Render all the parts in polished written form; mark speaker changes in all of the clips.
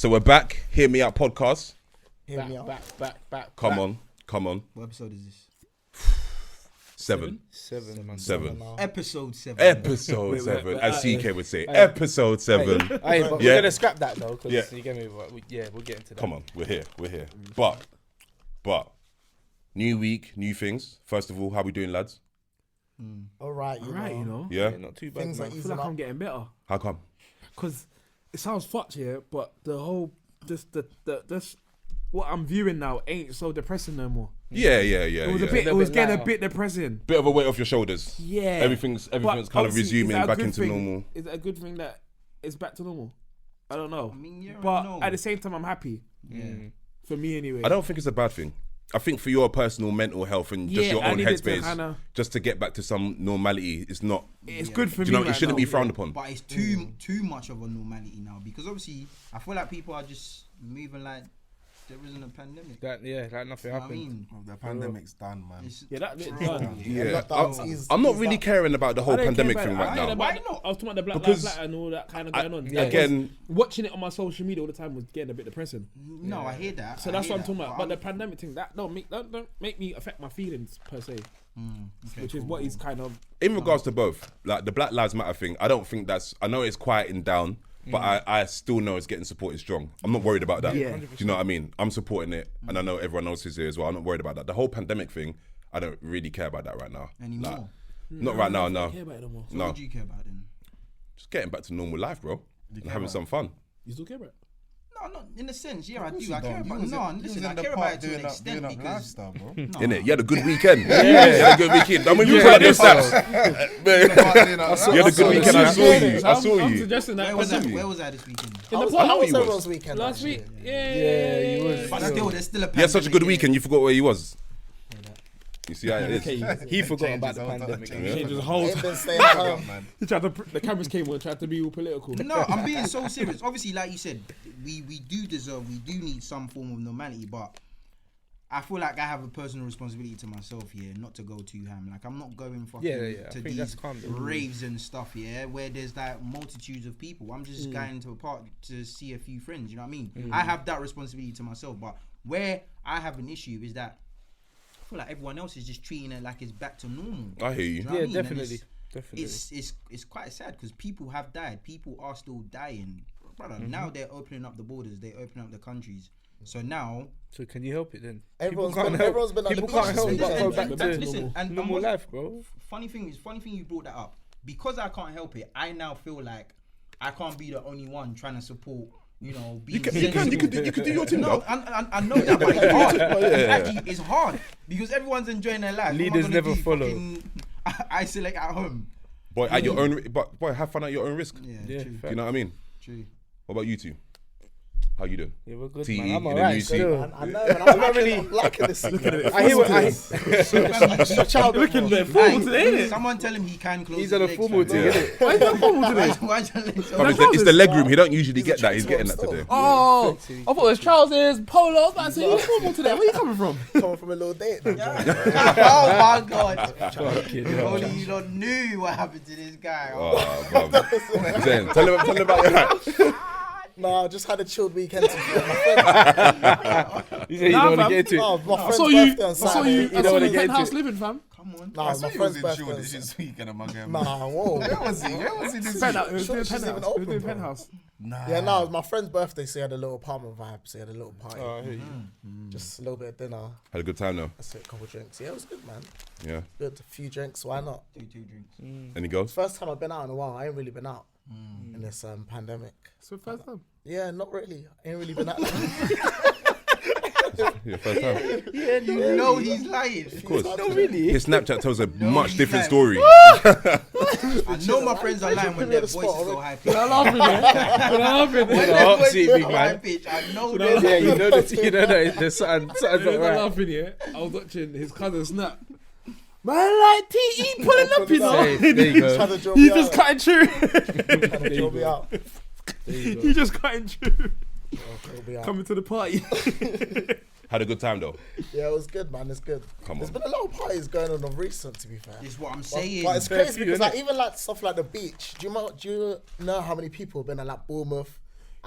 Speaker 1: So we're back. HearMeOut Podcast.
Speaker 2: Back.
Speaker 1: Come on.
Speaker 3: What episode is this?
Speaker 1: 7.
Speaker 3: Episode 7.
Speaker 1: Episode 7, as CK would say. Episode 7.
Speaker 2: But we're gonna scrap that though, because you get me. We'll get into that.
Speaker 1: Come on, we're here. But new week, new things. First of all, how we doing, lads?
Speaker 4: All right, you know.
Speaker 1: Yeah.
Speaker 2: Not too bad.
Speaker 4: Things
Speaker 2: Man.
Speaker 4: are
Speaker 5: I feel
Speaker 4: easing
Speaker 5: like
Speaker 4: up.
Speaker 5: I'm getting better.
Speaker 1: How come?
Speaker 5: Because it sounds fucked here, but the whole this what I'm viewing now ain't so depressing no more.
Speaker 1: Yeah.
Speaker 5: It was it was getting a bit depressing.
Speaker 1: Bit of a weight off your shoulders.
Speaker 5: Yeah.
Speaker 1: Everything's
Speaker 5: But
Speaker 1: kind of
Speaker 5: obviously,
Speaker 1: resuming
Speaker 5: is that a
Speaker 1: back
Speaker 5: good
Speaker 1: into
Speaker 5: thing?
Speaker 1: normal.
Speaker 5: Is it a good thing that it's back to normal? I don't know.
Speaker 3: I mean, yeah,
Speaker 5: but
Speaker 3: I know.
Speaker 5: at the same time, I'm happy.
Speaker 3: Yeah.
Speaker 5: For me anyway.
Speaker 1: I don't think it's a bad thing. I think for your personal mental health and just your
Speaker 5: I
Speaker 1: own
Speaker 5: needed to
Speaker 1: headspace, just to get back to some normality, it's not.
Speaker 5: It's good for
Speaker 1: Do
Speaker 5: me.
Speaker 1: you know? It shouldn't be frowned upon.
Speaker 3: But it's too much of a normality now, because obviously I feel like people are just moving like there isn't a pandemic.
Speaker 2: Like nothing
Speaker 3: You know what I
Speaker 2: happened.
Speaker 3: mean?
Speaker 6: The pandemic's done, man.
Speaker 3: It's-
Speaker 5: Yeah, that bit done.
Speaker 1: Yeah,
Speaker 4: Lockdowns eased-
Speaker 1: I'm not
Speaker 4: eased
Speaker 1: really
Speaker 4: up.
Speaker 1: caring about the whole
Speaker 5: I don't
Speaker 1: pandemic
Speaker 5: care
Speaker 1: thing
Speaker 5: about
Speaker 1: right
Speaker 5: it. I
Speaker 1: now.
Speaker 3: Why not?
Speaker 5: I was talking about the Black
Speaker 1: Because
Speaker 5: Lives Matter and all that kind of
Speaker 1: I-
Speaker 5: going on.
Speaker 1: yeah. Again-
Speaker 5: watching it on my social media all the time was getting a bit depressing.
Speaker 3: No, I hear that.
Speaker 5: So
Speaker 3: I
Speaker 5: that's
Speaker 3: hear
Speaker 5: what I'm talking
Speaker 3: that,
Speaker 5: about. But the pandemic thing, that don't make me affect my feelings per se,
Speaker 3: okay,
Speaker 5: which is
Speaker 3: cool,
Speaker 5: what
Speaker 3: cool.
Speaker 5: he's kind of.
Speaker 1: In regards to both, like the Black Lives Matter thing, I don't think that's. I know it's quieting down, but I still know it's getting supported strong. I'm not worried about that.
Speaker 5: Yeah.
Speaker 1: Do you know what I mean? I'm supporting it, and I know everyone else is here as well. I'm not worried about that. The whole pandemic thing, I don't really care about that right now.
Speaker 3: Anymore.
Speaker 1: Like, not right now,
Speaker 5: I
Speaker 1: no.
Speaker 5: don't care about it no more.
Speaker 3: So
Speaker 1: No.
Speaker 3: what do you care about then?
Speaker 1: Just getting back to normal life, bro, and having some fun.
Speaker 5: You still care about it?
Speaker 3: No, not in a sense. Yeah, I
Speaker 6: Of course
Speaker 3: do.
Speaker 6: you
Speaker 3: I care
Speaker 6: don't.
Speaker 3: about.
Speaker 6: You was
Speaker 3: No,
Speaker 6: in- you
Speaker 3: listen,
Speaker 6: was
Speaker 3: I
Speaker 6: in the
Speaker 3: care
Speaker 6: park
Speaker 3: about it to an
Speaker 6: doing up
Speaker 3: extent because.
Speaker 6: lifestyle, bro.
Speaker 3: No.
Speaker 1: Innit? You had a good weekend. You had a good weekend. I'm gonna pull out them stats. You had a good weekend. I saw you. I saw
Speaker 5: I'm
Speaker 1: you.
Speaker 5: suggesting that.
Speaker 3: Where was I?
Speaker 5: pandemic.
Speaker 3: Where was I this weekend?
Speaker 5: In the
Speaker 4: How
Speaker 5: park.
Speaker 4: was
Speaker 1: he was.
Speaker 4: everyone's weekend
Speaker 5: Last
Speaker 4: actually?
Speaker 5: week. Yeah,
Speaker 2: you was.
Speaker 3: But still, there's still a
Speaker 1: You had such a
Speaker 3: pandemic
Speaker 1: good
Speaker 3: in it.
Speaker 1: weekend. You forgot where he was. You see how it is.
Speaker 2: He forgot
Speaker 6: Changes
Speaker 2: about the
Speaker 6: all the
Speaker 2: pandemic.
Speaker 6: time.
Speaker 5: He changed his whole.
Speaker 4: Ain't been staying at home.
Speaker 5: He tried to. The cameras came on. Tried to be all political.
Speaker 3: No, I'm being so serious. Obviously, like you said, we do need some form of normality, but I feel like I have a personal responsibility to myself here, not to go too ham. Like I'm not going fucking
Speaker 2: Yeah. I
Speaker 3: to
Speaker 2: think
Speaker 3: these
Speaker 2: that's calm.
Speaker 3: raves and stuff, yeah, where there's like multitudes of people. I'm just going to a park to see a few friends. You know what I mean? I have that responsibility to myself, but where I have an issue is that I feel like everyone else is just treating it like it's back to normal.
Speaker 1: I hear you.
Speaker 3: You know what I
Speaker 2: Yeah,
Speaker 3: mean? And
Speaker 2: definitely.
Speaker 3: It's quite sad because people have died. People are still dying, brother. Now they're opening up the borders. They're opening up the countries. So now,
Speaker 2: So can you help it then?
Speaker 4: Everyone's
Speaker 2: People can't
Speaker 4: been-
Speaker 2: help.
Speaker 4: everyone's been on the
Speaker 2: People
Speaker 4: beach
Speaker 2: can't
Speaker 4: this
Speaker 2: help
Speaker 4: weekend.
Speaker 2: but go back to
Speaker 3: listen, and
Speaker 2: normal
Speaker 3: what-
Speaker 2: life, bro.
Speaker 3: funny thing you brought that up, because I can't help it. I now feel like I can't be the only one trying to support. You know, being
Speaker 1: You could do your thing,
Speaker 3: No,
Speaker 1: though.
Speaker 3: I know that, but it's hard. Actually, it's hard because everyone's enjoying their life. What am I
Speaker 2: Leaders
Speaker 3: gonna
Speaker 2: never
Speaker 3: do?
Speaker 2: follow.
Speaker 3: Fucking isolate at home.
Speaker 1: Boy, at your own. But boy, have fun at your own risk.
Speaker 2: Yeah,
Speaker 3: true.
Speaker 1: Do you know what I mean?
Speaker 3: True.
Speaker 1: What about you two? How you doing?
Speaker 2: Yeah, we're good,
Speaker 1: TE
Speaker 2: man. I'm
Speaker 1: in the
Speaker 2: alright
Speaker 1: new
Speaker 2: still.
Speaker 4: I know, man. I'm liking this.
Speaker 2: I hear what I
Speaker 5: Looking there, formal today, innit?
Speaker 3: Someone tell him he can close.
Speaker 2: He's
Speaker 3: his
Speaker 2: on a
Speaker 3: legs,
Speaker 2: formal
Speaker 3: fam.
Speaker 2: thing,
Speaker 1: Yeah.
Speaker 2: innit?
Speaker 5: Why is that formal today?
Speaker 3: Why is your legs so-
Speaker 1: Fam, it's the leg room. He don't usually get that. He's getting that today.
Speaker 5: Oh, I thought it was trousers, polo. I said, you're formal today. Where you coming from?
Speaker 4: Coming from a little date.
Speaker 3: Oh my god!
Speaker 2: Fucking
Speaker 3: If
Speaker 2: hell.
Speaker 3: only you don't knew what happened to this guy.
Speaker 1: Oh, bro. Zen, tell him about your night.
Speaker 4: No, I just had a chilled weekend. To be my friend,
Speaker 2: You say you don't want to get into
Speaker 4: no,
Speaker 2: it.
Speaker 4: my
Speaker 5: I
Speaker 4: friend's
Speaker 5: saw you.
Speaker 4: birthday on
Speaker 5: I saw
Speaker 4: Saturday.
Speaker 5: you.
Speaker 2: You
Speaker 5: I
Speaker 2: don't
Speaker 5: saw
Speaker 2: wanna
Speaker 5: you
Speaker 2: get into
Speaker 5: penthouse
Speaker 2: it.
Speaker 5: living, fam.
Speaker 3: Come on.
Speaker 4: Nah,
Speaker 6: I saw
Speaker 4: my
Speaker 6: you
Speaker 4: friend's
Speaker 6: was in
Speaker 4: birthday.
Speaker 6: Shoreditch this weekend among them.
Speaker 4: Nah, whoa.
Speaker 6: Where was he? Where was he this
Speaker 5: Penthouse.
Speaker 6: week?
Speaker 5: It was doing
Speaker 4: She's even
Speaker 5: penthouse. It was
Speaker 4: open,
Speaker 5: doing
Speaker 4: bro.
Speaker 5: penthouse.
Speaker 6: Nah.
Speaker 4: Yeah, no, it was my friend's birthday, so he had a little apartment vibe, so he had a little party.
Speaker 2: Oh, I hear you.
Speaker 4: Just a little bit of dinner,
Speaker 1: Had a good time though.
Speaker 4: that's it, a couple of drinks. Yeah, it was good, man.
Speaker 1: Yeah.
Speaker 4: Good, a few drinks, why not?
Speaker 3: Two drinks.
Speaker 1: Any girls?
Speaker 4: First time I've been out in a while. I ain't really been out in this pandemic.
Speaker 5: So first time.
Speaker 4: Yeah, not really. I ain't really been out.
Speaker 1: Yeah, first time.
Speaker 3: Yeah, you know he's lying.
Speaker 1: Of course.
Speaker 4: Not
Speaker 2: really.
Speaker 1: His Snapchat tells a much
Speaker 3: he's
Speaker 1: different
Speaker 3: lying.
Speaker 1: story.
Speaker 3: I know my friends are lying when their voice is so high pitched.
Speaker 5: I'm laughing, man. I'm laughing.
Speaker 3: When
Speaker 2: It's a
Speaker 3: their
Speaker 2: hot
Speaker 3: voice
Speaker 2: seat,
Speaker 3: is
Speaker 2: big
Speaker 3: so
Speaker 2: man.
Speaker 3: high pitched, I know
Speaker 5: Without-
Speaker 3: they're
Speaker 2: Yeah, you know that there's something's
Speaker 5: I'm
Speaker 2: not right.
Speaker 5: laughing, yeah. I was watching his cousin snap. Man, like TE pulling up, you know.
Speaker 2: Hey, there you
Speaker 4: Trying
Speaker 2: go.
Speaker 4: to draw
Speaker 5: He's
Speaker 4: me
Speaker 5: just
Speaker 4: out.
Speaker 5: cutting through.
Speaker 4: Trying to draw me out.
Speaker 2: There you go.
Speaker 5: He's just cutting through.
Speaker 4: Draw me out.
Speaker 5: Coming to the party.
Speaker 1: Had a good time though.
Speaker 4: Yeah, it was good, man. It's good.
Speaker 1: Come
Speaker 4: There's
Speaker 1: on.
Speaker 4: been a lot of parties going on of recent, to be fair.
Speaker 3: This is what I'm
Speaker 4: But,
Speaker 3: saying.
Speaker 4: but it's
Speaker 2: Fair
Speaker 4: crazy
Speaker 2: few,
Speaker 4: because
Speaker 2: innit?
Speaker 4: like even like stuff like the beach. Do you know how many people have been at like Bournemouth?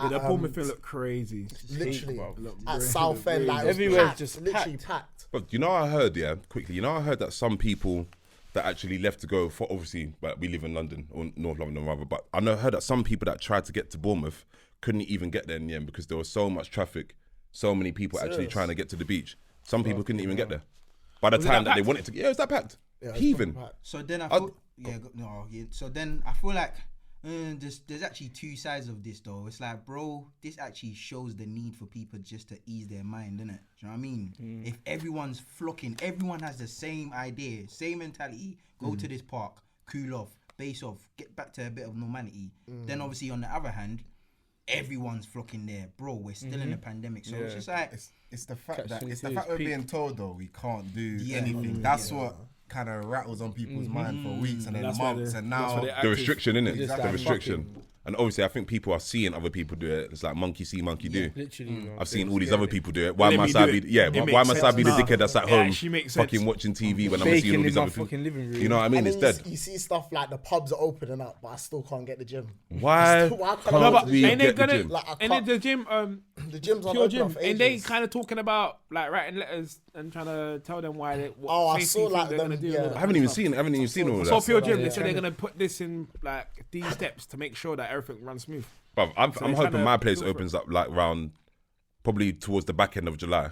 Speaker 5: Yeah, the Bournemouth thing looked crazy.
Speaker 4: Literally
Speaker 5: Looked
Speaker 4: at
Speaker 5: really
Speaker 4: Southend, like
Speaker 2: Everywhere
Speaker 4: packed,
Speaker 2: just
Speaker 4: literally packed.
Speaker 1: But you know, I heard that some people that actually left to go for, obviously, but we live in London or North London rather. But heard that some people that tried to get to Bournemouth couldn't even get there in the end because there was so much traffic, so many people actually trying to get to the beach. Some people couldn't even get there. By the time that they wanted to, it's that packed.
Speaker 4: Yeah,
Speaker 1: Heaving.
Speaker 3: So then I thought, So then I feel like there's actually two sides of this though. It's like, bro, this actually shows the need for people just to ease their mind, innit? Do you know what I mean? If everyone's flocking, everyone has the same idea, same mentality, go to this park, cool off, base off, get back to a bit of normality. Then obviously on the other hand, everyone's flocking there, bro. We're still in a pandemic, so it's just like
Speaker 6: It's the fact that
Speaker 2: Catch-22
Speaker 6: it's the
Speaker 2: is
Speaker 6: fact we're
Speaker 2: peak.
Speaker 6: being told though we can't do
Speaker 3: Yeah.
Speaker 6: anything. That's what kind of rattles on people's mind for weeks and then
Speaker 5: That's why
Speaker 6: months,
Speaker 5: they-
Speaker 6: and
Speaker 5: that's
Speaker 6: now
Speaker 5: why they
Speaker 1: The
Speaker 5: active.
Speaker 1: restriction, innit?
Speaker 2: Just
Speaker 1: The
Speaker 2: like
Speaker 1: restriction. And obviously, I think people are seeing other people do it. It's like monkey see, monkey do.
Speaker 2: Literally, man.
Speaker 1: I've seen all these other people do it. Why
Speaker 5: Let
Speaker 1: must
Speaker 5: me
Speaker 1: I
Speaker 5: do
Speaker 1: be?
Speaker 5: it.
Speaker 1: Yeah,
Speaker 5: It
Speaker 1: why
Speaker 5: makes
Speaker 1: must I be the
Speaker 5: sense.
Speaker 1: dickhead that's at
Speaker 5: It
Speaker 1: home
Speaker 5: actually makes
Speaker 1: fucking
Speaker 5: sense.
Speaker 1: watching TV when I'm
Speaker 2: Baking
Speaker 1: seeing all
Speaker 2: in
Speaker 1: these
Speaker 2: my
Speaker 1: other people?
Speaker 2: fucking living room.
Speaker 1: You know what I mean?
Speaker 4: And
Speaker 1: It's
Speaker 4: then
Speaker 1: dead.
Speaker 4: you see stuff like the pubs are opening up, but I still can't get the gym.
Speaker 1: Why
Speaker 4: Why can't I
Speaker 1: can't
Speaker 4: go
Speaker 5: but
Speaker 4: to the
Speaker 1: we
Speaker 4: gym?
Speaker 5: ain't they
Speaker 1: get the
Speaker 5: gonna?
Speaker 1: gym?
Speaker 4: Like, I
Speaker 5: And
Speaker 4: can't-
Speaker 5: then the gym,
Speaker 4: The gym's on
Speaker 5: pure
Speaker 4: open
Speaker 5: gym,
Speaker 4: for
Speaker 5: and they
Speaker 4: ages.
Speaker 5: kind of talking about like writing letters and trying to tell them why they. What
Speaker 4: Oh, I
Speaker 5: safety
Speaker 4: saw,
Speaker 5: things
Speaker 4: like,
Speaker 5: they're
Speaker 4: them,
Speaker 5: gonna do.
Speaker 4: yeah.
Speaker 5: and all that
Speaker 1: I haven't even
Speaker 5: stuff.
Speaker 1: seen all
Speaker 5: So
Speaker 1: that.
Speaker 5: pure gym,
Speaker 2: yeah.
Speaker 5: they said they're gonna put this in like these steps to make sure that everything runs smooth.
Speaker 1: Bruv, I'm
Speaker 5: they're
Speaker 1: hoping
Speaker 5: trying
Speaker 1: my
Speaker 5: to
Speaker 1: place
Speaker 5: go for
Speaker 1: opens up like round probably towards the back end of July.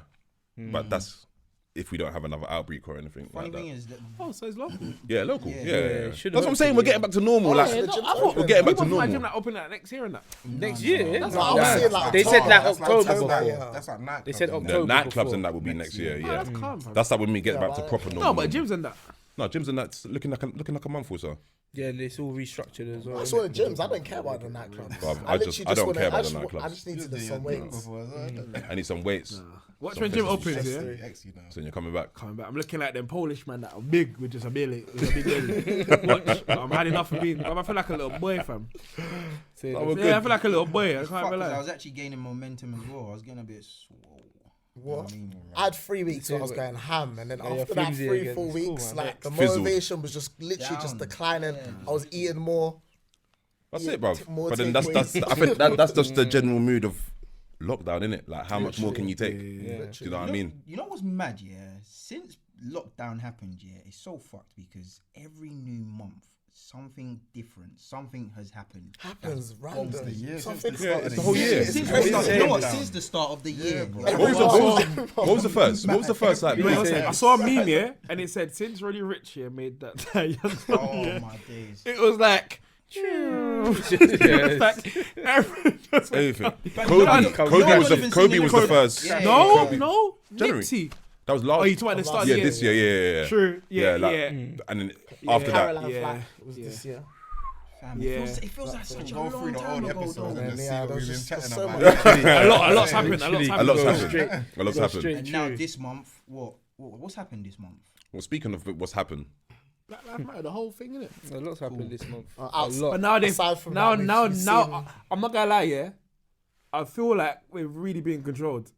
Speaker 1: But that's if we don't have another outbreak or anything
Speaker 3: funny
Speaker 1: like that.
Speaker 3: thing is that
Speaker 5: Oh, so it's local.
Speaker 1: Yeah, local.
Speaker 3: Yeah.
Speaker 1: Yeah.
Speaker 2: Yeah, should've
Speaker 1: That's what I'm saying. We're
Speaker 2: hopefully,
Speaker 1: getting back to normal. Like,
Speaker 4: the gym's
Speaker 5: I thought
Speaker 4: open.
Speaker 1: we're getting back to
Speaker 5: People my gym
Speaker 1: normal.
Speaker 5: like open like next year and that.
Speaker 2: Next year.
Speaker 4: That's what I was saying, like,
Speaker 2: They said like
Speaker 6: That's
Speaker 2: October
Speaker 6: that's
Speaker 2: before.
Speaker 6: like- That's like nightclubs.
Speaker 2: They said
Speaker 6: and
Speaker 1: The
Speaker 2: October.
Speaker 1: nightclubs
Speaker 2: before.
Speaker 1: and that will be next year.
Speaker 5: Oh,
Speaker 1: Yeah,
Speaker 5: that's calm, fam.
Speaker 1: that's like when we get
Speaker 4: Yeah,
Speaker 1: back to
Speaker 4: but-
Speaker 1: proper normal.
Speaker 5: No, but gyms and that.
Speaker 1: No, gyms and that's looking like a month or so.
Speaker 2: Yeah, it's all restructured as well.
Speaker 4: I saw the gyms. I don't care about the nightclubs.
Speaker 1: Bruv,
Speaker 4: I
Speaker 1: I
Speaker 4: literally
Speaker 1: don't
Speaker 4: wanna-
Speaker 1: care about
Speaker 4: I
Speaker 1: the
Speaker 4: just wa-
Speaker 1: nightclubs.
Speaker 4: I just need to do some weights.
Speaker 1: I need some weights.
Speaker 5: Watch when gym opens, yeah.
Speaker 1: So you're coming back.
Speaker 5: Coming back. I'm looking like them Polish man that are big with just a belly. With a big belly. Watch. I'm had enough of being. I feel like a little boy, fam.
Speaker 2: Say
Speaker 1: Oh,
Speaker 2: that.
Speaker 5: Yeah, I feel like a little boy. I can't
Speaker 3: fuck, 'cause I
Speaker 5: lie.
Speaker 3: was actually gaining momentum as well. I was getting a bit swole.
Speaker 4: What?
Speaker 3: I mean,
Speaker 4: I had 3 weeks where I was going ham, and then
Speaker 2: Yeah,
Speaker 4: after that
Speaker 2: flimsy
Speaker 4: 3-4
Speaker 2: again. It's
Speaker 4: weeks,
Speaker 2: cool, man.
Speaker 4: like the
Speaker 1: Fizzled.
Speaker 4: motivation was just literally just
Speaker 3: Down.
Speaker 4: declining. I was eating more.
Speaker 1: That's
Speaker 4: Yeah,
Speaker 1: it, bro.
Speaker 4: more
Speaker 1: But then that's
Speaker 4: takeaways.
Speaker 1: I think that's just the general mood of lockdown, innit? Like how much more can you take?
Speaker 2: Yeah.
Speaker 1: Do you know what I mean?
Speaker 3: You know what's mad, yeah? Since lockdown happened, yeah, it's so fucked because every new month, something different, something has happened.
Speaker 4: Happens random.
Speaker 6: the year,
Speaker 4: Something
Speaker 6: since the start of
Speaker 1: it's
Speaker 6: the
Speaker 1: the whole year.
Speaker 3: Since
Speaker 6: crazy.
Speaker 3: the start, you know what?
Speaker 6: Down.
Speaker 3: Since the start of the year, bro.
Speaker 1: What was the first? What was the first like?
Speaker 5: I saw a meme, yeah, and it said, since Roddy Rich here made that young song,
Speaker 3: Oh
Speaker 5: yeah,
Speaker 3: my days.
Speaker 5: it was like, it was like, everything just went
Speaker 1: Anything.
Speaker 5: down.
Speaker 1: Kobe was the first.
Speaker 3: Yeah.
Speaker 5: No,
Speaker 1: Kobe.
Speaker 5: no,
Speaker 1: January.
Speaker 5: Nipsey.
Speaker 1: That was last.
Speaker 5: Oh, you talking about the start of
Speaker 1: yeah,
Speaker 5: the year?
Speaker 1: this year. Yeah.
Speaker 5: True. Yeah,
Speaker 1: like,
Speaker 5: yeah.
Speaker 1: And then after that,
Speaker 4: Caroline
Speaker 5: Yeah.
Speaker 4: Flack was
Speaker 5: Yeah.
Speaker 4: this year.
Speaker 3: Fam,
Speaker 5: Yeah.
Speaker 3: it feels like such a
Speaker 6: Go through
Speaker 3: long
Speaker 6: the
Speaker 3: time
Speaker 6: old
Speaker 3: ago,
Speaker 6: episodes
Speaker 3: though.
Speaker 6: and just see
Speaker 4: Yeah,
Speaker 6: what
Speaker 4: there
Speaker 6: we've
Speaker 4: was
Speaker 6: been
Speaker 4: just
Speaker 6: chatting
Speaker 4: so
Speaker 6: about.
Speaker 4: much.
Speaker 5: a lot's happened.
Speaker 1: a lot's happened. A lot's happened.
Speaker 3: And now this month, what's happened this month?
Speaker 1: Well, speaking of what's happened,
Speaker 5: Black Lives Matter, the whole thing, innit?
Speaker 2: A lot's happened this month. A
Speaker 4: outs-
Speaker 2: lot.
Speaker 5: But now they
Speaker 4: Aside from
Speaker 5: now
Speaker 4: that,
Speaker 5: now
Speaker 4: we've
Speaker 5: now
Speaker 4: seen-
Speaker 5: I'm not gonna lie, yeah. I feel like we're really being controlled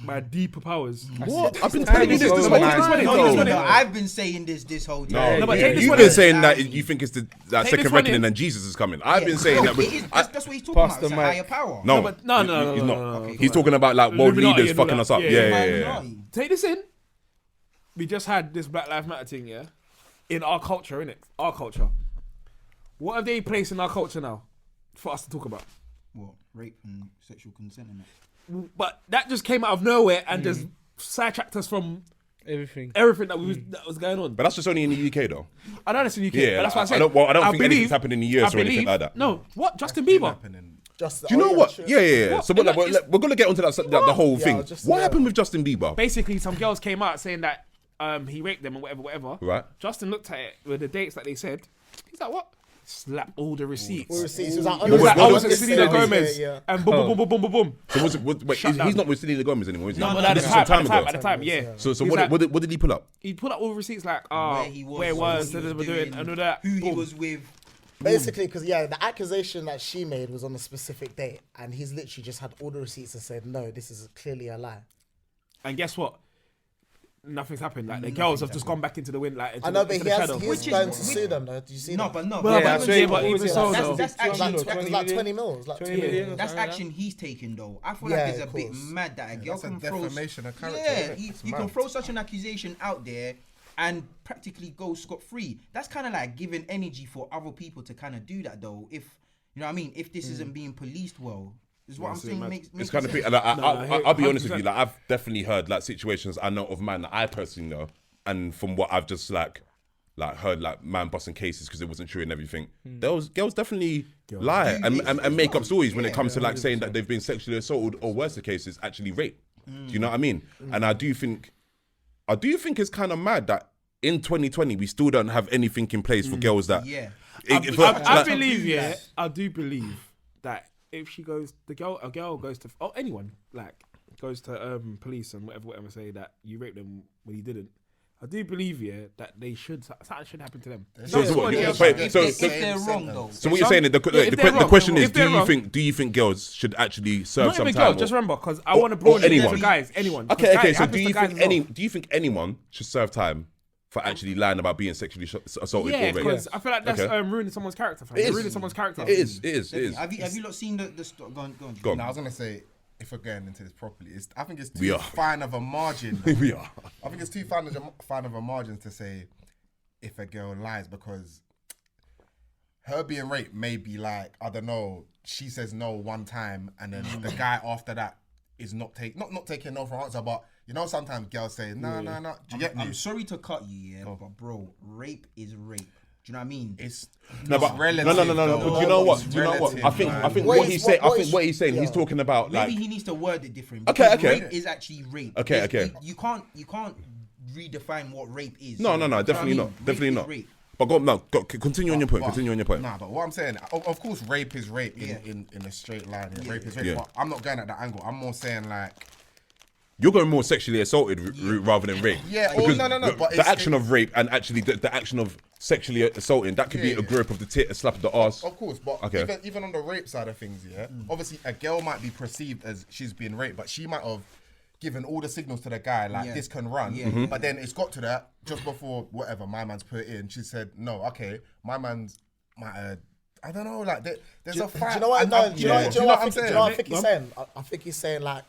Speaker 5: by deeper powers.
Speaker 1: what? I've been
Speaker 2: Time
Speaker 1: telling you
Speaker 2: is
Speaker 1: this
Speaker 2: going
Speaker 1: whole
Speaker 2: on.
Speaker 1: time.
Speaker 3: No, I've been saying this whole time.
Speaker 1: No,
Speaker 5: but take this
Speaker 1: you've
Speaker 5: one
Speaker 1: been
Speaker 5: in.
Speaker 1: saying that you think it's that
Speaker 5: Take
Speaker 1: second
Speaker 5: this one
Speaker 1: reckoning
Speaker 5: in.
Speaker 1: and Jesus is coming. I've been
Speaker 3: Yeah.
Speaker 1: saying that.
Speaker 3: It is, that's what he's talking
Speaker 2: Pass
Speaker 3: about.
Speaker 2: the
Speaker 3: It's a
Speaker 2: mic.
Speaker 3: higher power.
Speaker 1: No,
Speaker 5: but no,
Speaker 1: he's
Speaker 5: no,
Speaker 1: not.
Speaker 5: no.
Speaker 3: Okay,
Speaker 1: He's
Speaker 3: go on.
Speaker 1: talking about like world
Speaker 5: Illuminati
Speaker 1: leaders
Speaker 5: and all
Speaker 1: fucking
Speaker 5: that.
Speaker 1: us up.
Speaker 5: Yeah.
Speaker 1: Yeah.
Speaker 5: Take this in. We just had this Black Lives Matter thing, yeah, in our culture, innit? Our culture. What have they placed in our culture now for us to talk about?
Speaker 3: What? Rape and sexual consent and that.
Speaker 5: But that just came out of nowhere and just sidetracked us from
Speaker 2: Everything.
Speaker 5: everything that was going on.
Speaker 1: But that's just only in the UK though.
Speaker 5: I know that's in the UK,
Speaker 1: Yeah,
Speaker 5: but that's what I said.
Speaker 1: I don't think anything's happened in the US
Speaker 5: I
Speaker 1: or anything
Speaker 5: believe-
Speaker 1: like that.
Speaker 5: No, what? Justin Bieber?
Speaker 6: Happening.
Speaker 4: Just,
Speaker 1: Do you know what?
Speaker 4: sure.
Speaker 1: Yeah.
Speaker 5: What?
Speaker 1: So
Speaker 5: And that is-
Speaker 1: we're gonna get onto the whole
Speaker 4: Yeah,
Speaker 1: thing.
Speaker 4: just-
Speaker 1: What
Speaker 4: yeah.
Speaker 1: happened with Justin Bieber?
Speaker 5: Basically, some girls came out saying that he raped them or whatever.
Speaker 1: Right.
Speaker 5: Justin looked at it with the dates that they said. He's like, what? Slap all the receipts.
Speaker 4: All receipts. It was like,
Speaker 5: He was like,
Speaker 1: What
Speaker 5: I
Speaker 1: was
Speaker 5: was
Speaker 1: it?
Speaker 5: Selena Gomez.
Speaker 4: Yeah.
Speaker 5: And boom, boom, boom, boom, boom, boom.
Speaker 1: So wait,
Speaker 5: Shut
Speaker 1: he's
Speaker 5: down.
Speaker 1: not with Selena Gomez anymore, is he?
Speaker 5: No, but at the
Speaker 1: This is some
Speaker 5: time,
Speaker 1: ago.
Speaker 5: at the time, yeah.
Speaker 1: So
Speaker 5: He's
Speaker 1: what
Speaker 5: like-
Speaker 1: what did he pull up?
Speaker 5: He put up all the receipts like,
Speaker 3: Where he was,
Speaker 5: where it was,
Speaker 3: what he was
Speaker 5: doing, and all that.
Speaker 3: Who he
Speaker 5: Boom.
Speaker 3: was with.
Speaker 4: Basically, because the accusation that she made was on a specific date, and he's literally just had all the receipts and said, "No, this is clearly a lie."
Speaker 5: And guess what? nothing's happened. Like the girls have just gone back into the wind. Like
Speaker 4: I know, but
Speaker 5: into the shadow.
Speaker 4: he's going to sue them though. Do you see that?
Speaker 3: But no.
Speaker 5: Well,
Speaker 2: Yeah,
Speaker 5: but
Speaker 2: so
Speaker 5: even so, though.
Speaker 3: That's actually
Speaker 4: It's like 20 mil. It's like
Speaker 2: 20
Speaker 4: 20
Speaker 2: million.
Speaker 4: million.
Speaker 3: That's action he's taken though. I feel
Speaker 4: Yeah,
Speaker 3: like it's a
Speaker 4: of
Speaker 3: bit
Speaker 4: course.
Speaker 3: mad that a girl
Speaker 6: That's a
Speaker 3: can throw.
Speaker 6: defamation of character.
Speaker 3: Yeah,
Speaker 6: innit? It's
Speaker 3: you can
Speaker 6: mad.
Speaker 3: throw such an accusation out there and practically go scot free. That's kind of like giving energy for other people to kind of do that though. If you know what I mean, if this isn't being policed well, is what I'm saying. Makes
Speaker 1: It's kind of
Speaker 3: sense.
Speaker 1: big. Like, I'll be honest with
Speaker 5: 100%.
Speaker 1: you. Like I've definitely heard like situations I know of man that I personally know, and from what I've just like heard like man busting cases because it wasn't true and everything. Those girls definitely lie and make up stories when it comes to like saying that they've been sexually assaulted or worse the cases actually rape. Do you know what I mean? And I do think it's kind of mad that in 2020 we still don't have anything in place for girls that.
Speaker 3: Yeah.
Speaker 5: I believe, yeah, I do believe that if she goes, a girl goes to, anyone like goes to police and whatever say that you raped them when you didn't. I do believe, yeah, that something should happen to them.
Speaker 1: So
Speaker 3: If they're wrong though.
Speaker 1: So what you're saying? The question is, do you think girls should actually serve
Speaker 5: Not
Speaker 1: some
Speaker 5: even
Speaker 1: time?
Speaker 5: girls, just remember, because I want to broaden it
Speaker 1: anyone.
Speaker 5: to guys, anyone.
Speaker 1: Okay. So do you think anyone should serve time for actually lying about being sexually assaulted
Speaker 5: Yeah,
Speaker 1: or raped?
Speaker 5: because I feel like that's
Speaker 1: Okay.
Speaker 5: ruining someone's character. Fam.
Speaker 1: It is.
Speaker 5: Ruining someone's character.
Speaker 1: It is.
Speaker 3: Have you lot seen the story? Go on.
Speaker 1: Go on.
Speaker 6: No, I was gonna say, if we're getting into this properly, I think it's
Speaker 1: We
Speaker 6: too
Speaker 1: are.
Speaker 6: fine of a margin.
Speaker 1: We are.
Speaker 6: I think it's too fine of a margin to say if a girl lies, because her being raped may be like, I don't know, she says no one time and then the guy after that is not taking no for an answer, but you know sometimes girls say no. Do you get me?
Speaker 3: I'm sorry to cut you, yeah, but bro, rape is rape. Do you know what I mean?
Speaker 6: It's
Speaker 1: No, but
Speaker 6: relative,
Speaker 1: no.
Speaker 6: though.
Speaker 1: But you know what?
Speaker 6: It's
Speaker 1: Do you know what?
Speaker 6: relative,
Speaker 1: I think
Speaker 6: man.
Speaker 1: what he's saying. I think what he's saying. He's talking about like.
Speaker 3: Maybe he needs to word it different.
Speaker 1: Okay,
Speaker 3: because
Speaker 1: okay.
Speaker 3: Rape is actually rape.
Speaker 1: Okay,
Speaker 3: It's-
Speaker 1: okay.
Speaker 3: You can't redefine what rape is.
Speaker 1: No,
Speaker 3: You know what
Speaker 1: definitely
Speaker 3: I mean?
Speaker 1: not.
Speaker 3: Rape
Speaker 1: Definitely
Speaker 3: is
Speaker 1: not.
Speaker 3: rape.
Speaker 1: But continue on your point. Continue on your point.
Speaker 6: Nah, but what I'm saying, of course, rape is rape
Speaker 3: Yeah.
Speaker 6: in a straight line. Yeah. Rape is rape.
Speaker 1: Yeah.
Speaker 6: But I'm not going at that angle. I'm more saying like,
Speaker 1: You're going more sexually assaulted route rather than rape.
Speaker 6: Yeah,
Speaker 1: Because
Speaker 6: no. But
Speaker 1: the action of rape and actually the action of sexually assaulting, that could be
Speaker 6: Yeah.
Speaker 1: a grip of the tit, a slap of the arse.
Speaker 6: Of course, but
Speaker 1: Okay.
Speaker 6: even on the rape side of things, yeah, obviously a girl might be perceived as she's being raped, but she might have given all the signals to the guy like
Speaker 3: Yeah.
Speaker 6: this can run.
Speaker 3: Yeah. Mhm.
Speaker 6: But then it's got to that just before whatever my man's put it in. She said no. Okay, my man's might. I don't know. Like there's a fight.
Speaker 4: Do you know what?
Speaker 6: and
Speaker 4: No,
Speaker 6: I'm-
Speaker 4: do you know
Speaker 6: yeah.
Speaker 4: what?
Speaker 6: Do you know what I'm saying?
Speaker 4: I think he's saying? I think he's saying like,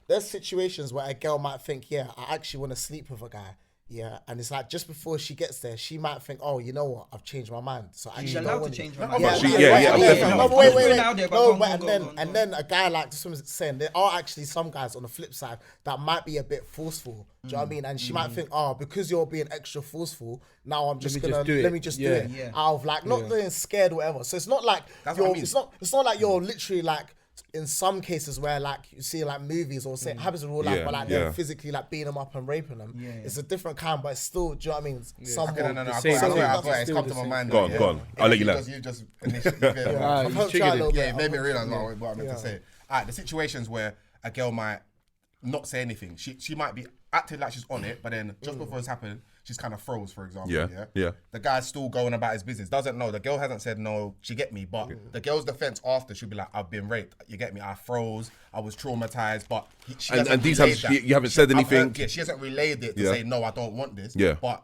Speaker 4: there's situations where a girl might think, yeah, I actually want to sleep with a guy. Yeah, and it's like just before she gets there, she might think, oh, you know what? I've changed my mind. So I
Speaker 3: She's
Speaker 4: actually
Speaker 3: allowed
Speaker 4: don't
Speaker 3: to
Speaker 4: want
Speaker 3: change
Speaker 4: you.
Speaker 3: her mind.
Speaker 1: Yeah,
Speaker 4: definitely.
Speaker 1: definitely.
Speaker 4: No, but wait.
Speaker 3: Put it out there, but go on.
Speaker 4: And then a guy like this one's saying there are actually some guys on the flip side that might be a bit forceful. Do you know what I mean? And she might think, oh, because you're being extra forceful, now I'm just gonna let me just do it.
Speaker 3: Yeah.
Speaker 4: Out of like not being scared or whatever. So it's not like
Speaker 6: That's
Speaker 4: you're.
Speaker 6: what I mean.
Speaker 4: It's not like you're literally like. In some cases where like you see like movies or say it happens in real life,
Speaker 1: Yeah,
Speaker 4: but like
Speaker 1: yeah.
Speaker 4: they're physically like beating them up and raping them.
Speaker 3: Yeah.
Speaker 4: It's a different kind, but it's still, do you know what I mean? Somewhat.
Speaker 6: Okay, no. I
Speaker 2: same.
Speaker 6: got
Speaker 2: Same.
Speaker 6: it. It's come to my mind.
Speaker 1: Go on,
Speaker 6: yeah.
Speaker 1: go on. I'll let you know.
Speaker 6: You just initially.
Speaker 4: I've helped you out a little bit.
Speaker 6: Yeah, it made me realise what I meant to say. Alright, the situations where a girl might not say anything. She might be acting like she's on it, but then just before it's happened, she's kind of froze, for example.
Speaker 1: Yeah.
Speaker 6: The guy's still going about his business. Doesn't know. The girl hasn't said no, she get me. But the girl's defense after, she'll be like, I've been raped. You get me? I froze. I was traumatized. But she
Speaker 1: And
Speaker 6: hasn't
Speaker 1: these
Speaker 6: relayed
Speaker 1: have
Speaker 6: that.
Speaker 1: you haven't said
Speaker 6: I've
Speaker 1: anything.
Speaker 6: heard- she hasn't relayed it to
Speaker 1: Yeah.
Speaker 6: say, no, I don't want this.
Speaker 1: Yeah.
Speaker 6: But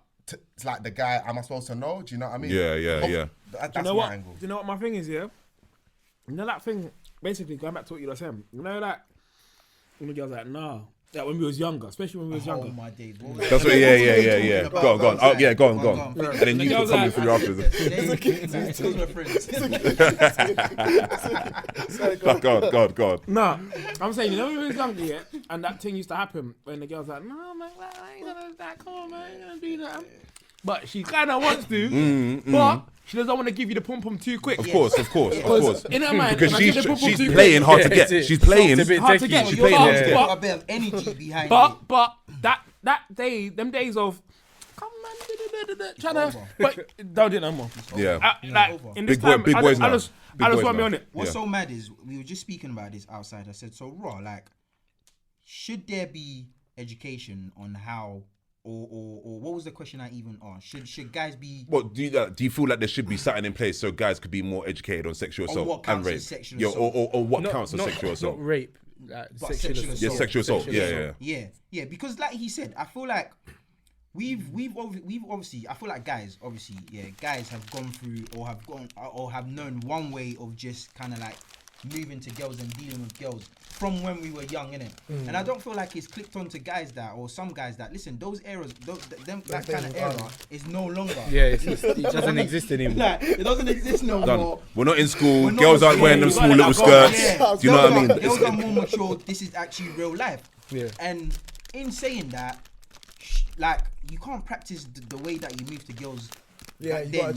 Speaker 6: it's like the guy, am I supposed to know? Do you know what I mean?
Speaker 1: Yeah.
Speaker 6: That's
Speaker 5: You know
Speaker 6: my
Speaker 5: what?
Speaker 6: angle.
Speaker 5: Do you know what my thing is? Yeah, you know that thing. Basically, going back to what you were saying. You know that when the girls like, nah. Yeah, when we was younger, especially when we was
Speaker 3: Oh
Speaker 5: younger.
Speaker 3: my days.
Speaker 1: That's what. Yeah. Go on. Oh yeah, go on.
Speaker 3: Go on.
Speaker 1: And then you can come in for your afterwards. Go on.
Speaker 5: Nah, I'm saying, you know when we was younger, yeah, and that thing used to happen when the girl's like, no, man, I ain't gonna do that. Come on, man, I ain't gonna do that. But she kind of wants to, but she doesn't want to give you the pum pum too quick.
Speaker 1: Of course.
Speaker 5: Because in her mind,
Speaker 1: Because
Speaker 5: if I give the pum pum
Speaker 1: she's
Speaker 5: too
Speaker 1: playing
Speaker 5: quick,
Speaker 1: hard to get.
Speaker 2: Yeah,
Speaker 1: She's playing.
Speaker 2: it's a bit
Speaker 5: hard to
Speaker 2: techie.
Speaker 5: get.
Speaker 1: She's
Speaker 3: You're
Speaker 1: playing
Speaker 3: supposed to
Speaker 1: hard.
Speaker 3: have a bit of energy behind
Speaker 5: But that day, them days of come man, trying to, but don't do it no more.
Speaker 1: Yeah.
Speaker 5: Like in this
Speaker 1: Big boy-
Speaker 5: time,
Speaker 1: big
Speaker 5: I
Speaker 1: boys
Speaker 5: just, I
Speaker 1: now.
Speaker 5: just,
Speaker 1: Big
Speaker 5: I just
Speaker 1: boys
Speaker 5: want me
Speaker 1: now.
Speaker 5: on it.
Speaker 3: What's
Speaker 1: Yeah.
Speaker 3: so mad is we were just speaking about this outside. I said, so raw, like, should there be education on how, or what was the question I even asked? Should guys be
Speaker 1: What do you feel like there should be something in place so guys could be more educated on sexual
Speaker 3: On
Speaker 1: assault
Speaker 3: what
Speaker 1: and
Speaker 3: counts
Speaker 1: rape?
Speaker 3: as sexual
Speaker 1: Yeah,
Speaker 3: assault?
Speaker 1: or what
Speaker 2: Not-
Speaker 1: counts as
Speaker 2: not-
Speaker 1: sexual assault?
Speaker 2: Not rape. Like
Speaker 3: But
Speaker 2: sexual
Speaker 3: sexual
Speaker 2: assault.
Speaker 1: Yeah, sexual assault. Yeah.
Speaker 3: Yeah, because like he said, I feel like we've obviously, I feel like guys have gone through or have known one way of just kind of like moving to girls and dealing with girls from when we were young, innit? And I don't feel like it's clicked on to guys that, or some guys that, listen, those eras, that kind of era is no longer.
Speaker 2: Yeah, it doesn't exist anymore.
Speaker 3: Like, it doesn't exist no more.
Speaker 1: We're not in school. Girls aren't wearing them small little skirts.
Speaker 3: Yeah.
Speaker 1: Do you know what I mean?
Speaker 3: Girls are more mature. This is actually real life.
Speaker 2: Yeah.
Speaker 3: And in saying that, like, you can't practice the way that you move to girls.
Speaker 4: Yeah,
Speaker 3: back
Speaker 4: you
Speaker 3: then.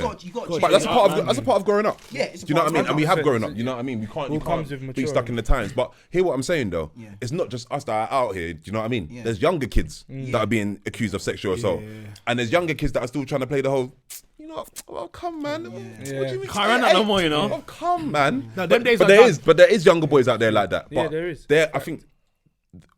Speaker 4: gotta
Speaker 3: You got to
Speaker 1: But that's a part of growing up.
Speaker 3: Yeah, it's a
Speaker 1: Do you know
Speaker 3: part
Speaker 1: what I mean?
Speaker 3: of
Speaker 1: And we
Speaker 3: growing
Speaker 1: have
Speaker 3: up.
Speaker 1: grown up. You know what I mean? You can't
Speaker 2: comes with
Speaker 1: be
Speaker 2: maturity.
Speaker 1: stuck in the times. But hear what I'm saying though.
Speaker 3: Yeah.
Speaker 1: It's not just us that are out here. Do you know what I mean?
Speaker 3: Yeah.
Speaker 1: There's younger kids that are being accused of sexual assault, and there's younger kids that are still trying to play the whole. You know, oh come man, what do you mean?
Speaker 5: Can't run that no more, you know.
Speaker 1: Oh come man.
Speaker 5: No, them days
Speaker 1: but
Speaker 5: are
Speaker 1: there
Speaker 5: done.
Speaker 1: is younger boys out there like that.
Speaker 2: Yeah,
Speaker 1: But
Speaker 2: there is.
Speaker 1: I think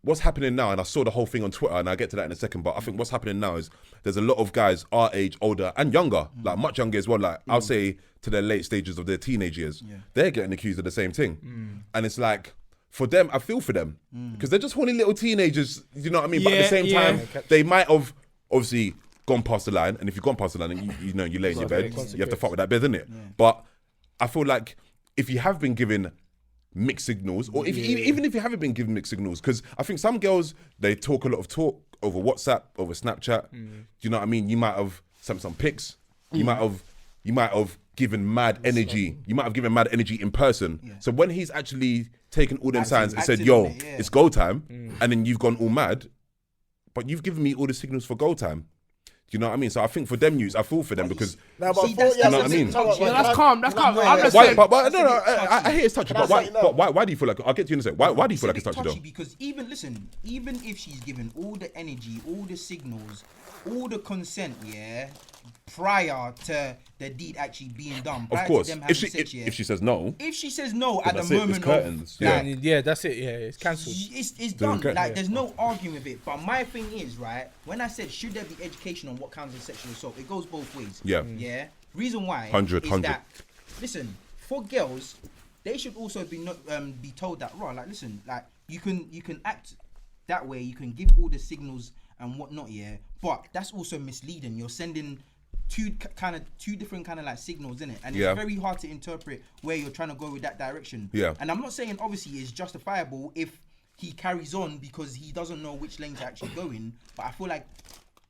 Speaker 1: what's happening now, and I saw the whole thing on Twitter, and I'll get to that in a second, but I think what's happening now is there's a lot of guys our age, older, and younger, like much younger as well, like I'll say to their late stages of their teenage years, they're getting accused of the same thing. And it's like, for them, I feel for them, because they're just horny little teenagers, you know what I mean? But at the same time, they might have obviously gone past the line, and if you've gone past the line, and you know, you lay in your bed, you have to fuck with that bed, innit? But I feel like if you have been given mixed signals, or if even if you haven't been given mixed signals, because I think some girls, they talk a lot of talk over WhatsApp, over Snapchat. Do you know what I mean? You might have sent some pics. You might have given mad energy. You might have given mad energy in person. So when he's actually taken all them signs and said, "Yo, it's go time," and then you've gone all mad, but you've given me all the signals for go time. Do you know what I mean? So I think for them youths, I feel for them because
Speaker 3: you know what I mean?
Speaker 5: That's calm. That's calm. I'm just
Speaker 1: why,
Speaker 5: saying.
Speaker 1: but no, I hear it's touchy. But why do you feel like? I'll get to you in a second. Why do you feel like it's touchy though?
Speaker 3: Because even if she's given all the energy, all the signals, all the consent, prior to the deed actually being done.
Speaker 1: Of course, if she says no,
Speaker 3: at the moment
Speaker 1: it's curtains.
Speaker 2: Yeah, that's it. Yeah, it's cancelled.
Speaker 3: It's done. Like there's no arguing with it. But my thing is, right, when I said should there be education on what counts as sexual assault, it goes both ways. Yeah. Reason why is that, listen, for girls, they should also be told that, right, like, listen, like you can act that way, you can give all the signals and whatnot, but that's also misleading. You're sending two different kind of like signals in it, and it's very hard to interpret where you're trying to go with that direction. And I'm not saying obviously it's justifiable if he carries on because he doesn't know which lane to actually go in, but I feel like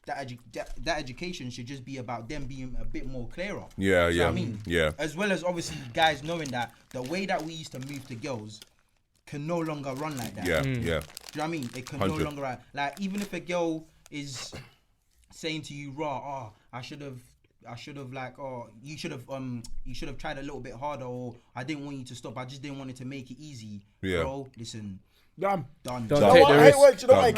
Speaker 3: that education should just be about them being a bit more clearer. I mean, as well as obviously guys knowing that the way that we used to move to girls can no longer run like that. Do you know what I mean? It can 100. No longer run. Like, even if a girl is saying to you, I should have like, you should have tried a little bit harder, or I didn't want you to stop, I just didn't want it to make it easy. Bro, listen.
Speaker 2: Done.
Speaker 3: Don't
Speaker 2: take the risk.
Speaker 4: Don't
Speaker 2: take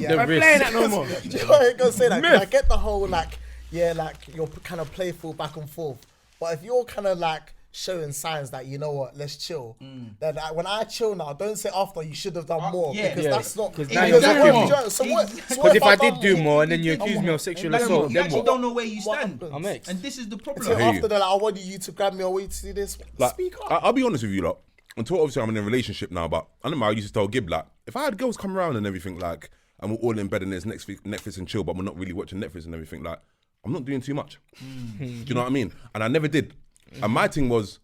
Speaker 2: that no more.
Speaker 4: Do you know why I go say that? I get the whole like you're kind of playful back and forth, but if you're kind of like showing signs that, you know what, let's chill, then when I chill now, don't say after you should have done more, because that's not.
Speaker 2: Because now you're because if I did do more and then you accuse me of sexual assault,
Speaker 3: you actually don't know where you stand. And this is the problem.
Speaker 4: Until after that, I wanted you to grab me or wait to do this.
Speaker 1: Like,
Speaker 4: speak up.
Speaker 1: I'll be honest with you, lot. Until obviously I'm in a relationship now, but I remember I used to tell Gib, like, if I had girls come around and everything, like, and we're all in bed and there's Netflix and chill, but we're not really watching Netflix and everything, like, I'm not doing too much. Do you know what I mean? And I never did. And my thing was,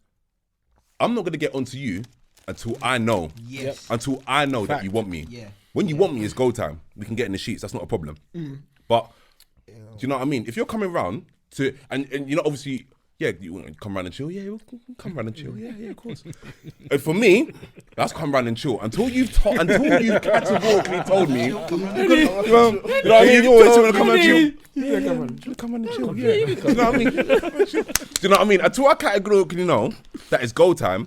Speaker 1: I'm not gonna get onto you until I know. Until I know that you want me. When you want me, it's go time. We can get in the sheets. That's not a problem. But do you know what I mean? If you're coming round to and you know, obviously, you want to come round and chill. Yeah, we'll come round and chill. Yeah, of course. And for me, that's come round and chill until you've categorically told me. You know what I mean? You always want to come and chill. Yeah, come on and chill. Yeah, you know what I mean? Do you know what I mean? Until I categorically know that it's go time,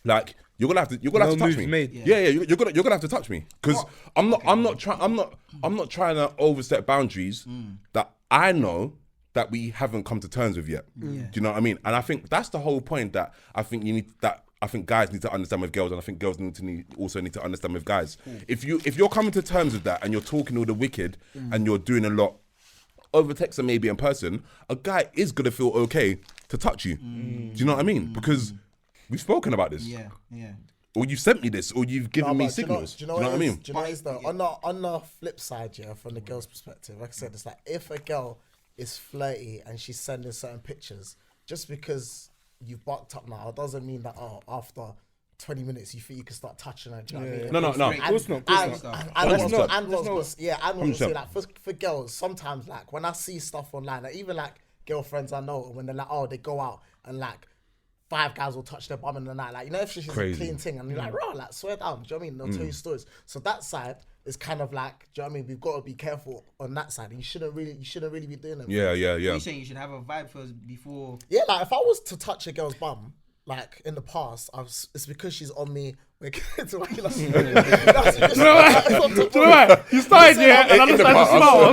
Speaker 1: like you're gonna have to touch me. You're gonna have to touch me, because I'm not trying to overstep boundaries that I know that we haven't come to terms with yet. Do you know what I mean? And I think that's the whole point that I think guys need to understand with girls, and I think girls also need to understand with guys. If you're coming to terms with that and you're talking all the wicked and you're doing a lot over text and maybe in person, a guy is gonna feel okay to touch you. Do you know what I mean? Because we've spoken about this. or you sent me this, or you've given me
Speaker 4: but
Speaker 1: signals.
Speaker 4: Do you know what I mean? Do you know what it is though? On the flip side, yeah, from the girl's perspective, like I said, it's like if a girl is flirty and she's sending certain pictures, just because you've bucked up now doesn't mean that after 20 minutes you think you can start touching her. Do you know what I mean?
Speaker 1: No.
Speaker 3: Of course not.
Speaker 4: And want to say like for girls, sometimes like when I see stuff online, like, even like girlfriends I know, when they're like, oh, they go out and like 5 guys will touch their bum in the night, like, you know, if she's a clean thing, and you're like, bro, like, swear down, do you know what I mean? They'll tell you stories. So that side is kind of like, do you know what I mean? We've got to be careful on that side. You shouldn't really be doing it.
Speaker 1: Yeah.
Speaker 3: You're saying you should have a vibe first before.
Speaker 4: Yeah, like if I was to touch a girl's bum, like in the past, it's because she's on me. You started,
Speaker 5: yeah, and I just started to smile. I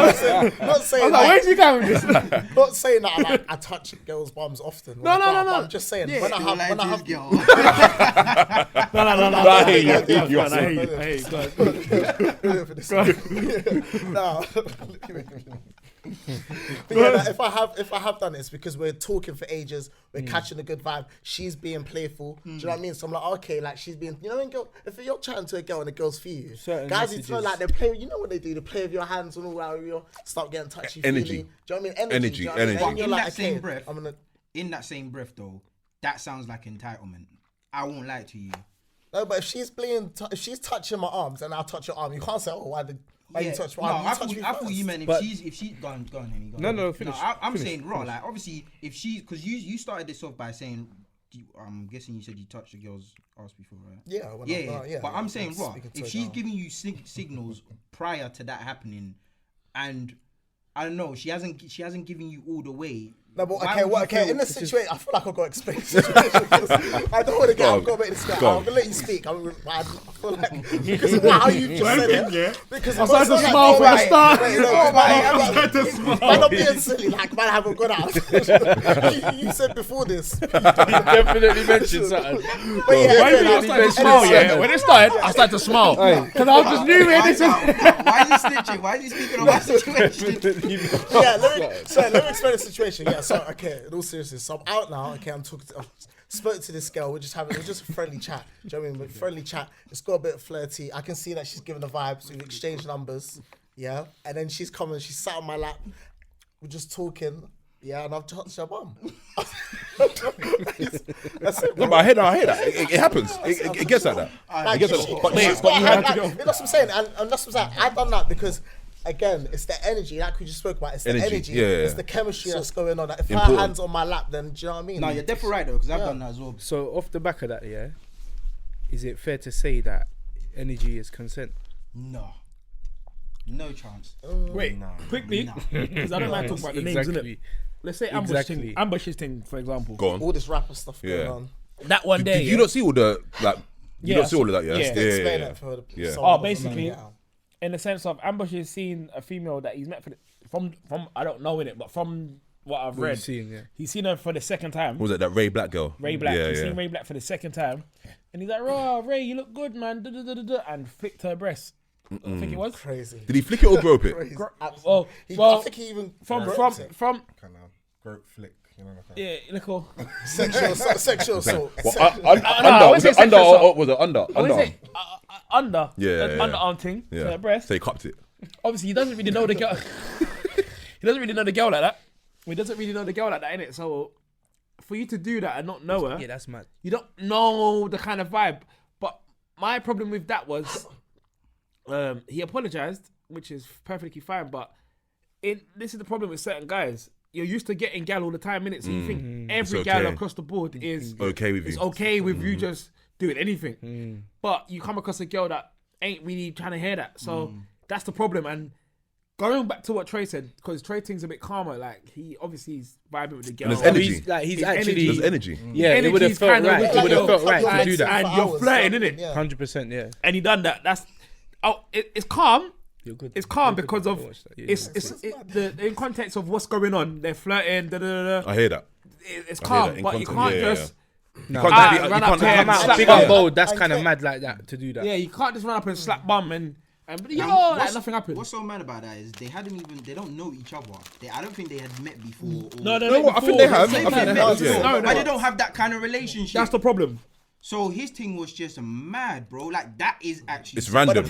Speaker 5: was like,
Speaker 4: not saying
Speaker 5: like, where's you going with this?
Speaker 4: Not saying that I touch girls' bums often.
Speaker 5: No.
Speaker 4: I'm just saying when I have
Speaker 3: girl.
Speaker 5: No.
Speaker 1: I hate you.
Speaker 5: I hate you.
Speaker 4: No. But yeah, like, if I have done it, it's because we're talking for ages, we're catching a good vibe, she's being playful. Do you know what I mean? So I'm like, okay, like she's being, you know, when if you're chatting to a girl and the girl's for you,
Speaker 2: certain
Speaker 4: guys,
Speaker 2: messages.
Speaker 4: you like they play, you know what they do, they play with your hands and all that, you start getting touchy.
Speaker 1: Energy.
Speaker 4: Do you know what I mean? Energy. Do you know what I mean?
Speaker 1: Energy.
Speaker 4: And you're
Speaker 3: In
Speaker 4: like,
Speaker 3: that same
Speaker 4: okay,
Speaker 3: breath,
Speaker 4: I'm gonna.
Speaker 3: In that same breath, though, that sounds like entitlement. I won't lie to you.
Speaker 4: No, but if she's if she's touching my arms and I touch your arm, you can't say, oh, why you touch my arm?
Speaker 3: I thought you meant if she go on, Henny.
Speaker 2: No, finish.
Speaker 3: I'm saying raw. Like, obviously, if she, because you started this off by saying, I'm guessing you said you touched a girl's ass before, right?
Speaker 4: Yeah.
Speaker 3: But I'm saying raw. If she's giving you signals prior to that happening, and I don't know, she hasn't given you all the way.
Speaker 4: No, but okay. In this situation, I feel like I've got to explain the situation. I don't want to get. I've got to make this guy. I'm gonna let you speak. I feel like because of how you just said it. Because
Speaker 5: I started to smile from the start.
Speaker 4: I'm not being silly. Like, man, I haven't gone out. You said before this.
Speaker 2: You definitely mentioned something.
Speaker 4: But yeah,
Speaker 5: Why did you start to smile? Yeah, when it started, I started to smile because I was just new in this.
Speaker 3: Why is he snitching? Why is he speaking on my situation?
Speaker 4: Yeah, let me explain the situation. Yeah, so okay, in all seriousness, so I'm out now. Okay, I spoke to this girl. We're just a friendly chat. Do you know what I mean? Friendly chat. It's got a bit flirty. I can see that she's giving the vibes. We've exchanged numbers. Yeah, and then she's coming. She's sat on my lap. We're just talking. Yeah, and I've touched her bum. That's it.
Speaker 1: No, but I hear that. It happens. It gets like that. It gets like that. But you have to go.
Speaker 4: That's what I'm saying. And that's what I'm saying. I've done that because, again, it's the energy, like we just spoke about. It's the energy.
Speaker 1: Yeah.
Speaker 4: It's the chemistry that's going on. Like, if
Speaker 1: Important.
Speaker 4: her hand's on my lap, then do you know what I mean?
Speaker 3: No, you're definitely right, though, because I've done that as well.
Speaker 2: So off the back of that, yeah, is it fair to say that energy is consent?
Speaker 3: No chance.
Speaker 5: Wait, quickly, because I don't mind talking about the names, innit? Let's say ambushes thing, for example.
Speaker 1: Go on.
Speaker 4: All this rapper stuff going on.
Speaker 5: That one day.
Speaker 1: Did you not see all the like? You don't see all of that, yeah?
Speaker 4: Explain it for the
Speaker 1: Yeah.
Speaker 4: someone
Speaker 5: basically,
Speaker 4: yeah.
Speaker 5: in the sense of Ambush has seen a female that he's met from I don't know in it, but from what I've read, he's seen her for the second time.
Speaker 1: Was it that Ray Black girl?
Speaker 5: Ray Black. He's seen Ray Black for the second time, and he's like, "Oh, Ray, you look good, man," and flicked her breast. I think it was
Speaker 4: Crazy.
Speaker 1: Did he flick it or grope it?
Speaker 5: Well,
Speaker 4: I think he even
Speaker 5: from
Speaker 6: kind of grope flick, you know.
Speaker 5: yeah, look all
Speaker 4: sexual assault.
Speaker 1: Was it under or was it under?
Speaker 5: Under
Speaker 1: Yeah.
Speaker 5: underarm thing to her breast.
Speaker 1: So he cupped it.
Speaker 5: Obviously, he doesn't really know the girl. He doesn't really know the girl like that. He doesn't really know the girl like that, innit? So for you to do that and not know her,
Speaker 2: Yeah, that's mad.
Speaker 5: you don't know the kind of vibe. But my problem with that was he apologized, which is perfectly fine. But this is the problem with certain guys. You're used to getting gal all the time, innit? So you think every
Speaker 1: It's
Speaker 5: gal
Speaker 1: okay.
Speaker 5: across the board is
Speaker 1: Okay with you.
Speaker 5: It's okay with you just doing anything. But you come across a girl that ain't really trying to hear that. So that's the problem. And going back to what Trey said, because Trey thinks a bit calmer, like he obviously is vibing with the girl.
Speaker 1: And there's energy.
Speaker 2: He's
Speaker 5: His
Speaker 2: actually
Speaker 1: There's energy.
Speaker 2: Yeah, it would have felt
Speaker 5: kinda
Speaker 2: right.
Speaker 5: with
Speaker 2: It
Speaker 5: the
Speaker 2: would have
Speaker 5: girl.
Speaker 2: felt right to do that.
Speaker 5: And you're flirting, innit?
Speaker 4: Yeah.
Speaker 2: 100%. Yeah,
Speaker 5: And he done that. That's it's calm.
Speaker 2: you're good.
Speaker 5: It's calm
Speaker 2: You're good.
Speaker 5: because of
Speaker 2: Watch that. Yeah,
Speaker 5: it's the in context of what's going on. They're flirting.
Speaker 1: I hear that.
Speaker 5: It's
Speaker 1: I hear
Speaker 5: calm,
Speaker 1: that in
Speaker 5: but you
Speaker 1: context,
Speaker 5: can't
Speaker 1: yeah,
Speaker 5: just
Speaker 1: You
Speaker 5: run up to him,
Speaker 2: Come out
Speaker 5: slap
Speaker 2: big
Speaker 5: bum.
Speaker 2: and bold. That's
Speaker 4: And
Speaker 2: kind of
Speaker 4: Ke-
Speaker 2: mad like that to do that.
Speaker 5: Yeah, you can't just run up and slap bum and
Speaker 3: What's-
Speaker 5: nothing happened.
Speaker 3: What's so mad about that is they don't know each other. I don't think they had met before.
Speaker 5: No,
Speaker 1: No, I think they have.
Speaker 3: Maybe
Speaker 1: I think
Speaker 3: they
Speaker 1: they
Speaker 3: met
Speaker 1: have.
Speaker 3: before,
Speaker 1: Yeah.
Speaker 5: No,
Speaker 3: but they don't have that kind of relationship.
Speaker 5: That's the problem.
Speaker 3: So his thing was just mad, bro. Like that is actually.
Speaker 1: It's random.
Speaker 4: But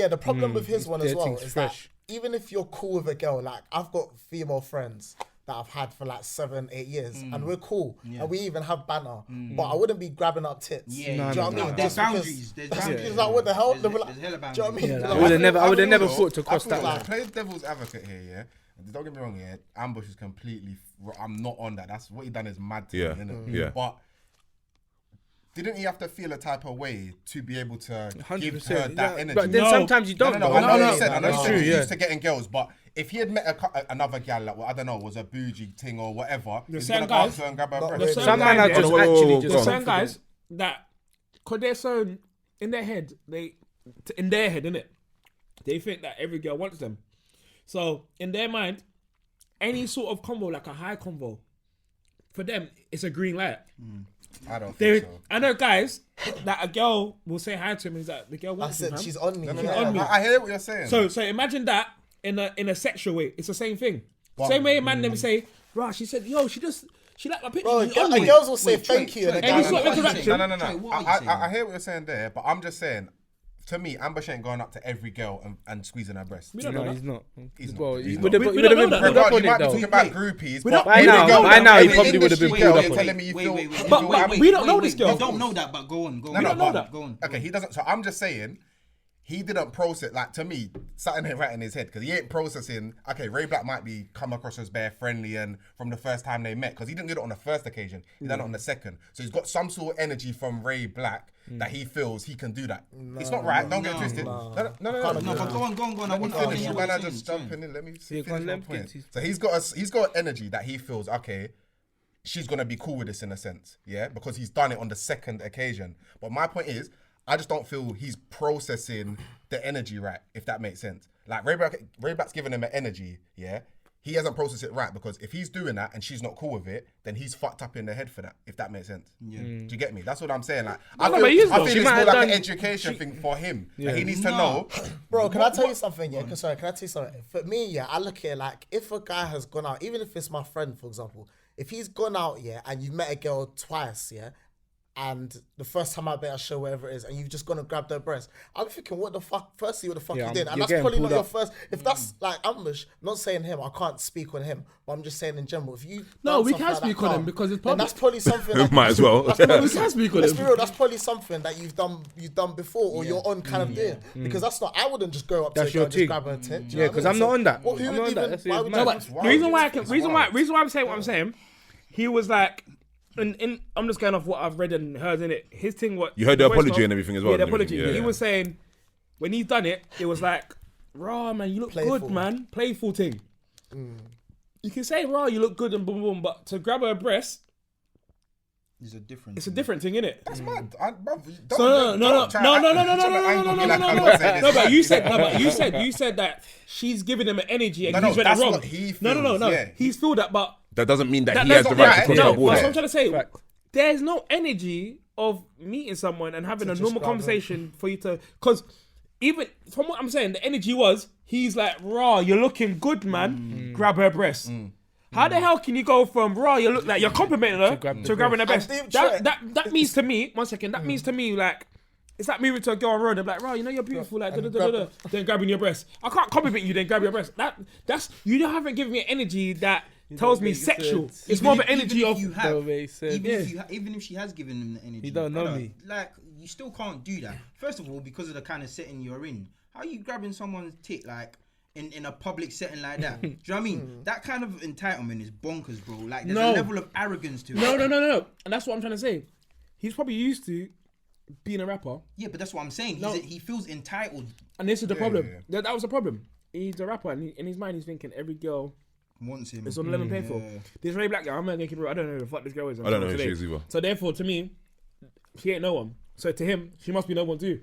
Speaker 4: the problem with his one as
Speaker 2: their
Speaker 4: well
Speaker 2: thing's
Speaker 4: is
Speaker 2: fresh.
Speaker 4: that even if you're cool with a girl, like I've got female friends that I've had for like 7-8 years, and we're cool, and we even have banter, but I wouldn't be grabbing up tits.
Speaker 3: Yeah,
Speaker 4: do you know what I mean?
Speaker 3: There's
Speaker 4: Just because-
Speaker 3: boundaries. There's boundaries.
Speaker 4: It's like, what the hell?
Speaker 3: There's
Speaker 4: They were like,
Speaker 3: hella
Speaker 4: do you know what I mean?
Speaker 3: boundaries.
Speaker 2: Yeah, I would have never thought to cross
Speaker 6: I
Speaker 2: that
Speaker 6: feel
Speaker 2: line.
Speaker 6: like, play devil's advocate here, yeah. Don't get me wrong, yeah. Ambush is completely. I'm not on that. That's what he done is mad to me, innit?
Speaker 1: Yeah.
Speaker 6: But didn't he have to feel a type of way to be able to give
Speaker 2: 100%.
Speaker 6: her that energy?
Speaker 2: But then sometimes you don't.
Speaker 6: No,
Speaker 2: though.
Speaker 6: I know
Speaker 4: no,
Speaker 6: you said. I know
Speaker 4: no,
Speaker 6: you said
Speaker 2: true,
Speaker 6: he's
Speaker 2: yeah.
Speaker 6: used to getting girls, but if he had met another gal, like, well, I don't know, was a bougie thing or whatever, he's
Speaker 5: same
Speaker 6: gonna go up
Speaker 5: guys-
Speaker 6: to her and grab her
Speaker 4: the
Speaker 6: breast.
Speaker 5: same
Speaker 2: Some man
Speaker 5: guys-
Speaker 2: are just
Speaker 1: Whoa, whoa, whoa,
Speaker 2: actually
Speaker 1: whoa,
Speaker 2: just
Speaker 1: go
Speaker 5: The
Speaker 1: on.
Speaker 5: same guys that, cause they're so in their head, in their head, innit? They think that every girl wants them. So in their mind, any sort of convo, like a high convo, for them, it's a green light.
Speaker 6: I don't
Speaker 5: They,
Speaker 6: think so.
Speaker 5: I know guys that a girl will say hi to him. Is that the girl
Speaker 4: I
Speaker 5: wants him?
Speaker 4: said
Speaker 5: fam.
Speaker 4: she's on me.
Speaker 6: No,
Speaker 4: yeah.
Speaker 5: on me.
Speaker 6: I hear what you're saying.
Speaker 5: So imagine that in a sexual way. It's the same thing. Same way a man them say, "Right, she said, yo, she like my picture."
Speaker 4: Bro,
Speaker 5: she's on me."
Speaker 4: girls will say
Speaker 3: Wait,
Speaker 4: thank you. And a
Speaker 3: Troy,
Speaker 4: guy
Speaker 5: Any
Speaker 4: will
Speaker 5: sort of
Speaker 4: like,
Speaker 5: interaction.
Speaker 6: No.
Speaker 3: What are you saying?
Speaker 6: I hear what you're saying there, but I'm just saying, to me, Ambush ain't going up to every girl and squeezing her breast.
Speaker 5: We don't know
Speaker 2: No,
Speaker 5: that.
Speaker 2: he's not.
Speaker 6: He's not.
Speaker 2: Well,
Speaker 6: He's
Speaker 2: he
Speaker 6: not.
Speaker 2: would have
Speaker 5: We
Speaker 2: been
Speaker 5: don't know that.
Speaker 2: pulled up
Speaker 6: You
Speaker 2: on
Speaker 6: might
Speaker 2: it
Speaker 6: be talking
Speaker 2: though.
Speaker 6: about groupies,
Speaker 5: We
Speaker 6: but
Speaker 5: don't- By
Speaker 2: now-
Speaker 6: girl
Speaker 2: by now he
Speaker 6: in the
Speaker 2: probably would have been
Speaker 6: industry,
Speaker 2: pulled
Speaker 6: girl,
Speaker 2: up
Speaker 6: you're
Speaker 2: on
Speaker 6: telling
Speaker 2: it.
Speaker 6: me you
Speaker 3: Wait,
Speaker 6: feel.
Speaker 3: wait,
Speaker 6: you
Speaker 3: wait.
Speaker 6: feel
Speaker 5: But
Speaker 6: Ambush-
Speaker 5: we don't know this girl.
Speaker 3: We don't know that, but go on.
Speaker 6: No,
Speaker 5: don't know
Speaker 6: but-
Speaker 5: that.
Speaker 3: Go on.
Speaker 6: Okay, he doesn't. So I'm just saying, he didn't process. Like, to me, something ain't right in his head because he ain't processing. Okay, Ray Black might be come across as bare friendly and from the first time they met because he didn't do it on the first occasion. He done it on the second. So he's got some sort of energy from Ray Black that he feels he can do that. It's not right. Don't get twisted. No.
Speaker 3: No, but go on. I
Speaker 6: Let me
Speaker 3: want to
Speaker 6: finish. You
Speaker 3: finish
Speaker 6: man, I
Speaker 3: what
Speaker 6: just
Speaker 3: you're
Speaker 6: jumping in. Let me
Speaker 2: you
Speaker 6: finish
Speaker 2: can't
Speaker 6: my
Speaker 2: let him
Speaker 6: point.
Speaker 2: get-
Speaker 6: So he's got energy that he feels okay. She's gonna be cool with this in a sense, yeah, because he's done it on the second occasion. But my point is, I just don't feel he's processing the energy right, if that makes sense. Like Ray Black's giving him an energy, yeah. He hasn't processed it right because if he's doing that and she's not cool with it, then he's fucked up in the head for that, if that makes sense. Yeah. Do you get me? That's what I'm saying. Like, I
Speaker 5: no,
Speaker 6: feel
Speaker 5: but he is though.
Speaker 6: it's
Speaker 5: She
Speaker 6: more
Speaker 2: might have
Speaker 6: like an
Speaker 2: done-
Speaker 6: education thing for him. Like, he needs to know.
Speaker 4: Bro, can I tell you something? Yeah, sorry, can I tell you something? For me, yeah, I look at it like if a guy has gone out, even if it's my friend, for example, if he's gone out, yeah, and you've met a girl twice, yeah, and the first time I bet a show, whatever it is, and you've just gone and grabbed her breast, I'm thinking, what the fuck? Firstly, what the fuck
Speaker 2: Yeah,
Speaker 4: you did? And
Speaker 2: you're
Speaker 4: that's
Speaker 2: getting
Speaker 4: probably not
Speaker 2: pulled
Speaker 4: your
Speaker 2: up.
Speaker 4: first. If that's like Ambush, not saying him, I can't speak on him, but I'm just saying in general. If you
Speaker 5: No,
Speaker 4: done
Speaker 5: we
Speaker 4: something
Speaker 5: can
Speaker 4: like that
Speaker 5: speak on him
Speaker 4: calm,
Speaker 5: because it's
Speaker 4: then
Speaker 5: public.
Speaker 4: that's probably something. Like,
Speaker 1: Might as well.
Speaker 4: That's probably
Speaker 5: We can speak on
Speaker 4: let's
Speaker 5: him.
Speaker 4: be real, that's probably something that you've done before, or you're on kind of doing. Because that's not. I wouldn't just go up
Speaker 2: That's
Speaker 4: to a girl
Speaker 2: your
Speaker 4: and just
Speaker 2: thing.
Speaker 4: grab her tit. do you
Speaker 2: Yeah,
Speaker 4: know what I
Speaker 2: 'cause
Speaker 4: mean?
Speaker 2: I'm not on that.
Speaker 4: Well, who
Speaker 2: I'm
Speaker 4: would
Speaker 2: not on that.
Speaker 4: even?
Speaker 2: That's
Speaker 4: Why
Speaker 2: it.
Speaker 4: would
Speaker 2: No,
Speaker 4: you?
Speaker 2: but
Speaker 6: It's
Speaker 5: The
Speaker 6: wild.
Speaker 5: reason why
Speaker 6: It's
Speaker 5: I'm saying what I'm saying, he was like, I'm just going off what I've read and heard in it. His thing, what
Speaker 1: You heard the
Speaker 5: voice
Speaker 1: apology
Speaker 5: note-
Speaker 1: and everything as well
Speaker 5: Yeah, the
Speaker 1: and everything,
Speaker 5: apology.
Speaker 1: yeah.
Speaker 5: He was saying when he's done it, it was like, raw man, you look
Speaker 4: Playful.
Speaker 5: good, man, playful thing. You can say raw, you look good and boom boom, but to grab her breast,
Speaker 3: It's a different.
Speaker 5: it's a different thing, innit?
Speaker 6: That's mad. Bruv,
Speaker 5: So no. But you said that she's giving him an energy and
Speaker 6: No,
Speaker 5: he's read it
Speaker 6: that's
Speaker 5: wrong.
Speaker 6: what he
Speaker 5: No.
Speaker 6: feels, yeah.
Speaker 5: He's feel that, but
Speaker 1: That doesn't mean that he
Speaker 5: that's
Speaker 1: has the
Speaker 5: not
Speaker 1: right to
Speaker 6: right.
Speaker 1: cross
Speaker 6: No,
Speaker 1: that
Speaker 5: that's
Speaker 1: border.
Speaker 5: what I'm trying to say.
Speaker 2: Fact.
Speaker 5: There's no energy of meeting someone and having a
Speaker 4: just
Speaker 5: normal
Speaker 4: grab them.
Speaker 5: conversation for you to, because even from what I'm saying, the energy was he's like, raw, you're looking good, man. Grab her breast. How the hell can you go from raw, you look like you're complimenting her to grabbing her breast?
Speaker 4: And deep
Speaker 5: That means to me, one second, that means to me like, it's like moving to a girl on road. I'm like, raw, you know you're beautiful, like then grabbing your breast. I can't compliment you, then grab your breast. That's you haven't given me energy that tells me sexual. It's more of an energy of
Speaker 3: Even if she has given him the energy,
Speaker 2: You don't know
Speaker 3: brother,
Speaker 2: me.
Speaker 3: Like, you still can't do that. First of all, because of the kind of setting you're in. How are you grabbing someone's tit like in a public setting like that? Do you know what I mean? That kind of entitlement is bonkers, bro. Like, there's
Speaker 5: No.
Speaker 3: a level of arrogance to it.
Speaker 5: No. And that's what I'm trying to say. He's probably used to being a rapper,
Speaker 3: Yeah, but that's what I'm saying. He feels entitled.
Speaker 5: and this is the problem.
Speaker 6: yeah.
Speaker 5: That was the problem. He's a rapper, and in his mind, he's thinking every girl
Speaker 3: Wants him.
Speaker 5: is on the level playing field. This very black girl, I'm not gonna keep it real. I don't know who the fuck this girl is.
Speaker 1: I don't know who
Speaker 5: today.
Speaker 1: she is either.
Speaker 5: So therefore, to me, she ain't no one. So to him, she must be no one too.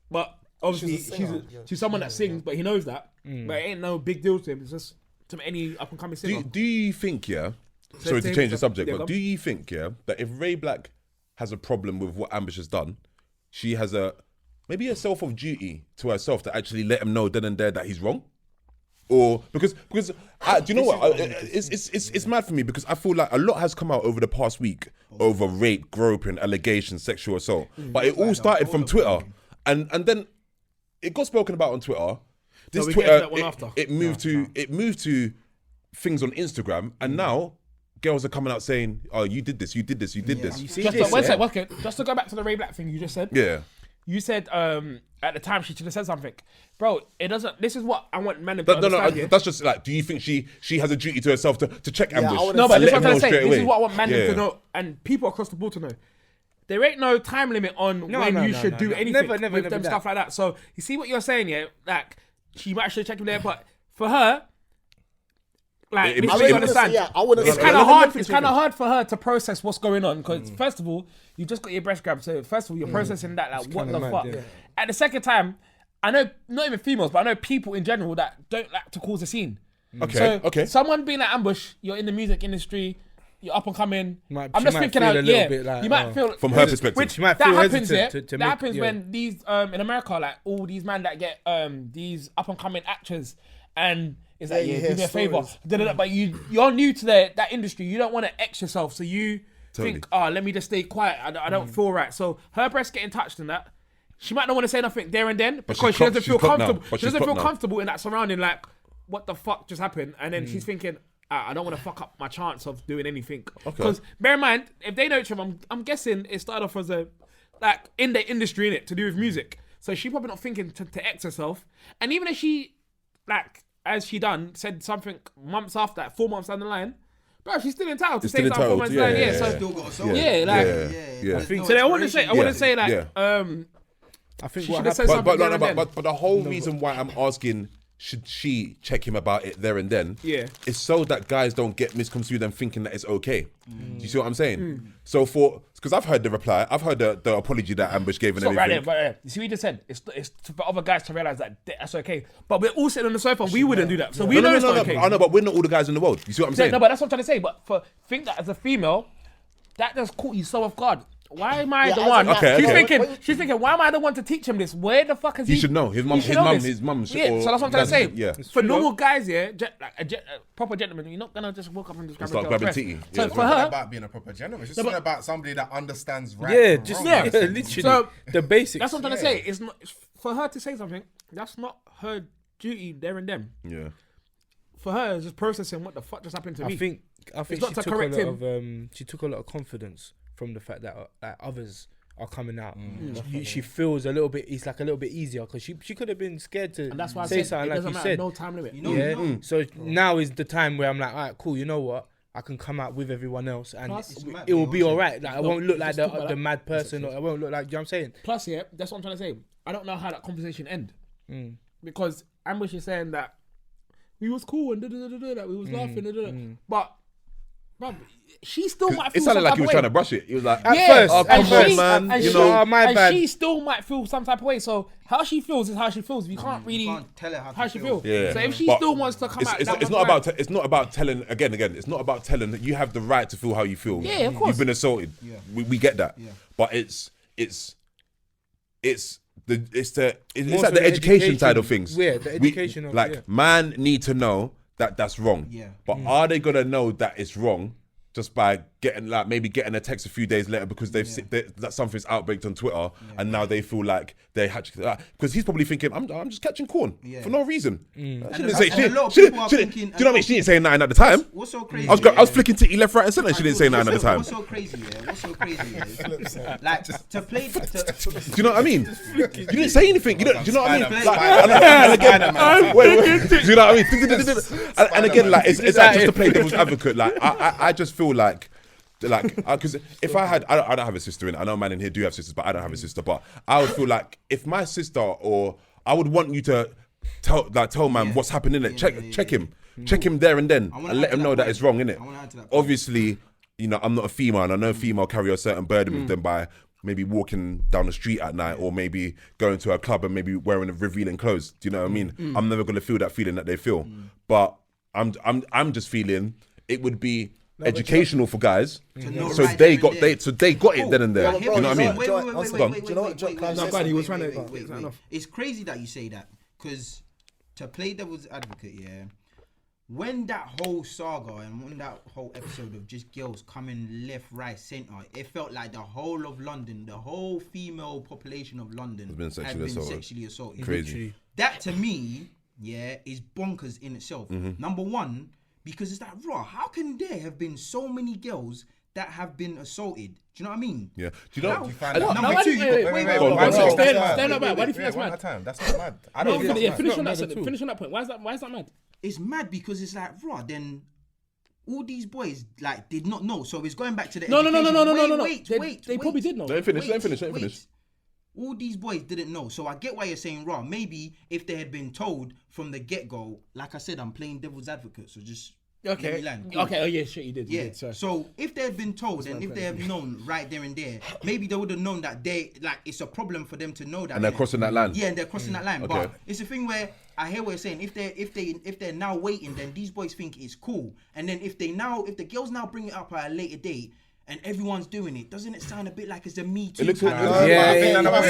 Speaker 5: But obviously,
Speaker 4: She's a singer.
Speaker 5: she's someone that sings, but he knows that. But it ain't no big deal to him. It's just to any up and coming singer.
Speaker 1: Do you think, sorry to
Speaker 5: take
Speaker 1: change the
Speaker 5: the-
Speaker 1: subject,
Speaker 5: yeah,
Speaker 1: but
Speaker 5: go
Speaker 1: do you think, that if Ray Black has a problem with what Ambush has done, she has maybe a self of duty to herself to actually let him know then and there that he's wrong? Or because do you know what? It's mad for me because I feel like a lot has come out over the past week over rape, groping, allegations, sexual assault. But it all started from Twitter, and then it got spoken about on Twitter. This
Speaker 5: we get to
Speaker 1: Twitter
Speaker 5: that one after.
Speaker 1: it moved to things on Instagram, and now girls are coming out saying, "Oh, you did this, you did this, you did this."
Speaker 2: You see
Speaker 5: Just
Speaker 2: this,
Speaker 5: one
Speaker 2: yeah?
Speaker 5: sec, okay. Just to go back to the Ray Black thing you just said.
Speaker 1: Yeah.
Speaker 5: You said at the time she should have said something, bro. It doesn't. This is what I want men to
Speaker 1: No,
Speaker 5: understand. Yeah?
Speaker 1: that's just like, do you think she has a duty to herself to check ambush?
Speaker 4: I wouldn't
Speaker 5: No, but
Speaker 1: and
Speaker 5: this is
Speaker 1: let
Speaker 5: what I'm
Speaker 1: him know
Speaker 5: trying to say.
Speaker 1: straight
Speaker 5: This is
Speaker 1: away?
Speaker 5: what I want men
Speaker 1: Yeah.
Speaker 5: to know and people across the board to know. There ain't no time limit on when you should do anything
Speaker 2: Never
Speaker 5: with them
Speaker 2: that.
Speaker 5: stuff like that. So you see what you're saying, yeah? Like she might should check him there, but for her, like
Speaker 1: It-
Speaker 5: this
Speaker 1: I
Speaker 5: is what
Speaker 1: wouldn't
Speaker 5: you understand.
Speaker 4: I wouldn't
Speaker 5: It's
Speaker 4: say-
Speaker 5: kind
Speaker 4: let
Speaker 5: of
Speaker 4: me
Speaker 5: hard.
Speaker 4: finish
Speaker 5: It's kind of
Speaker 4: this.
Speaker 5: hard for her to process what's going on because first of all, you just got your breast grabbed. So first of all, you're processing that. Like, what
Speaker 2: kinda
Speaker 5: the
Speaker 2: mad,
Speaker 5: fuck?
Speaker 2: yeah.
Speaker 5: At the second time, I know not even females, but I know people in general that don't like to cause a scene.
Speaker 1: Okay, okay.
Speaker 5: Someone being at ambush, you're in the music industry, you're up and coming.
Speaker 2: She
Speaker 5: I'm
Speaker 2: might
Speaker 5: just thinking
Speaker 2: feel
Speaker 5: out,
Speaker 2: a little
Speaker 5: yeah.
Speaker 2: bit like,
Speaker 5: You might
Speaker 2: oh.
Speaker 5: feel
Speaker 1: From her perspective.
Speaker 5: which
Speaker 2: She might
Speaker 5: that
Speaker 2: feel
Speaker 5: happens, yeah.
Speaker 2: hesitant to
Speaker 5: that
Speaker 2: make-
Speaker 5: happens
Speaker 2: yeah.
Speaker 5: when these in America, like all these men that get these up and coming actors, and it's like,
Speaker 4: you
Speaker 5: yeah,
Speaker 4: hear
Speaker 5: do me a favor,
Speaker 4: stories.
Speaker 5: but you're new to that industry. You don't want to X yourself, so you think, oh, let me just stay quiet. I don't feel right. So her breast getting touched in that. She might not want to say nothing there and then because
Speaker 1: she's
Speaker 5: she doesn't
Speaker 1: clocked-
Speaker 5: feel
Speaker 1: she's clocked now.
Speaker 5: comfortable.
Speaker 1: But
Speaker 5: She
Speaker 1: she's
Speaker 5: doesn't feel
Speaker 1: clocked now.
Speaker 5: comfortable in that surrounding. Like, what the fuck just happened? And then she's thinking, I don't want to fuck up my chance of doing anything. Because bear in mind, if they know each other, I'm guessing it started off as a like in the industry in it to do with music. So she probably not thinking to X herself. And even if she like as she done said something months after that, 4 months down the line. Bro, she's still entitled to
Speaker 1: She's
Speaker 5: say
Speaker 1: still
Speaker 5: something 4 months down.
Speaker 1: entitled,
Speaker 5: Yeah,
Speaker 1: yeah,
Speaker 5: so
Speaker 1: yeah.
Speaker 3: Still got a soul.
Speaker 5: yeah, like
Speaker 1: Yeah.
Speaker 3: there's
Speaker 5: so I want to say,
Speaker 3: expiration
Speaker 5: like,
Speaker 1: Yeah.
Speaker 2: I think
Speaker 5: She
Speaker 2: what
Speaker 5: should have said
Speaker 2: happened.
Speaker 5: something
Speaker 1: But
Speaker 5: there and then.
Speaker 1: but the whole reason why I'm asking, should she check him about it there and then?
Speaker 5: Yeah.
Speaker 1: Is so that guys don't get misconstrued and thinking that it's okay. Do you see what I'm saying? So because I've heard the reply, I've heard the apology that Ambush gave and
Speaker 5: Stop right
Speaker 1: everything.
Speaker 5: there, right there. You see what you just said? It's for other guys to realize that that's okay. But we're all sitting on the sofa and we wouldn't do that. So we know it's not okay.
Speaker 1: I know, but we're not all the guys in the world. You see what I'm saying?
Speaker 5: No, but that's what I'm trying to say. But think that as a female, that just caught you so off guard. Why am I
Speaker 4: Yeah,
Speaker 5: the
Speaker 4: as
Speaker 5: one?
Speaker 4: a-
Speaker 1: Okay,
Speaker 5: she's
Speaker 1: okay.
Speaker 5: thinking, why am I the one to teach him this? Where the fuck is he?
Speaker 1: He should know. His mum-
Speaker 5: He should
Speaker 1: his
Speaker 5: know
Speaker 1: mum-
Speaker 5: this.
Speaker 1: his mum should-
Speaker 5: Yeah,
Speaker 1: or
Speaker 5: so that's what I'm trying to say.
Speaker 1: that's- yeah.
Speaker 5: For
Speaker 2: true,
Speaker 5: normal guys, yeah, a proper gentleman, you're not gonna just walk up and just grab
Speaker 1: start
Speaker 5: a girl's
Speaker 1: grabbing
Speaker 5: breast.
Speaker 1: titty.
Speaker 5: So
Speaker 1: Yeah.
Speaker 5: for
Speaker 6: It's not
Speaker 5: her,
Speaker 6: about being a proper gentleman. It's just
Speaker 5: No, but-
Speaker 6: about somebody that understands right.
Speaker 2: Yeah,
Speaker 6: from
Speaker 2: just
Speaker 6: wrong.
Speaker 5: yeah.
Speaker 2: literally
Speaker 5: So-
Speaker 2: the basics.
Speaker 5: that's what I'm trying to say. It's not for her to say something. That's not her duty there and then.
Speaker 1: Yeah.
Speaker 5: For her, it's just processing what the fuck just happened to me.
Speaker 2: I think
Speaker 5: not
Speaker 2: she
Speaker 5: to
Speaker 2: took a
Speaker 5: correct
Speaker 2: lot
Speaker 5: him.
Speaker 2: of she took a lot of confidence from the fact that others are coming out. She feels a little bit. It's like a little bit easier because she could have been scared to
Speaker 5: And that's why I
Speaker 2: say
Speaker 5: said
Speaker 2: something
Speaker 5: it
Speaker 2: like
Speaker 5: doesn't
Speaker 2: you
Speaker 5: matter.
Speaker 2: said.
Speaker 5: No time limit.
Speaker 3: You know,
Speaker 2: Yeah.
Speaker 3: you know.
Speaker 2: So now is the time where I'm like, all right, cool. You know what? I can come out with everyone else, and
Speaker 5: Plus, it's
Speaker 3: mad,
Speaker 2: it will
Speaker 3: man,
Speaker 2: be
Speaker 3: also.
Speaker 2: all right. Like I won't look like
Speaker 5: just talk about
Speaker 2: the
Speaker 5: that.
Speaker 2: mad person, or I won't look like. You know what I'm saying?
Speaker 5: Plus, yeah, that's what I'm trying to say. I don't know how that conversation end because Ambush is saying that we was cool and that we was laughing, but bruv, she still might feel
Speaker 1: It sounded
Speaker 5: some
Speaker 1: like
Speaker 5: type
Speaker 1: he was
Speaker 5: of
Speaker 1: trying
Speaker 5: way.
Speaker 1: to brush it. He was like,
Speaker 2: At
Speaker 5: Yeah,
Speaker 2: first,
Speaker 1: oh,
Speaker 2: at
Speaker 1: come
Speaker 2: first,
Speaker 1: on, man.
Speaker 5: and
Speaker 1: You
Speaker 5: she,
Speaker 1: know,
Speaker 2: my
Speaker 5: and
Speaker 2: bad.
Speaker 5: she still might feel some type of way. So how she feels is how she feels. You can't really
Speaker 3: You can't tell her
Speaker 5: how she feels.
Speaker 1: Yeah.
Speaker 5: So if she
Speaker 1: But
Speaker 5: still wants to come out,
Speaker 1: it's
Speaker 5: that
Speaker 1: not
Speaker 5: one
Speaker 1: about
Speaker 5: time-
Speaker 1: it's not about telling again. It's not about telling that you have the right to feel how you feel.
Speaker 5: Yeah, of course.
Speaker 1: You've been assaulted.
Speaker 3: Yeah.
Speaker 1: We get that.
Speaker 3: Yeah.
Speaker 1: But it's like the
Speaker 2: so the
Speaker 1: education side of things.
Speaker 2: yeah, the education of-
Speaker 1: like
Speaker 2: yeah.
Speaker 1: man need to know that that's wrong.
Speaker 3: Yeah.
Speaker 1: But are they gonna know that it's wrong just by getting like maybe getting a text a few days later because that something's outbreaked on Twitter and now they feel like they had because he's probably thinking I'm just catching corn for no reason. She didn't say
Speaker 3: and a lot of
Speaker 1: she
Speaker 3: people are
Speaker 1: didn't-
Speaker 3: thinking-
Speaker 1: do you know what I mean? She didn't say nothing at the time.
Speaker 3: What's so crazy?
Speaker 1: I was flicking titty left, right, and centre. She didn't say nothing at the time.
Speaker 3: What's so crazy? Yeah. What's so crazy? Yeah? Like to play.
Speaker 1: Do you know what I mean? You didn't say anything. Do you know what I mean?
Speaker 3: Spider-Man.
Speaker 1: Like, and again, wait, do you know what I mean? And again, like it's like just to play devil's advocate. Like I just feel like because if I don't have a sister in it. I know man in here do have sisters, but I don't have a sister. But I would feel like if my sister or I would want you to tell man what's happening in it. Check him there and then,
Speaker 3: wanna
Speaker 1: and let
Speaker 3: add to
Speaker 1: him
Speaker 3: that
Speaker 1: know that
Speaker 3: point.
Speaker 1: it's wrong, innit?
Speaker 3: I wanna add to that point.
Speaker 1: Obviously, you know I'm not a female, and I know female carry a certain burden with them by maybe walking down the street at night or maybe going to a club and maybe wearing revealing clothes. Do you know what I mean? I'm never gonna feel that feeling that they feel, but I'm just feeling it would be educational for guys,
Speaker 3: know
Speaker 1: so
Speaker 3: right
Speaker 1: they
Speaker 3: there
Speaker 1: got
Speaker 3: and then.
Speaker 1: they got it then and there.
Speaker 3: But
Speaker 1: You know what I mean?
Speaker 3: Wait,
Speaker 1: Go on.
Speaker 3: wait,
Speaker 4: Do you know what Jock Clive
Speaker 5: No,
Speaker 4: said?
Speaker 5: go on, he was trying to
Speaker 3: wait,
Speaker 5: get something off.
Speaker 3: It's crazy that you say that because to play devil's advocate, yeah. When that whole saga and when that whole episode of just girls coming left, right, centre, it felt like the whole of London, the whole female population of London
Speaker 1: Has been
Speaker 3: had
Speaker 1: sexually
Speaker 3: been
Speaker 1: assaulted.
Speaker 3: sexually assaulted.
Speaker 1: Crazy.
Speaker 3: That to me, yeah, is bonkers in itself. Number one, because it's like, raw, how can there have been so many girls that have been assaulted? Do you know what I mean?
Speaker 1: Yeah. Do you know?
Speaker 3: How?
Speaker 6: You find out.
Speaker 3: Number two,
Speaker 6: Wait,
Speaker 1: go on,
Speaker 6: why
Speaker 1: go on.
Speaker 6: is that
Speaker 5: Stand
Speaker 6: mad?
Speaker 5: up, man. Why do you think that's
Speaker 6: One
Speaker 5: mad?
Speaker 6: at a time. That's not mad. I
Speaker 5: No,
Speaker 6: don't think
Speaker 5: yeah,
Speaker 6: that's
Speaker 5: finish
Speaker 6: mad.
Speaker 5: on that.
Speaker 2: mad at all.
Speaker 5: Finish on that point. Why is that mad?
Speaker 3: It's mad because it's like, raw, then all these boys like did not know. So it's going back to the
Speaker 5: No.
Speaker 3: Wait.
Speaker 5: They probably did know.
Speaker 1: Let him finish.
Speaker 3: All these boys didn't know. So I get why you're saying raw. Maybe if they had been told from the get-go, like I said, I'm playing devil's advocate, so just let me land. Cool.
Speaker 5: Okay. Oh yeah, shit, you did.
Speaker 3: Yeah.
Speaker 5: You did, sorry.
Speaker 3: So if they had been told and if they have known right there and there, maybe they would have known that it's a problem for them to know that.
Speaker 1: And they're
Speaker 3: innit?
Speaker 1: crossing that line.
Speaker 3: Yeah, and they're crossing that line.
Speaker 1: Okay.
Speaker 3: But it's a thing where I hear what you're saying. If they're now waiting, then these boys think it's cool. And then if the girls now bring it up at a later date and everyone's doing it, doesn't it sound a bit like it's a Me Too?
Speaker 1: looks-
Speaker 3: kind of-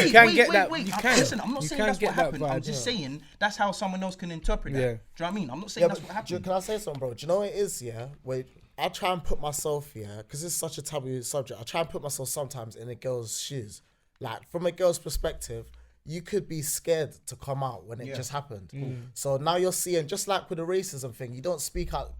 Speaker 2: You can get that.
Speaker 3: Wait.
Speaker 2: You can.
Speaker 3: Listen, I'm not
Speaker 2: You
Speaker 3: saying
Speaker 2: can
Speaker 3: that's
Speaker 2: get
Speaker 3: what
Speaker 2: that
Speaker 3: happened. I'm
Speaker 2: vibe,
Speaker 3: just
Speaker 2: yeah.
Speaker 3: saying that's how someone else can interpret that.
Speaker 2: Yeah.
Speaker 3: Do you know what I mean? I'm not saying
Speaker 4: Yeah,
Speaker 3: that's
Speaker 4: but
Speaker 3: what happened.
Speaker 4: can I say something, bro? Do you know what it is, yeah? Wait, I try and put myself, yeah, because it's such a taboo subject. I try and put myself sometimes in a girl's shoes. Like, from a girl's perspective, you could be scared to come out when it just happened. So now you're seeing, just like with the racism thing, you don't speak out.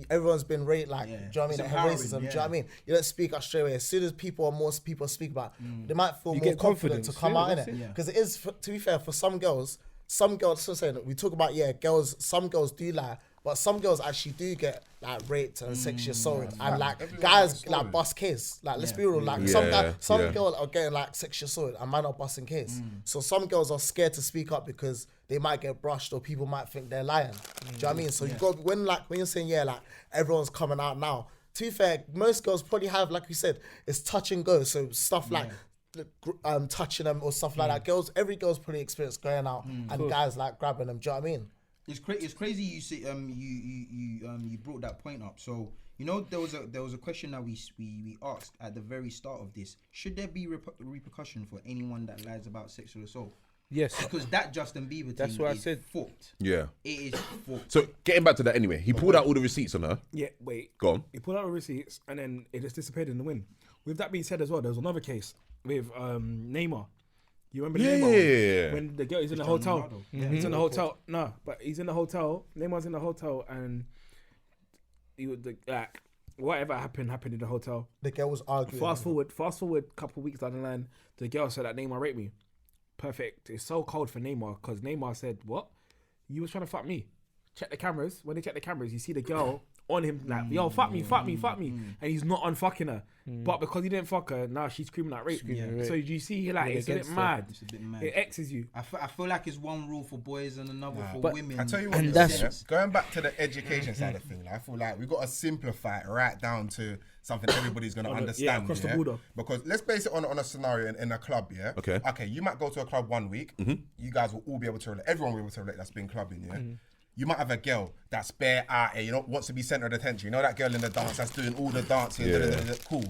Speaker 4: Everyone's been raped, like, do you know what I mean?
Speaker 3: It's
Speaker 4: Like,
Speaker 3: empowering,
Speaker 4: racism, do you know
Speaker 3: yeah.
Speaker 4: what I mean? You don't speak out straight away. As soon as more people speak about it, they might feel
Speaker 2: You
Speaker 4: more
Speaker 2: get
Speaker 4: confident to
Speaker 2: confidence.
Speaker 4: come
Speaker 2: Yeah,
Speaker 4: out in
Speaker 2: that's
Speaker 4: it.
Speaker 2: it.
Speaker 4: Because it is, to be fair, for some girls, so I'm saying, we talk about, girls, some girls do lie, but some girls actually do get like raped and sexually assaulted, and like
Speaker 6: Everyone's
Speaker 4: guys
Speaker 6: got a
Speaker 4: like
Speaker 6: story.
Speaker 4: bust case. Like, let's be real, like
Speaker 1: Yeah,
Speaker 4: some
Speaker 1: yeah.
Speaker 4: girls are getting like sexually assaulted and man are busting case. So some girls are scared to speak up because they might get brushed or people might think they're lying. Do you know what I mean? So you got when you're saying like everyone's coming out now. To be fair, most girls probably have, like you said, it's touch and go. So stuff like touching them or stuff like that. Every girl's probably experienced going out and guys like grabbing them. Do you know what I mean?
Speaker 3: It's crazy you say you brought that point up. So you know there was a question that we asked at the very start of this. Should there be repercussion for anyone that lies about sexual assault?
Speaker 2: Yes.
Speaker 3: Because that Justin Bieber
Speaker 2: That's
Speaker 3: thing
Speaker 2: what I
Speaker 3: is
Speaker 2: said.
Speaker 3: fucked.
Speaker 1: Yeah.
Speaker 3: It is fucked.
Speaker 1: So getting back to that anyway, he pulled out all the receipts on her.
Speaker 5: Yeah, wait.
Speaker 1: Go on.
Speaker 5: He pulled out the receipts and then it just disappeared in the wind. With that being said as well, there was another case with Neymar. You remember Neymar?
Speaker 1: Yeah.
Speaker 5: When the girl is in the hotel. He's in the hotel. No, but he's in the hotel. Neymar's in the hotel and he would like whatever happened in the hotel.
Speaker 4: The girl was arguing.
Speaker 5: Fast forward a couple of weeks down the line, the girl said that Neymar raped me. Perfect. It's so cold for Neymar because Neymar said, "What? You was trying to fuck me?" Check the cameras. When they check the cameras, you see the girl on him like, "Yo, fuck me," and he's not unfucking her. But because he didn't fuck her, now she's screaming like rape.
Speaker 3: Yeah.
Speaker 5: So you see, like, it's a bit
Speaker 2: against her.
Speaker 5: mad.
Speaker 3: It's a bit mad.
Speaker 5: It X's you.
Speaker 3: I feel like it's one rule for boys and another for
Speaker 2: But
Speaker 3: women.
Speaker 6: I tell you what,
Speaker 2: And
Speaker 6: though,
Speaker 2: that's-
Speaker 6: yeah, going back to the education side of things, like, I feel like we've got to simplify it right down to something everybody's going to understand.
Speaker 5: across the border.
Speaker 6: Because let's base it on a scenario in a club, yeah?
Speaker 1: Okay.
Speaker 6: Okay, you might go to a club 1 week. You guys will all be able to relate. Everyone will be able to relate that's been clubbing, yeah? You might have a girl that's bare out here, wants to be centre of attention. You know that girl in the dance that's doing all the dancing, cool.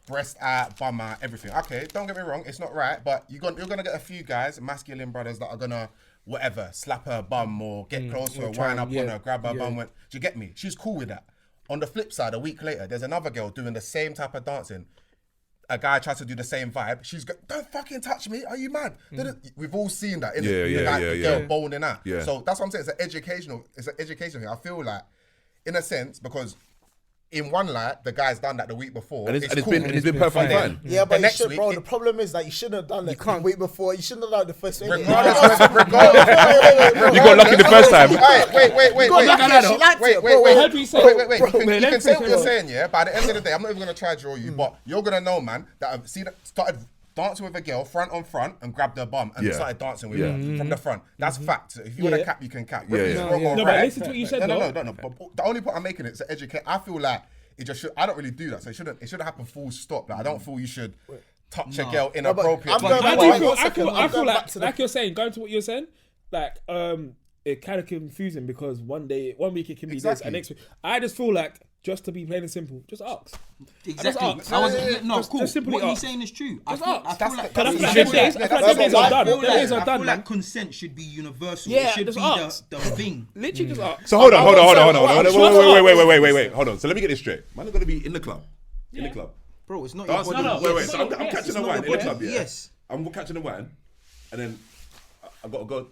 Speaker 6: Breast out, bum out, everything. Okay, don't get me wrong, it's not right, but you're gonna get a few guys, masculine brothers, that are gonna whatever, slap her bum or get close to her, wind up on her, grab her bum. Do you get me? She's cool with that. On the flip side, a week later, there's another girl doing the same type of dancing. A guy tries to do the same vibe. She's go, don't fucking touch me. Are you mad? We've all seen that, innit? The girl boning out.
Speaker 1: Yeah.
Speaker 6: So that's what I'm saying. It's an educational thing. I feel like, in a sense, because in one light, the guy's done that the week before.
Speaker 1: And it's
Speaker 6: cool.
Speaker 1: been perfectly
Speaker 6: And then
Speaker 1: fine.
Speaker 4: Yeah, but
Speaker 6: the
Speaker 4: you
Speaker 6: next
Speaker 4: should,
Speaker 6: week,
Speaker 4: bro. The problem is that you shouldn't have done that the week before. You shouldn't have done it the first week.
Speaker 6: regardless,
Speaker 1: You got lucky the first time.
Speaker 6: Wait.
Speaker 5: How do you say?
Speaker 6: Wait.
Speaker 5: Bro,
Speaker 6: You
Speaker 5: man,
Speaker 6: can
Speaker 5: let's
Speaker 6: say
Speaker 5: finish
Speaker 6: what you're
Speaker 5: it.
Speaker 6: saying, yeah. But at the end of the day, I'm not even gonna try to draw you, but you're gonna know, man, that I've seen started dancing with a girl front on front and grabbed her bum and started dancing with her from the front. That's fact. So if you want to cap, you can cap. Whether it's wrong or
Speaker 5: No, but
Speaker 6: right.
Speaker 5: listen to what you said,
Speaker 6: No.
Speaker 5: though.
Speaker 6: But the only point I'm making is to educate. I feel like it just should. I don't really do that, so it shouldn't happen full stop. Like, I don't feel you should touch a girl inappropriate.
Speaker 4: I'm going
Speaker 5: I
Speaker 4: back-
Speaker 5: do
Speaker 4: One
Speaker 5: feel,
Speaker 4: second,
Speaker 5: I
Speaker 4: I'm
Speaker 5: feel
Speaker 4: going
Speaker 5: like,
Speaker 4: back to the-
Speaker 5: like you're saying, going to what you're saying, like, it kind of confusing because one week it can be this
Speaker 6: Exactly.
Speaker 5: and next week. I just feel like just to be plain and simple, just ask.
Speaker 3: Exactly.
Speaker 5: ask.
Speaker 3: I was cool.
Speaker 5: just simply
Speaker 3: What he's
Speaker 5: ask.
Speaker 3: saying is true.
Speaker 5: Just
Speaker 3: I
Speaker 5: ask.
Speaker 3: feel like
Speaker 5: Because
Speaker 3: I
Speaker 5: them days are done. Them days are
Speaker 3: feel
Speaker 5: done, man.
Speaker 3: like consent should be universal.
Speaker 5: Yeah,
Speaker 3: It should
Speaker 5: just
Speaker 3: be
Speaker 5: ask.
Speaker 3: the thing.
Speaker 5: Literally just ask.
Speaker 1: So hold on. Wait. Hold on. So let me get this straight. Man, I'm gonna be in the club. In the club.
Speaker 3: Bro, it's not
Speaker 1: Dance-
Speaker 3: your body.
Speaker 1: Wait.
Speaker 3: Yes.
Speaker 1: So I'm catching a wine in the club. Yeah.
Speaker 3: Yes.
Speaker 1: I'm catching a wine, and then I gotta go.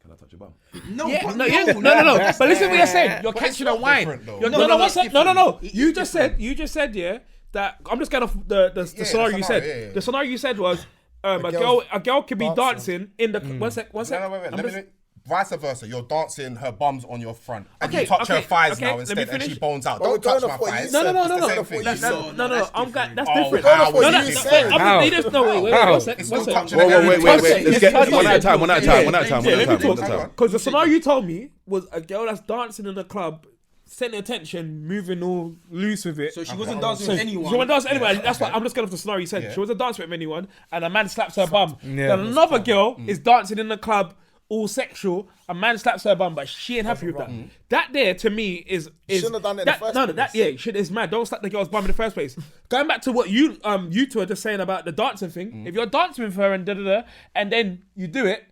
Speaker 1: Can I touch your bum?
Speaker 3: No.
Speaker 5: No. But listen what you're saying. You're catching a wine. No. You just said, yeah, that I'm just getting off the scenario you said.
Speaker 6: yeah.
Speaker 5: The scenario you said was a girl could be dancing in the one sec.
Speaker 6: No, wait. Let me. Vice versa, you're dancing her bum's on your front, and you
Speaker 5: Okay,
Speaker 6: touch her
Speaker 5: okay,
Speaker 6: thighs
Speaker 5: okay,
Speaker 6: now
Speaker 5: let me
Speaker 6: instead, and
Speaker 5: finish.
Speaker 6: she bones out.
Speaker 4: But we're
Speaker 6: Don't touch
Speaker 4: going
Speaker 6: my
Speaker 4: off what you
Speaker 6: thighs.
Speaker 4: said.
Speaker 5: No.
Speaker 6: It's the same thing.
Speaker 5: That's different. That's
Speaker 6: Oh,
Speaker 5: different.
Speaker 6: how
Speaker 4: what
Speaker 6: is
Speaker 4: you
Speaker 6: it
Speaker 4: said.
Speaker 6: different?
Speaker 5: No, wait. One sec.
Speaker 6: It's still touching
Speaker 1: Wait.
Speaker 6: again.
Speaker 1: Let's get one at a time.
Speaker 5: Let me talk. Because the scenario you told me was a girl that's dancing in the club, setting attention, moving all loose with it.
Speaker 3: So she wasn't dancing with anyone.
Speaker 5: She wasn't dancing with anyone. That's why I'm just going off the scenario you said.
Speaker 6: Yeah.
Speaker 5: She wasn't dancing with anyone, and a man slaps her bum.
Speaker 2: Yeah.
Speaker 5: Then another girl is dancing in the club, all sexual. A man slaps her bum, but she ain't happy with that. That there to me is
Speaker 4: Shouldn't have done it in the first
Speaker 5: no,
Speaker 4: place.
Speaker 5: that yeah, shit is mad. Don't slap the girl's bum in the first place. Going back to what you two are just saying about the dancing thing. If you're dancing with her and and then you do it.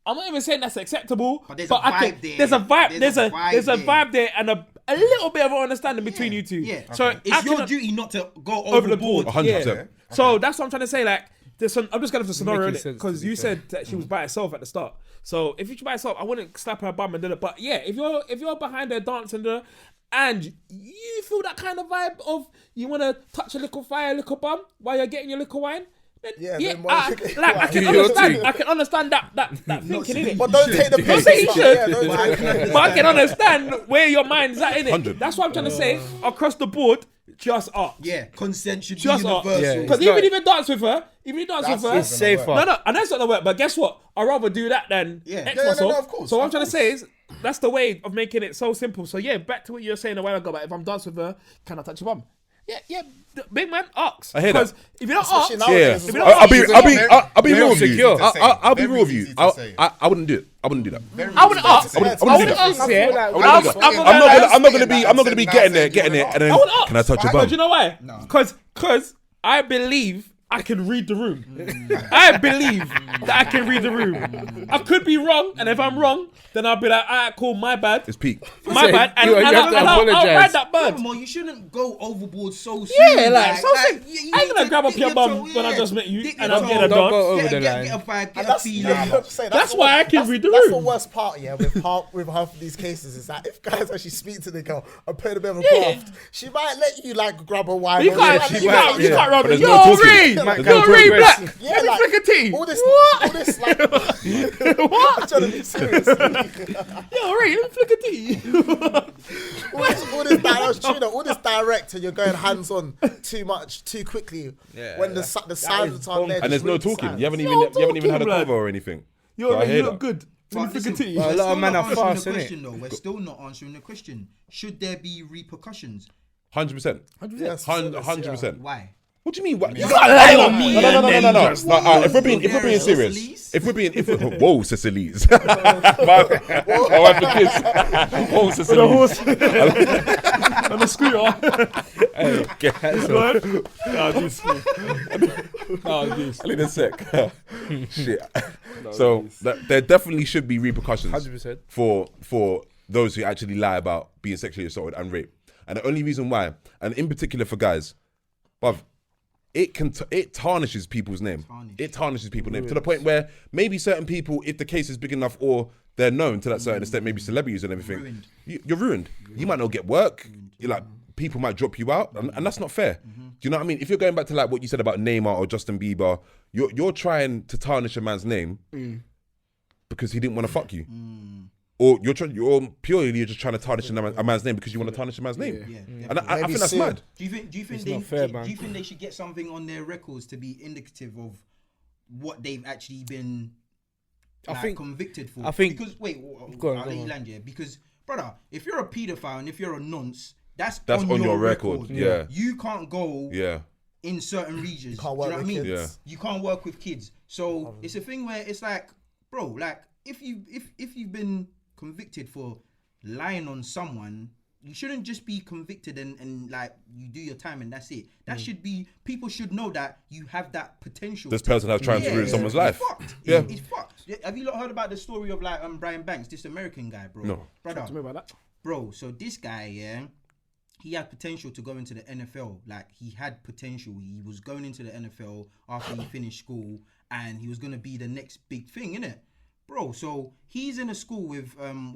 Speaker 5: I'm not even saying that's acceptable,
Speaker 3: But there's
Speaker 5: but
Speaker 3: a vibe there.
Speaker 5: there's a vibe. There's a
Speaker 3: vibe
Speaker 5: vibe there, and a little bit of an understanding between you two.
Speaker 3: Yeah.
Speaker 5: So
Speaker 3: It's
Speaker 5: I
Speaker 3: your
Speaker 5: can-
Speaker 3: duty not to go
Speaker 5: over the board.
Speaker 1: 100%.
Speaker 5: Yeah. So that's what I'm trying to say. Like, I'm just going to the scenario
Speaker 2: Making sense,
Speaker 5: because
Speaker 2: to be
Speaker 5: you
Speaker 2: fair.
Speaker 5: said that she was by herself at the start. So if she's by herself, I wouldn't slap her bum and do it. But yeah, if you're behind her dancing and you feel that kind of vibe of you want to touch a little fire, a little bum while you're getting your little wine.
Speaker 4: Yeah,
Speaker 5: Yeah,
Speaker 4: then why should-
Speaker 5: I can understand. I can understand that thinking in it.
Speaker 4: But don't take the
Speaker 5: Don't
Speaker 4: piss.
Speaker 5: say you
Speaker 4: but-
Speaker 5: should.
Speaker 4: yeah, don't take the piss.
Speaker 5: But I can understand where your mind's at in it.
Speaker 1: 100.
Speaker 5: That's what I'm trying to say. Across the board, just ask.
Speaker 3: Yeah, consent should be
Speaker 5: Just ask.
Speaker 3: universal.
Speaker 5: Because even if you dance with her,
Speaker 2: It's safer.
Speaker 5: No, and that's not the work. But guess what? I'd rather do that than
Speaker 3: Yeah.
Speaker 5: X
Speaker 3: Yeah,
Speaker 5: myself.
Speaker 6: no, of course,
Speaker 5: So what I'm
Speaker 6: of
Speaker 5: trying to say is that's the way of making it so simple. So yeah, back to what you were saying a while ago about if I'm dancing with her, can I touch your bum? Yeah, big man, ask.
Speaker 1: I hear that.
Speaker 5: Because if you don't ask,
Speaker 4: Especially nowadays
Speaker 1: Yeah,
Speaker 4: as
Speaker 5: you
Speaker 4: well.
Speaker 5: don't
Speaker 1: I'll be
Speaker 6: Very
Speaker 1: real with you.
Speaker 2: secure.
Speaker 1: I'll be
Speaker 6: Very
Speaker 1: real with you.
Speaker 6: easy to say.
Speaker 1: I wouldn't do it. I wouldn't do that.
Speaker 5: I would ask.
Speaker 1: I wouldn't do that.
Speaker 5: ask. Yeah,
Speaker 1: I'm not gonna be getting there, and then
Speaker 5: I would ask.
Speaker 1: can I touch your
Speaker 5: But
Speaker 1: bum?
Speaker 5: do you know why? Because I believe I can read the room. I believe that I can read the room. I could be wrong, and if I'm wrong, then I'll be like, alright, cool, my bad.
Speaker 1: It's peak.
Speaker 5: My bad. And
Speaker 2: you have to
Speaker 5: I'll
Speaker 2: apologise.
Speaker 5: ride that bird.
Speaker 3: Furthermore, you shouldn't go overboard so soon.
Speaker 5: Yeah, like, so sick.
Speaker 3: you
Speaker 5: I ain't
Speaker 3: need
Speaker 5: gonna
Speaker 3: to
Speaker 5: grab up
Speaker 3: dip
Speaker 5: your bum when I
Speaker 3: toe,
Speaker 5: just met you
Speaker 3: dip
Speaker 5: and
Speaker 3: your
Speaker 5: I'm getting a
Speaker 3: toe.
Speaker 2: Don't go
Speaker 5: dance.
Speaker 2: over the
Speaker 3: Get
Speaker 2: line.
Speaker 3: a vibe, get
Speaker 4: And
Speaker 3: a
Speaker 4: that's,
Speaker 3: feeling.
Speaker 4: you have to say,
Speaker 5: That's why I can read the
Speaker 4: That's the
Speaker 5: room.
Speaker 4: worst part, yeah, with half of these cases is that if guys actually speak to the girl and put a bit of a
Speaker 5: Yeah.
Speaker 4: graft, she might let you like grab a wine.
Speaker 5: You
Speaker 4: or
Speaker 5: can't,
Speaker 4: she
Speaker 5: you
Speaker 4: might
Speaker 5: can't,
Speaker 4: let
Speaker 5: you
Speaker 4: you-
Speaker 5: can't rub
Speaker 1: But
Speaker 5: it.
Speaker 1: there's no
Speaker 5: Yo,
Speaker 1: talking.
Speaker 5: Reed,
Speaker 1: There's
Speaker 5: yo,
Speaker 1: no
Speaker 5: Reed
Speaker 1: talking.
Speaker 5: Black.
Speaker 4: Yeah,
Speaker 5: Let me
Speaker 4: like,
Speaker 5: flick a tea.
Speaker 4: all this like,
Speaker 5: What?
Speaker 4: I'm trying to be serious.
Speaker 5: Yo, Reed, let me flick a tea.
Speaker 4: all this direct and you're going hands on too much, too quickly.
Speaker 2: Yeah,
Speaker 4: when the silence on there.
Speaker 1: And there's
Speaker 4: just
Speaker 1: no
Speaker 4: read the
Speaker 1: talking.
Speaker 4: signs.
Speaker 1: You haven't
Speaker 5: No
Speaker 1: even had a
Speaker 5: talking,
Speaker 1: cover or anything.
Speaker 5: Yo,
Speaker 1: So I
Speaker 5: Reed,
Speaker 1: hear
Speaker 5: you
Speaker 1: that.
Speaker 5: look good. Let me
Speaker 3: But
Speaker 5: flick a
Speaker 3: listen,
Speaker 5: tea.
Speaker 2: Well, a
Speaker 3: we're
Speaker 2: lot
Speaker 3: still
Speaker 2: of men
Speaker 3: not
Speaker 2: are
Speaker 3: answering
Speaker 2: fast,
Speaker 3: the
Speaker 2: innit?
Speaker 3: question, though. We're still not answering the question. Should there be repercussions?
Speaker 1: 100%.
Speaker 4: Yes,
Speaker 1: 100%.
Speaker 3: Why?
Speaker 1: What do you mean? What?
Speaker 5: You can't lie on me.
Speaker 1: No. If we're being
Speaker 3: Sicilies?
Speaker 1: serious, whoa, Sicilies. My wife and kids. Whoa, Sicilies.
Speaker 5: On the scooter.
Speaker 1: I need a sec. Shit. So there definitely should be repercussions
Speaker 2: 100%.
Speaker 1: for those who actually lie about being sexually assaulted and raped. And the only reason why, and in particular for guys, bruv, it tarnishes people's name. It tarnishes people's name to the point where maybe certain people, if the case is big enough or they're known to that certain extent, maybe celebrities and everything, you're ruined. You might not get work. You're like, people might drop you out, and that's not fair. Do you know what I mean? If you're going back to like what you said about Neymar or Justin Bieber, you're trying to tarnish a man's name because he didn't want to fuck you. Or you're just trying to tarnish a man's name because you want to tarnish a man's name.
Speaker 3: Yeah,
Speaker 1: And I think that's
Speaker 4: soon.
Speaker 1: mad.
Speaker 3: Do you think
Speaker 2: not fair, man.
Speaker 3: do you think they should get something on their records to be indicative of what they've actually been
Speaker 2: I
Speaker 3: like,
Speaker 2: think-
Speaker 3: convicted for?
Speaker 2: I think-
Speaker 3: because
Speaker 2: Go on,
Speaker 3: I'll
Speaker 2: go
Speaker 3: let you
Speaker 2: on.
Speaker 3: land here because brother, if you're a paedophile and if you're a nonce, that's
Speaker 1: That's
Speaker 3: on your record.
Speaker 1: yeah.
Speaker 3: You can't go
Speaker 1: Yeah.
Speaker 3: in certain regions.
Speaker 4: can't
Speaker 3: Do
Speaker 4: work
Speaker 3: you know what I
Speaker 4: with
Speaker 3: mean?
Speaker 1: kids.
Speaker 3: You can't work with kids. So it's a thing where it's like, bro, like if you've been convicted for lying on someone, you shouldn't just be convicted and like you do your time and that's it. That should be, people should know that you have that potential.
Speaker 1: This person has trying to ruin someone's life.
Speaker 3: Fucked.
Speaker 1: Yeah.
Speaker 3: It's fucked. Have you not heard about the story of like Brian Banks, this American guy, bro?
Speaker 1: No.
Speaker 3: Brother.
Speaker 5: Talk to me about that.
Speaker 3: Bro, so this guy, yeah, he had potential to go into the NFL. Like, he had potential. He was going into the NFL after he finished school, and he was going to be the next big thing, innit? Bro, so he's in a school with,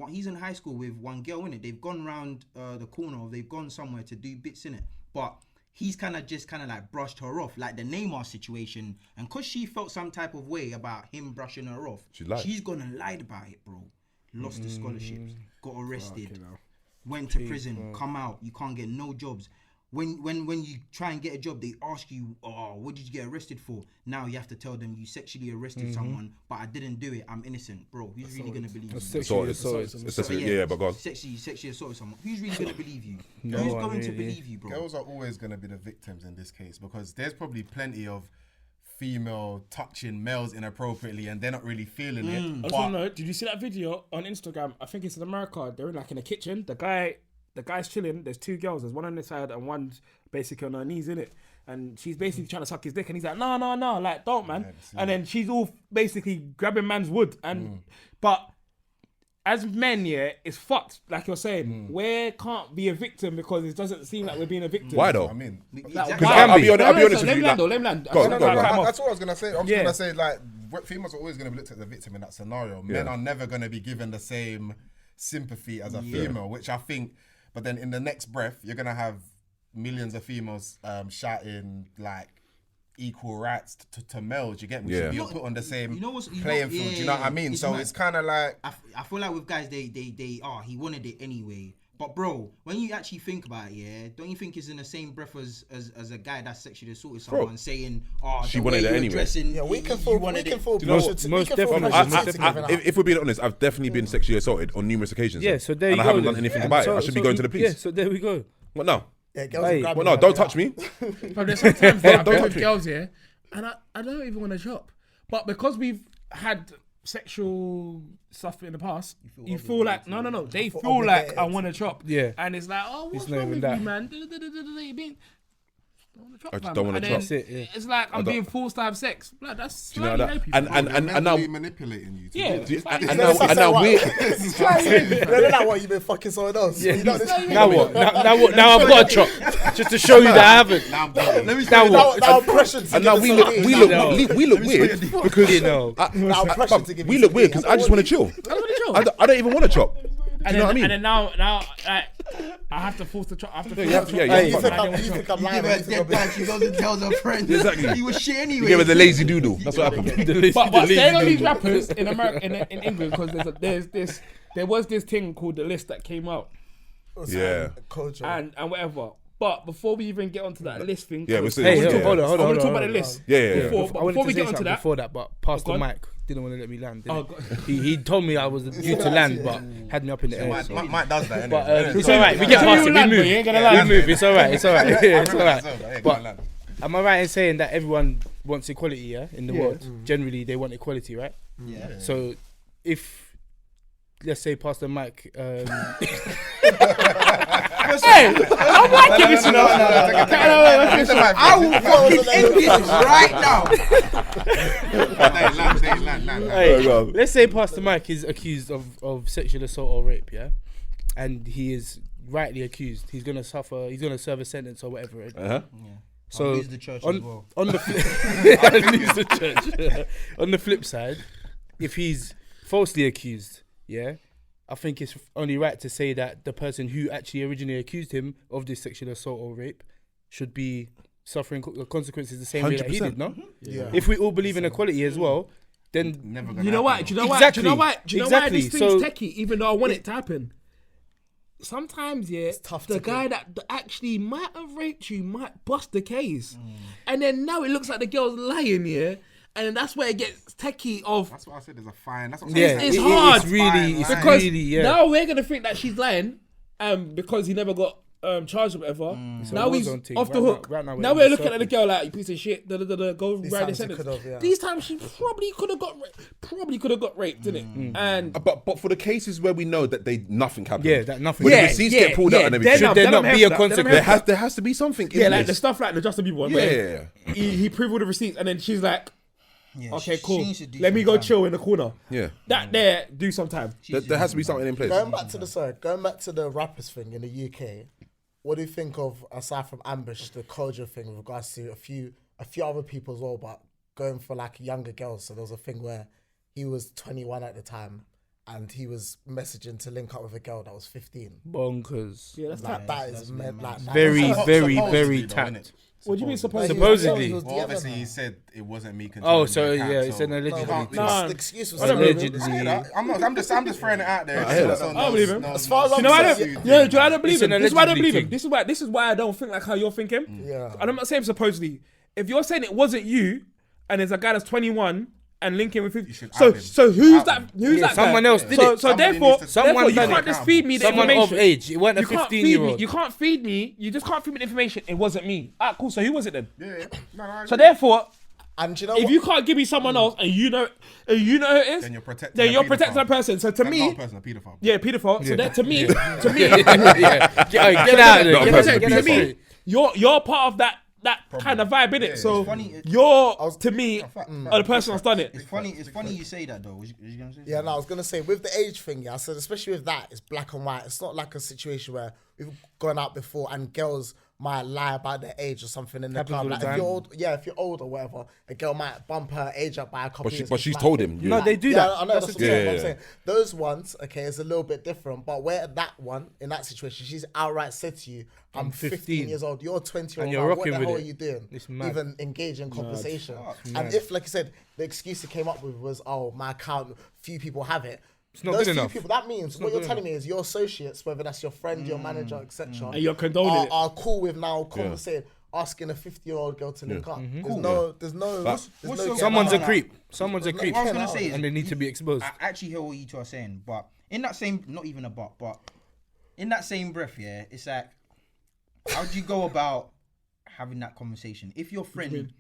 Speaker 3: he's in high school with one girl, innit? They've gone round the corner, or they've gone somewhere to do bits, innit? But he's kind of like brushed her off, like the Neymar situation. And because she felt some type of way about him brushing her off, she's gone and lied about it, bro. Lost the scholarships, got arrested, went to prison, come out, you can't get no jobs. When you try and get a job, they ask you, oh, what did you get arrested for? Now you have to tell them you sexually arrested someone, but I didn't do it, I'm innocent. Bro, who's really going to believe you?
Speaker 1: Sexually assaulted, but go on.
Speaker 3: Sexually assaulted someone. Who's really going to believe you? Who's going to believe you, bro?
Speaker 6: Girls are always going to be the victims in this case, because there's probably plenty of female touching males inappropriately and they're not really feeling it.
Speaker 5: I just want to know, did you see that video on Instagram? I think it's in America. They're like in a kitchen. The guy's chilling. There's two girls. There's one on this side and one's basically on her knees, innit? And she's basically trying to suck his dick, and he's like, no, like, don't, man. And then she's all basically grabbing man's wood. And but as men, yeah, it's fucked. Like you're saying, we can't be a victim because it doesn't seem like we're being a victim.
Speaker 1: Why though?
Speaker 6: I mean,
Speaker 1: I'll be honest with you.
Speaker 5: Let me land.
Speaker 6: that's what I was gonna say. I'm just gonna say, like, females are always gonna be looked at the victim in that scenario. Men are never gonna be given the same sympathy as a female, which I think. But then in the next breath, you're gonna have millions of females shouting like equal rights to males. You get me? So you're put on the same playing field. Do you know what I mean? So it's kind of like
Speaker 3: I feel like with guys, they he wanted it anyway. But bro, when you actually think about it, yeah, don't you think it's in the same breath as a guy that's sexually assaulted someone saying,
Speaker 1: she wanted it anyway.
Speaker 4: Yeah, we can fall
Speaker 2: most definitely.
Speaker 1: If we're being honest, I've definitely been sexually assaulted on numerous occasions.
Speaker 2: Yeah, so there you
Speaker 1: go. And I haven't done anything about it. I should be going to the police.
Speaker 2: Yeah, so there we go.
Speaker 1: What now?
Speaker 4: Yeah, girls
Speaker 1: Well, no, don't touch me.
Speaker 5: But there's sometimes I've been
Speaker 1: touch
Speaker 5: with
Speaker 1: me.
Speaker 5: girls here, and I don't even want to chop. But because we've had sexual stuff in the past, you feel like no. They feel like I want to chop.
Speaker 2: Yeah.
Speaker 5: And it's like, oh, what's
Speaker 2: It's not
Speaker 5: wrong
Speaker 2: even
Speaker 5: with
Speaker 2: that.
Speaker 5: you, man? You being-
Speaker 1: I just don't want to chop.
Speaker 2: That's it, yeah.
Speaker 5: It's like I'm being forced to have sex. Like, that's
Speaker 1: Do you know
Speaker 5: slightly
Speaker 1: that?
Speaker 5: rapey.
Speaker 1: And now,
Speaker 6: manipulating you.
Speaker 5: Yeah.
Speaker 1: and now we're.
Speaker 4: They're not what you've been fucking someone else.
Speaker 2: Yeah.
Speaker 4: You know,
Speaker 2: Now what? Now I've got a chop just to show you that I haven't.
Speaker 6: Now I'm bloody.
Speaker 2: Now what?
Speaker 4: now I'm pressured to
Speaker 1: And now
Speaker 4: give
Speaker 1: we
Speaker 4: it
Speaker 1: look
Speaker 4: something.
Speaker 1: we look weird because
Speaker 2: You know.
Speaker 4: Now I'm pressured to give
Speaker 1: we
Speaker 4: you
Speaker 1: look weird
Speaker 4: something.
Speaker 1: because I just want to chill.
Speaker 5: I want to chop.
Speaker 1: I don't even want to chop. Do you know what I mean?
Speaker 5: And then now, like, I have to force the chop. I have to force
Speaker 1: Yeah,
Speaker 5: the
Speaker 1: yeah,
Speaker 5: chop.
Speaker 1: yeah.
Speaker 4: You
Speaker 1: fuck
Speaker 4: think
Speaker 1: that.
Speaker 4: I'm
Speaker 3: You give
Speaker 4: lying?
Speaker 3: her a dead bag, she goes and tells her friends.
Speaker 1: Exactly.
Speaker 3: He was shit anyway.
Speaker 1: You gave her the lazy doodle. That's what happened.
Speaker 5: But staying on these rappers in America, in England, because there was this thing called the list that came out
Speaker 1: Yeah.
Speaker 4: Culture.
Speaker 5: and whatever. But before we even get onto that list thing,
Speaker 1: Yeah, we're still.
Speaker 2: Hey,
Speaker 1: yeah.
Speaker 2: hold on.
Speaker 5: I want to talk
Speaker 2: hold
Speaker 5: about
Speaker 2: on.
Speaker 5: the list.
Speaker 1: Yeah.
Speaker 5: Before we get onto that,
Speaker 2: before that, but Pastor
Speaker 5: Go on.
Speaker 2: Mike didn't want to let me land.
Speaker 5: Oh,
Speaker 2: Didn't he? He told me I was due to land, but had me up in the air. so-
Speaker 6: Mike does that.
Speaker 2: But
Speaker 6: Anyway.
Speaker 2: it's alright. We get
Speaker 5: So
Speaker 2: past
Speaker 5: you
Speaker 2: it.
Speaker 5: land,
Speaker 2: We
Speaker 5: but
Speaker 2: move.
Speaker 5: you ain't gonna land.
Speaker 2: We move. It's alright. It's alright. It's alright.
Speaker 6: But
Speaker 2: But am I right in saying that everyone wants equality? Yeah, in the world, generally they want equality, right?
Speaker 3: Yeah.
Speaker 2: So if let's say Pastor Mike,
Speaker 5: hey, I'm liking this, you know.
Speaker 3: I will fucking end this right now.
Speaker 2: hey, let's say Pastor Mike is accused of sexual assault or rape, yeah, and he is rightly accused. He's gonna serve a sentence or whatever.
Speaker 1: Uh-huh.
Speaker 2: So
Speaker 3: I'll lose the church as well.
Speaker 2: on the flip, lose the church. On the flip side, if he's falsely accused, yeah, I think it's only right to say that the person who actually originally accused him of this sexual assault or rape should be suffering consequences the same way that he
Speaker 1: 100%.
Speaker 2: did. No,
Speaker 4: Yeah.
Speaker 2: if we all believe in equality as well, then
Speaker 6: Never gonna
Speaker 5: You know what?
Speaker 6: happen.
Speaker 5: Do you know why?
Speaker 2: Exactly.
Speaker 5: Do you know why? Do you know why
Speaker 2: Exactly.
Speaker 5: this thing's
Speaker 2: So-
Speaker 5: techie? Even though I want it to happen. Sometimes, yeah,
Speaker 4: tough
Speaker 5: the
Speaker 4: to
Speaker 5: guy that actually might have raped you might bust the case, and then now it looks like the girl's lying, yeah, and then that's where it gets techie. Of
Speaker 6: That's what I said. There's a fine. That's what
Speaker 2: yeah,
Speaker 5: It's
Speaker 2: it-
Speaker 5: hard.
Speaker 2: It's really, it's
Speaker 5: because
Speaker 2: really, yeah.
Speaker 5: now we're gonna think that she's lying, because he never got charged or whatever.
Speaker 2: It's a
Speaker 5: Now
Speaker 2: war
Speaker 5: he's
Speaker 2: zone thing.
Speaker 5: off the
Speaker 2: Right
Speaker 5: hook.
Speaker 2: now- right now
Speaker 5: Now
Speaker 2: we're
Speaker 5: we're
Speaker 2: in
Speaker 5: looking at the
Speaker 2: circle.
Speaker 5: girl like, you piece of shit. Go
Speaker 4: These
Speaker 5: write the
Speaker 4: times he
Speaker 5: sentence.
Speaker 4: could've, yeah.
Speaker 5: These times she probably could have got probably could have got raped, didn't it? And
Speaker 1: But for the cases where we know that nothing happened.
Speaker 2: Yeah, that nothing.
Speaker 1: When the receipts get pulled out and everything.
Speaker 2: Should there not be a consequence?
Speaker 1: There has to be something.
Speaker 5: yeah,
Speaker 1: in
Speaker 5: like the
Speaker 1: this.
Speaker 5: stuff like the Justin Bieber one.
Speaker 1: Yeah.
Speaker 5: where he proved all the receipts, and then she's like,
Speaker 3: Yeah,
Speaker 5: okay,
Speaker 3: she
Speaker 5: cool.
Speaker 3: needs to do
Speaker 5: Let me
Speaker 3: some
Speaker 5: go
Speaker 3: time.
Speaker 5: chill in the corner.
Speaker 1: Yeah.
Speaker 5: That there, do some time.
Speaker 1: There has to be something in place.
Speaker 4: Going back to the rappers thing in the UK, what do you think of, aside from Ambush, the Kojo thing with regards to a few other people as well, but going for like younger girls? So there was a thing where he was 21 at the time and he was messaging to link up with a girl that was 15.
Speaker 2: Bonkers.
Speaker 5: Yeah, that's
Speaker 4: Like
Speaker 5: tight.
Speaker 4: that is meant like
Speaker 2: Very,
Speaker 6: Supposedly
Speaker 2: very
Speaker 6: though,
Speaker 2: tapped.
Speaker 6: innit?
Speaker 5: What do you mean
Speaker 4: Like,
Speaker 5: supposedly?
Speaker 4: he was
Speaker 6: Well,
Speaker 4: DMing
Speaker 6: obviously
Speaker 4: her.
Speaker 6: he said it wasn't me.
Speaker 2: Oh,
Speaker 6: controlling
Speaker 2: so
Speaker 6: the account,
Speaker 2: yeah, it's an
Speaker 6: so-
Speaker 2: allegedly.
Speaker 6: No,
Speaker 4: The excuse was
Speaker 5: I don't
Speaker 4: allegedly.
Speaker 5: believe
Speaker 6: I hear that. I'm just throwing it out there.
Speaker 1: I hear that.
Speaker 6: So
Speaker 5: I don't believe him.
Speaker 4: As far as
Speaker 5: You know why I
Speaker 4: I'm
Speaker 5: don't,
Speaker 4: saying-
Speaker 5: yeah, do you know why I don't believe
Speaker 2: It's
Speaker 5: him?
Speaker 2: an
Speaker 5: This is why I don't
Speaker 2: allegedly
Speaker 5: believe him.
Speaker 2: thing.
Speaker 5: This is why I don't think like how you're thinking.
Speaker 4: Yeah.
Speaker 5: And I'm not saying supposedly. If you're saying it wasn't you, and there's a guy that's 21 and linking with 50,
Speaker 6: should
Speaker 5: so
Speaker 6: out him.
Speaker 5: so who's
Speaker 6: Out
Speaker 5: that?
Speaker 6: him.
Speaker 5: Who's
Speaker 2: Yeah,
Speaker 5: that?
Speaker 2: someone
Speaker 5: guy?
Speaker 2: else did
Speaker 5: So
Speaker 2: it.
Speaker 5: so
Speaker 6: Somebody
Speaker 5: therefore,
Speaker 6: needs to-
Speaker 2: Someone
Speaker 5: therefore you
Speaker 2: done
Speaker 5: can't
Speaker 2: it.
Speaker 5: just feed me the
Speaker 2: Someone of
Speaker 5: information.
Speaker 2: age. It wasn't a
Speaker 5: You can't feed
Speaker 2: 15-year-old.
Speaker 5: me. You can't feed me. You just can't feed me the information. It wasn't me. Ah, cool. So who was it then?
Speaker 6: Yeah. No, I
Speaker 5: So
Speaker 6: agree.
Speaker 5: therefore,
Speaker 4: And do you know
Speaker 5: if
Speaker 4: what?
Speaker 5: you can't give me someone else and you know who it is,
Speaker 6: Then you're protecting.
Speaker 5: then
Speaker 6: a
Speaker 5: you're
Speaker 6: paedophile.
Speaker 5: protecting that person. So to
Speaker 6: Not a
Speaker 5: me,
Speaker 6: person, a paedophile.
Speaker 5: yeah, paedophile. So that to me,
Speaker 2: yeah. Get out of there.
Speaker 1: Not a
Speaker 2: Get
Speaker 1: person,
Speaker 2: out-
Speaker 1: a
Speaker 2: get
Speaker 5: to
Speaker 2: out-
Speaker 5: me, you're part of that kind of vibe in it.
Speaker 6: Yeah,
Speaker 5: So
Speaker 3: it's funny-
Speaker 5: you're to me
Speaker 6: fact,
Speaker 5: the person that's done it.
Speaker 3: It's funny you say that though. Was you gonna say
Speaker 4: Yeah, no, I was gonna say with the age thing, yeah, I said especially with that, it's black and white. It's not like a situation where we've gone out before and girls might lie about their age or something in the
Speaker 2: Happens
Speaker 4: club.
Speaker 2: all the
Speaker 4: Like if
Speaker 2: time.
Speaker 4: you're old, if you're old or whatever, a girl might bump her age up by a couple years.
Speaker 1: But she's
Speaker 4: which
Speaker 1: told
Speaker 4: might-
Speaker 1: him.
Speaker 2: No, they do
Speaker 4: Yeah,
Speaker 2: that.
Speaker 4: I know that's what I'm
Speaker 1: Yeah,
Speaker 4: saying. But
Speaker 1: yeah,
Speaker 4: I'm saying those ones, okay, is a little bit different. But where that one in that situation, she's outright said to you, "I'm 15 years old. You're 20
Speaker 2: And
Speaker 4: old.
Speaker 2: you're
Speaker 4: What
Speaker 2: rocking
Speaker 4: the
Speaker 2: with
Speaker 4: hell
Speaker 2: it.
Speaker 4: are you doing?
Speaker 2: It's mad.
Speaker 4: Even engage in conversation.
Speaker 2: mad.
Speaker 4: And if, like I said, the excuse he came up with was, "Oh, my account, few people have it."
Speaker 2: not
Speaker 4: Those
Speaker 2: good
Speaker 4: few
Speaker 2: enough.
Speaker 4: people, that means what
Speaker 2: not
Speaker 4: you're
Speaker 2: good
Speaker 4: telling me is your associates, whether that's your friend, your manager, etc.,
Speaker 5: And you're condoning it.
Speaker 4: are cool with now conversating, asking a 50-year-old girl to link up. There's no, there's no
Speaker 3: what's your-
Speaker 2: Someone's a
Speaker 3: No, no.
Speaker 2: creep. Someone's a creep.
Speaker 3: What I was gonna say is,
Speaker 2: And they need to be exposed.
Speaker 3: I actually hear what you two are saying, but in that same, not even a but in that same breath, yeah, it's like, how do you go about having that conversation if your friend,
Speaker 2: mean,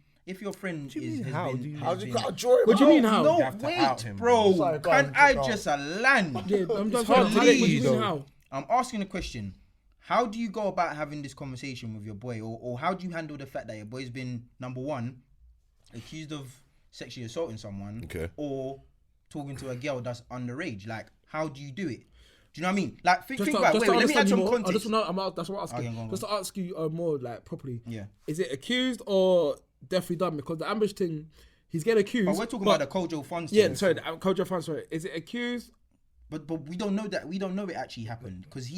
Speaker 2: how do you-
Speaker 4: How do you got to draw it?
Speaker 5: What do you mean how?
Speaker 3: No,
Speaker 6: You have to out
Speaker 3: wait,
Speaker 6: him.
Speaker 3: bro.
Speaker 4: Sorry, go
Speaker 3: Can
Speaker 4: on,
Speaker 3: I
Speaker 4: go on.
Speaker 3: just land?
Speaker 5: Yeah, I'm
Speaker 2: It's
Speaker 5: just
Speaker 2: hard
Speaker 5: saying,
Speaker 2: to
Speaker 5: what
Speaker 2: lead,
Speaker 5: do you mean
Speaker 2: though.
Speaker 5: how?
Speaker 3: I'm asking a question. How do you go about having this conversation with your boy, or how do you handle the fact that your boy's been, number one, accused of sexually assaulting someone,
Speaker 1: Okay.
Speaker 3: or talking to a girl that's underage? Like, how do you do it? Do you know what I mean? Like, think
Speaker 5: Just
Speaker 3: about it.
Speaker 5: to
Speaker 3: Wait, let me add
Speaker 5: understand you
Speaker 3: some
Speaker 5: more,
Speaker 3: context.
Speaker 5: that's what I'm asking.
Speaker 3: Okay, go on,
Speaker 5: Just to ask you more like properly.
Speaker 3: Yeah.
Speaker 5: Is it accused or definitely done? Because the ambush thing, he's getting accused.
Speaker 3: But we're talking about the Kojo funds.
Speaker 5: Yeah,
Speaker 3: thing.
Speaker 5: sorry, the Kojo fan. Sorry, is it accused?
Speaker 3: But we don't know that. We don't know it actually happened because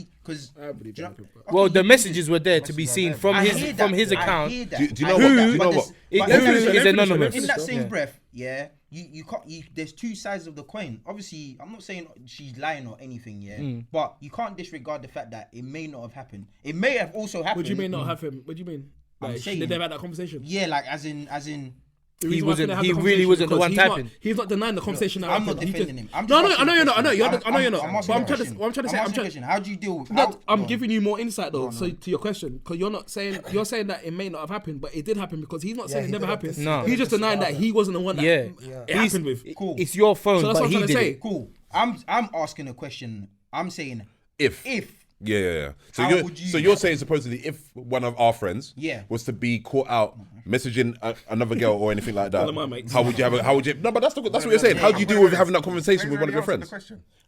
Speaker 5: I believe
Speaker 3: do you know-
Speaker 5: that.
Speaker 3: okay,
Speaker 2: Well, the
Speaker 3: you-
Speaker 2: messages were there to be seen from
Speaker 3: I
Speaker 2: his
Speaker 3: hear
Speaker 2: from
Speaker 3: that,
Speaker 2: his
Speaker 3: I
Speaker 2: account.
Speaker 3: hear that,
Speaker 1: Do you
Speaker 3: I
Speaker 1: know
Speaker 3: hear
Speaker 1: what-
Speaker 3: that,
Speaker 1: do you
Speaker 3: but
Speaker 1: know
Speaker 3: this-
Speaker 1: what-
Speaker 2: Who
Speaker 3: but
Speaker 5: Let me
Speaker 2: is
Speaker 5: finish, let me finish,
Speaker 2: anonymous?
Speaker 3: in that
Speaker 5: Yeah.
Speaker 3: same breath, yeah, you can't. There's two sides of the coin. Obviously, I'm not saying she's lying or anything, yeah, but you can't disregard the fact that it may not have happened. It may have also happened.
Speaker 5: What do you mean not have him? What do you mean?
Speaker 3: I'm
Speaker 5: Like,
Speaker 3: saying-
Speaker 5: did they have that conversation?
Speaker 3: Yeah, like as in.
Speaker 5: The
Speaker 2: He
Speaker 5: reason why I think
Speaker 2: wasn't-
Speaker 5: they had
Speaker 2: he
Speaker 5: the
Speaker 2: really
Speaker 5: conversation
Speaker 2: wasn't the
Speaker 5: because
Speaker 2: one
Speaker 5: he's not-
Speaker 2: typing.
Speaker 5: He's not denying the conversation. that
Speaker 3: I'm not
Speaker 5: happened. He
Speaker 3: defending
Speaker 5: just-
Speaker 3: him. I'm
Speaker 5: No,
Speaker 3: just
Speaker 5: I know
Speaker 3: asking
Speaker 5: you're
Speaker 3: a
Speaker 5: not. I know
Speaker 3: question.
Speaker 5: you're.
Speaker 3: I'm
Speaker 5: I know you're not.
Speaker 3: asking
Speaker 5: But
Speaker 3: a
Speaker 5: I'm trying to.
Speaker 3: question.
Speaker 5: What I'm trying to say.
Speaker 3: I'm
Speaker 5: I'm
Speaker 3: asking a
Speaker 5: trying.
Speaker 3: question. How do you deal with?
Speaker 5: No, I'm
Speaker 3: go on.
Speaker 5: giving you more insight though, so to your question, because you're not saying you're saying that it may not have happened, but it did happen because he's not saying
Speaker 4: he
Speaker 5: it never
Speaker 4: did
Speaker 5: happened.
Speaker 2: No.
Speaker 5: He's just denying that he wasn't the one that
Speaker 2: Yeah.
Speaker 5: it happened with.
Speaker 3: Cool.
Speaker 2: It's your phone,
Speaker 5: So that's
Speaker 2: but
Speaker 5: what I'm
Speaker 2: he
Speaker 5: trying to
Speaker 2: did
Speaker 5: say.
Speaker 2: it.
Speaker 3: Cool. I'm asking a question. I'm saying
Speaker 1: If.
Speaker 3: if.
Speaker 1: Yeah. So
Speaker 3: How
Speaker 1: you're
Speaker 3: would you-
Speaker 1: so you're saying supposedly if one of our friends
Speaker 3: Yeah.
Speaker 1: was to be caught out messaging another girl or anything like that,
Speaker 5: One of my mates.
Speaker 1: how would you have it? How would you? No, but that's what you're saying. How do you deal with having that conversation with one of your friends?
Speaker 5: I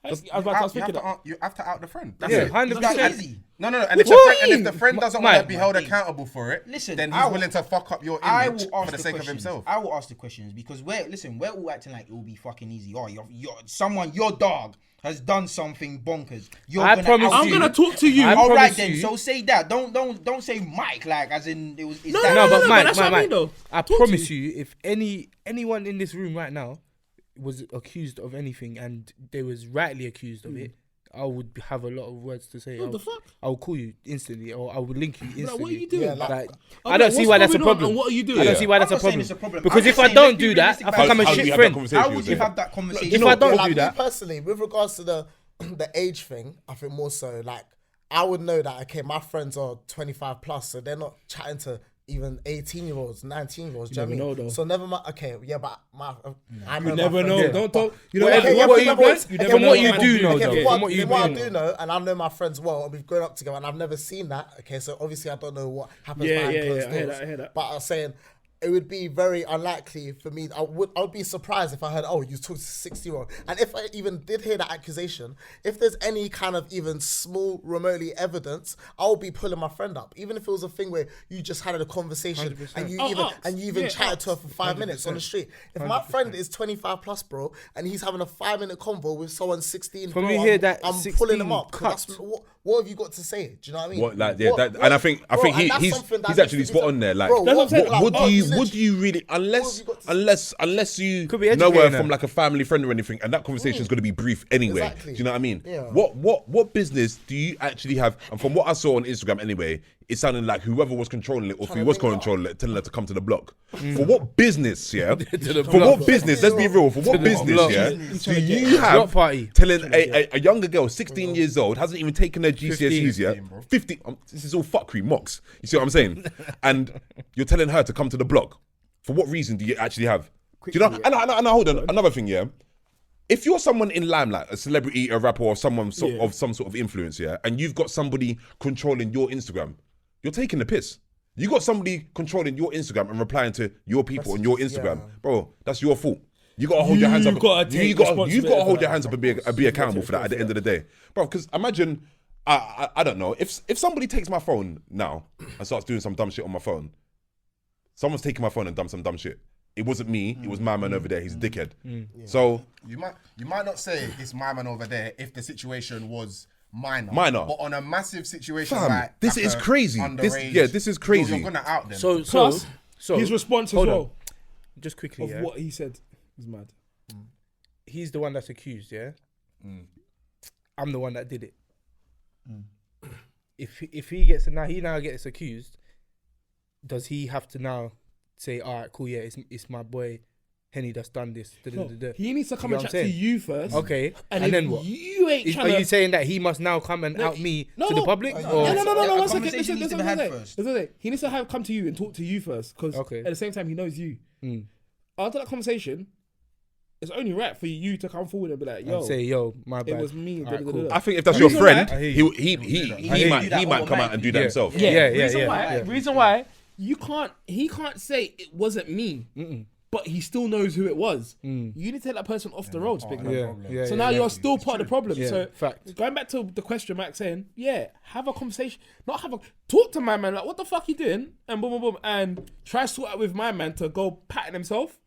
Speaker 5: was thinking that.
Speaker 6: You have to out the friend. That's
Speaker 2: Yeah,
Speaker 6: it.
Speaker 2: 100%.
Speaker 3: That's easy.
Speaker 6: No. And
Speaker 2: What
Speaker 6: if,
Speaker 2: do you
Speaker 6: and if
Speaker 2: mean?
Speaker 6: the friend doesn't want
Speaker 2: Mike,
Speaker 6: to be held accountable for it,
Speaker 3: Listen,
Speaker 6: then
Speaker 3: I
Speaker 6: he's
Speaker 3: will-
Speaker 6: willing to fuck up your
Speaker 3: I
Speaker 6: image
Speaker 3: will ask
Speaker 6: for the sake of
Speaker 3: questions.
Speaker 6: himself.
Speaker 3: I will ask the questions because we're all acting like it will be fucking easy. Oh, your dog has done something bonkers. You're
Speaker 2: I
Speaker 3: gonna
Speaker 2: promise
Speaker 3: out
Speaker 5: I'm
Speaker 2: you.
Speaker 5: gonna talk to you.
Speaker 2: I
Speaker 3: All right
Speaker 2: promise
Speaker 3: then.
Speaker 2: you-
Speaker 3: So say that. Don't say Mike like as in it was. It's
Speaker 5: No,
Speaker 3: that.
Speaker 2: No, but
Speaker 5: but
Speaker 2: Mike,
Speaker 5: that's what I
Speaker 2: Mike,
Speaker 5: mean, though.
Speaker 2: I
Speaker 5: Talk to
Speaker 2: promise you, if anyone in this room right now was accused of anything and they was rightly accused of it, I would have a lot of words to say.
Speaker 5: What the fuck?
Speaker 2: I will call you instantly, or I will link you instantly.
Speaker 5: Like, what are you doing?
Speaker 4: Yeah, like-
Speaker 2: Like,
Speaker 5: I'm
Speaker 2: I don't
Speaker 5: like,
Speaker 2: see
Speaker 5: what's
Speaker 2: why that's a
Speaker 5: going on
Speaker 2: problem.
Speaker 5: and what are you doing?
Speaker 2: I don't see why
Speaker 3: I'm
Speaker 2: that's a
Speaker 3: not saying
Speaker 2: problem.
Speaker 3: it's a problem.
Speaker 2: Because
Speaker 3: I'm
Speaker 2: if
Speaker 3: just
Speaker 2: I
Speaker 3: saying,
Speaker 2: don't
Speaker 3: let's be
Speaker 2: do that,
Speaker 3: realistic
Speaker 2: I
Speaker 3: about
Speaker 2: think I'm a
Speaker 3: it.
Speaker 1: How do you
Speaker 2: shit
Speaker 1: have that
Speaker 2: friend.
Speaker 1: conversation
Speaker 3: How
Speaker 1: with
Speaker 3: would you
Speaker 1: them?
Speaker 3: have that conversation?
Speaker 2: If I don't
Speaker 4: like,
Speaker 2: do
Speaker 4: me
Speaker 2: that,
Speaker 4: personally, with regards to the age thing, I think more so like I would know that okay, my friends are 25 plus, so they're not chatting to even 18-year-olds, 19-year-olds. Do you
Speaker 5: never
Speaker 4: know what I mean?
Speaker 5: know, though.
Speaker 4: So never mind. Okay, yeah, but I know
Speaker 5: You never
Speaker 4: my
Speaker 5: know.
Speaker 4: friends-
Speaker 5: Don't talk. You know
Speaker 2: Well,
Speaker 5: what?
Speaker 2: okay,
Speaker 5: What
Speaker 2: what
Speaker 5: you
Speaker 2: you
Speaker 5: know?
Speaker 2: do-
Speaker 5: You
Speaker 2: okay,
Speaker 5: never know
Speaker 2: what you
Speaker 5: man
Speaker 2: do
Speaker 5: do.
Speaker 2: know,
Speaker 4: Okay,
Speaker 2: though.
Speaker 4: what,
Speaker 2: From what you
Speaker 4: what I
Speaker 2: do
Speaker 4: do know, and I know my friends well, and we've grown up together, and I've never seen that. Okay, so obviously I don't know what happens behind closed
Speaker 5: I hear
Speaker 4: doors.
Speaker 5: that. I hear that.
Speaker 4: But I was saying it would be very unlikely for me. I would be surprised if I heard, oh, you talked to a 60-year-old. And if I even did hear that accusation, if there's any kind of even small, remotely evidence, I'll be pulling my friend up. Even if it was a thing where you just had a conversation
Speaker 2: 100%.
Speaker 4: and you
Speaker 5: Oh,
Speaker 4: even
Speaker 5: ask.
Speaker 4: chatted to her for 5 minutes on the street. If my friend is 25 plus, bro, and he's having a 5-minute convo with someone 16,
Speaker 2: From
Speaker 4: bro,
Speaker 2: you hear that
Speaker 4: I'm
Speaker 2: 16
Speaker 4: pulling them up. 'Cause
Speaker 2: cut.
Speaker 4: that's, what have you got to say? Do you know what I mean?
Speaker 1: What, like, yeah, and I think
Speaker 4: bro, and that's
Speaker 1: he's
Speaker 4: something that
Speaker 1: he's
Speaker 4: needs
Speaker 1: actually
Speaker 4: to be
Speaker 1: spot
Speaker 4: said.
Speaker 1: on there. Like,
Speaker 4: Bro,
Speaker 5: That's what I'm saying.
Speaker 1: what
Speaker 4: oh,
Speaker 1: would you really, unless
Speaker 4: have you got to
Speaker 1: you
Speaker 2: Could be
Speaker 1: know her
Speaker 2: educating
Speaker 1: from
Speaker 2: her.
Speaker 1: like a family friend or anything, and that conversation is going to be brief anyway.
Speaker 4: Exactly.
Speaker 1: Do you know what I mean?
Speaker 4: Yeah.
Speaker 1: What business do you actually have? And from what I saw on Instagram anyway, it sounded like whoever was controlling it, or who was controlling it, telling her to come to the block. For what business, yeah?
Speaker 2: the
Speaker 1: For
Speaker 2: block.
Speaker 1: what business? Let's be real. For what business,
Speaker 2: block.
Speaker 1: yeah? Do you
Speaker 2: Block
Speaker 1: have
Speaker 2: party.
Speaker 1: telling a younger girl, 16 years old, hasn't even taken her GCSEs yet? 50. This is all fuckery, mocks. You see what I'm saying? And you're telling her to come to the block. For what reason do you actually have? Do you know? And hold on. Another thing, yeah. If you're someone in limelight, a celebrity, a rapper, or someone of some sort of influence, yeah, and you've got somebody controlling your Instagram, you're taking the piss. You got somebody controlling your Instagram and replying to your people on your Instagram, bro. That's your fault. You gotta hold your hands up. You've got to hold your hands up and be accountable for that at the end of the day, bro. Because imagine, I don't know, if somebody takes my phone now and starts doing some dumb shit on my phone, someone's taking my phone and done some dumb shit. It wasn't me. It was my man over there. He's a dickhead. So
Speaker 6: You might not say it's my man over there if the situation was minor.
Speaker 1: Minor.
Speaker 6: But on a massive situation
Speaker 1: Fam,
Speaker 6: like
Speaker 1: this
Speaker 6: like
Speaker 1: is
Speaker 6: a
Speaker 1: crazy.
Speaker 6: underage,
Speaker 1: This is crazy.
Speaker 6: You're gonna out them.
Speaker 2: So
Speaker 5: Plus,
Speaker 2: so
Speaker 5: his response as
Speaker 2: hold on.
Speaker 5: well
Speaker 2: Just quickly,
Speaker 5: of
Speaker 2: yeah.
Speaker 5: what he said is mad.
Speaker 2: He's the one that's accused, yeah. I'm the one that did it. If he gets he now gets accused, does he have to now say, all right, cool, yeah, it's my boy Henny that's done this?
Speaker 5: No, he needs to come
Speaker 2: You
Speaker 5: and
Speaker 2: know
Speaker 5: chat
Speaker 2: what I'm
Speaker 5: to
Speaker 2: saying?
Speaker 5: you first.
Speaker 2: Okay,
Speaker 5: And,
Speaker 2: and
Speaker 5: if
Speaker 2: then what?
Speaker 5: You ain't
Speaker 2: Are
Speaker 5: trying
Speaker 2: you saying that he must now come and out me to the public?
Speaker 3: no,
Speaker 2: Or-
Speaker 5: No.
Speaker 3: A
Speaker 5: One second.
Speaker 3: conversation
Speaker 5: Listen.
Speaker 3: needs to be had
Speaker 5: Listen.
Speaker 3: first.
Speaker 5: Listen. He needs to come to you and talk to you first, because
Speaker 2: Okay.
Speaker 5: at the same time he knows you.
Speaker 2: Mm.
Speaker 5: After that conversation, it's only right for you to come forward and be like, "Yo,
Speaker 2: And say, yo, my
Speaker 5: it
Speaker 2: bad.
Speaker 5: was me."
Speaker 2: Alright, cool.
Speaker 1: I think if that's
Speaker 5: The
Speaker 1: your
Speaker 5: reason
Speaker 1: friend,
Speaker 2: why- I hear
Speaker 1: he
Speaker 2: you.
Speaker 1: he might come out and do that
Speaker 2: Yeah.
Speaker 1: himself.
Speaker 5: Reason why he can't say it wasn't me, but he still knows who it was. You need to take that person off the road, big man.
Speaker 2: Yeah,
Speaker 5: So now you're still part of the problem.
Speaker 2: Yeah,
Speaker 5: So
Speaker 2: fact.
Speaker 5: going back to the question Max saying, have a conversation, talk to my man, like what the fuck you doing, and boom, boom, boom, and try to sort out with my man to go patting himself.